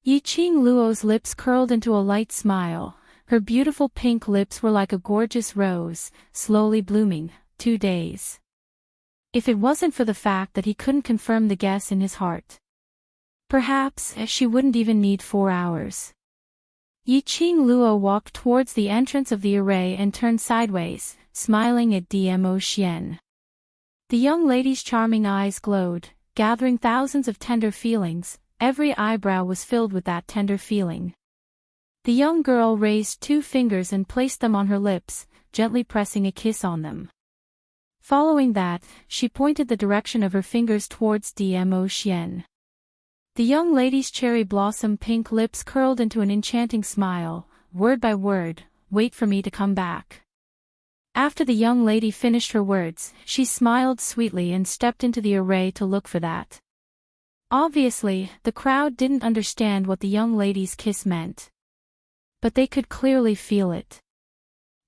Yi Qing Luo's lips curled into a light smile. Her beautiful pink lips were like a gorgeous rose, slowly blooming. 2 days. If it wasn't for the fact that he couldn't confirm the guess in his heart. Perhaps she wouldn't even need 4 hours. Yi Qing Luo walked towards the entrance of the array and turned sideways, smiling at Dmo Xian. The young lady's charming eyes glowed, gathering thousands of tender feelings. Every eyebrow was filled with that tender feeling. The young girl raised 2 fingers and placed them on her lips, gently pressing a kiss on them. Following that, she pointed the direction of her fingers towards Dmo Xian. The young lady's cherry blossom pink lips curled into an enchanting smile. Word by word, "Wait for me to come back." After the young lady finished her words, she smiled sweetly and stepped into the array to look for that. Obviously, the crowd didn't understand what the young lady's kiss meant. But they could clearly feel it.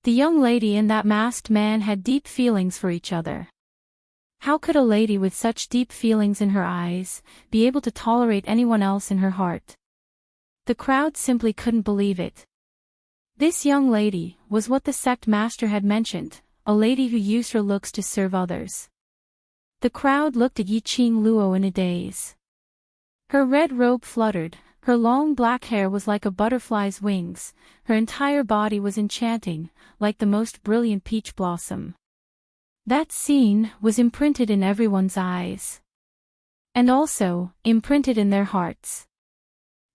The young lady and that masked man had deep feelings for each other. How could a lady with such deep feelings in her eyes be able to tolerate anyone else in her heart? The crowd simply couldn't believe it. This young lady was what the sect master had mentioned, a lady who used her looks to serve others. The crowd looked at Yi Qing Luo in a daze. Her red robe fluttered, her long black hair was like a butterfly's wings, her entire body was enchanting, like the most brilliant peach blossom. That scene was imprinted in everyone's eyes. And also, imprinted in their hearts.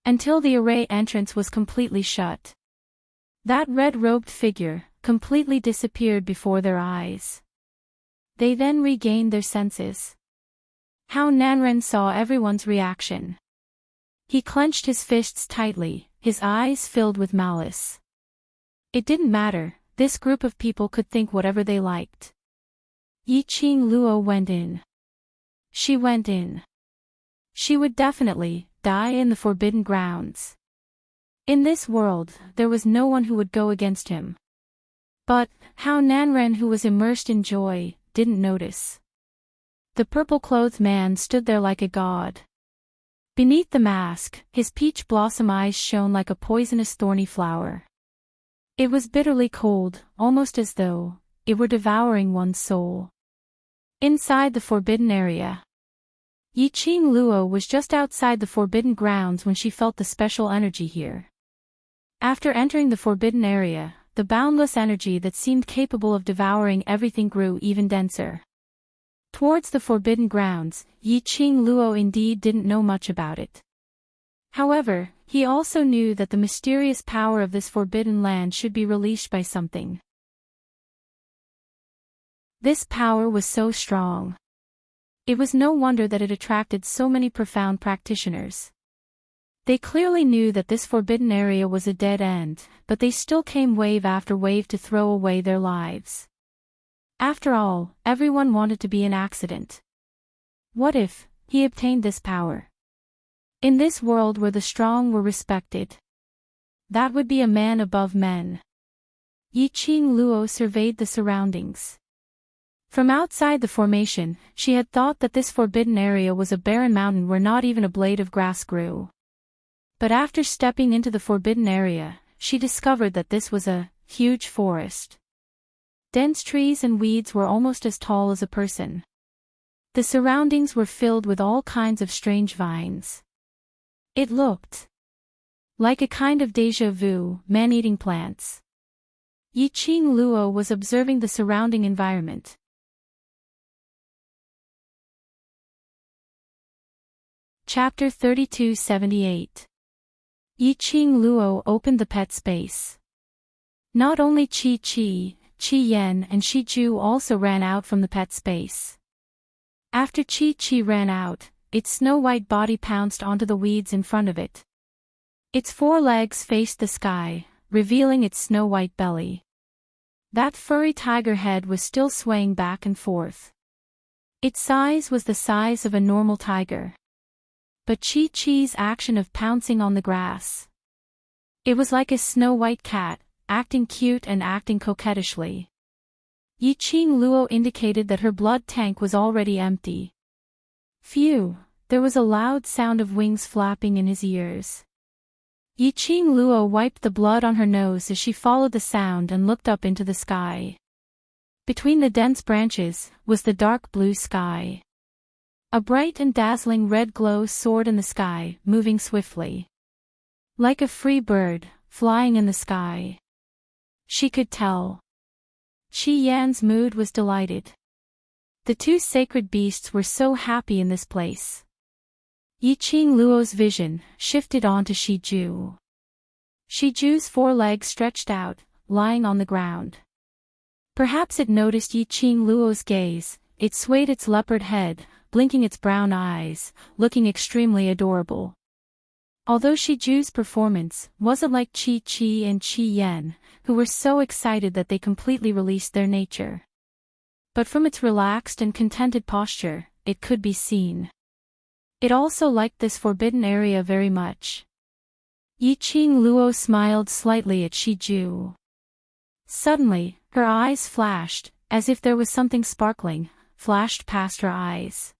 Until the array entrance was completely shut. That red-robed figure completely disappeared before their eyes. They then regained their senses. Hao Nanren saw everyone's reaction. He clenched his fists tightly, his eyes filled with malice. It didn't matter, this group of people could think whatever they liked. Yi Qing Luo went in. She went in. She would definitely die in the forbidden grounds. In this world, there was no one who would go against him. But Hao Nanren, who was immersed in joy, didn't notice. The purple-clothed man stood there like a god. Beneath the mask, his peach blossom eyes shone like a poisonous thorny flower. It was bitterly cold, almost as though it were devouring one's soul. Inside the forbidden area. Yiqing Luo was just outside the forbidden grounds when she felt the special energy here. After entering the forbidden area, the boundless energy that seemed capable of devouring everything grew even denser. Towards the forbidden grounds, Yiqing Luo indeed didn't know much about it. However, he also knew that the mysterious power of this forbidden land should be released by something. This power was so strong. It was no wonder that it attracted so many profound practitioners. They clearly knew that this forbidden area was a dead end, but they still came wave after wave to throw away their lives. After all, everyone wanted to be an accident. What if he obtained this power? In this world where the strong were respected, that would be a man above men. Yiqing Luo surveyed the surroundings. From outside the formation, she had thought that this forbidden area was a barren mountain where not even a blade of grass grew. But after stepping into the forbidden area, she discovered that this was a huge forest. Dense trees and weeds were almost as tall as a person. The surroundings were filled with all kinds of strange vines. It looked like a kind of déjà vu, man-eating plants. Yiqing Luo was observing the surrounding environment. Chapter 3278. Yiqing Luo opened the pet space. Not only Qi Yan and Shi Ju also ran out from the pet space. After Qi ran out, its snow-white body pounced onto the weeds in front of it. Its four legs faced the sky, revealing its snow-white belly. That furry tiger head was still swaying back and forth. Its size was the size of a normal tiger. But Qi's action of pouncing on the grass. It was like a snow-white cat, acting cute and acting coquettishly. Yiqing Luo indicated that her blood tank was already empty. Phew, there was a loud sound of wings flapping in his ears. Yiqing Luo wiped the blood on her nose as she followed the sound and looked up into the sky. Between the dense branches was the dark blue sky. A bright and dazzling red glow soared in the sky, moving swiftly. Like a free bird, flying in the sky. She could tell. Qi Yan's mood was delighted. The two sacred beasts were so happy in this place. Yiqing Luo's vision shifted onto Shi Ju. Shi Ju's four legs stretched out, lying on the ground. Perhaps it noticed Yiqing Luo's gaze, it swayed its leopard head, blinking its brown eyes, looking extremely adorable. Although Shi Ju's performance wasn't like Qi and Qi Yan, who were so excited that they completely released their nature. But from its relaxed and contented posture, it could be seen. It also liked this forbidden area very much. Yiqing Luo smiled slightly at Shi Ju. Suddenly, her eyes flashed, as if there was something sparkling, flashed past her eyes.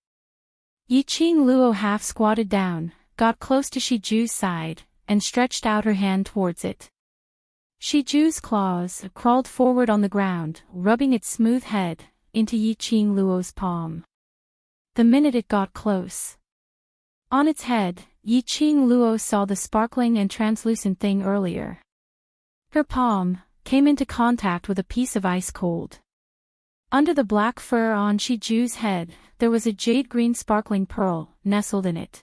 Yiqing Luo half squatted down, got close to Shi Ju's side, and stretched out her hand towards it. Shi Ju's claws crawled forward on the ground, rubbing its smooth head into Yiqing Luo's palm. The minute it got close, on its head, Yiqing Luo saw the sparkling and translucent thing earlier. Her palm came into contact with a piece of ice cold. Under the black fur on Shi Ju's head, there was a jade-green sparkling pearl nestled in it.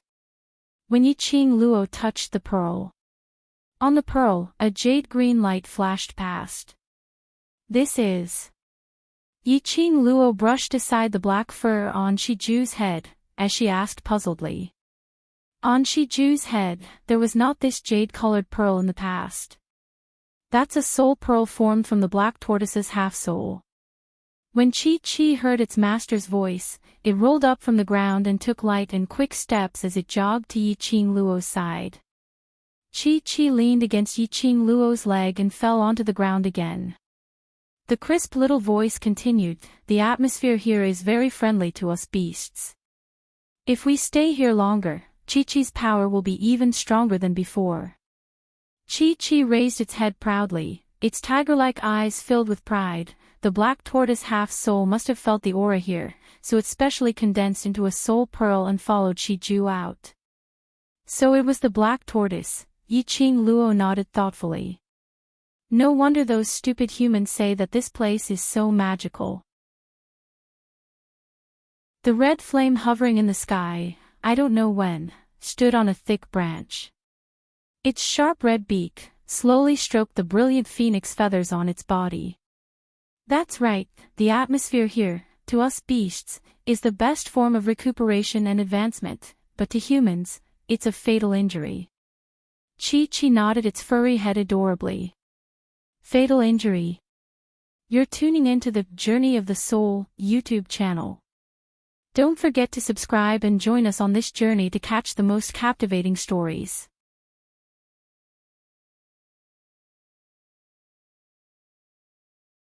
When Yiqing Luo touched the pearl, on the pearl, a jade-green light flashed past. This is. Yiqing Luo brushed aside the black fur on Shi Ju's head, as she asked puzzledly. On Shi Ju's head, there was not this jade-colored pearl in the past. That's a soul pearl formed from the black tortoise's half-soul. When Qi heard its master's voice, it rolled up from the ground and took light and quick steps as it jogged to Yiqing Luo's side. Qi leaned against Yiqing Luo's leg and fell onto the ground again. The crisp little voice continued, "The atmosphere here is very friendly to us beasts. If we stay here longer, Chi-Chi's power will be even stronger than before." Chi-Chi raised its head proudly, its tiger-like eyes filled with pride. The black tortoise half-soul must have felt the aura here, so it specially condensed into a soul pearl and followed Shi-Ju out. So it was the black tortoise, Yi-Ching Luo nodded thoughtfully. No wonder those stupid humans say that this place is so magical. The red flame hovering in the sky, I don't know when, stood on a thick branch. Its sharp red beak slowly stroked the brilliant phoenix feathers on its body. That's right, the atmosphere here, to us beasts, is the best form of recuperation and advancement, but to humans, it's a fatal injury. Chi-Chi nodded its furry head adorably. Fatal injury. You're tuning into the Journey of the Soul YouTube channel. Don't forget to subscribe and join us on this journey to catch the most captivating stories.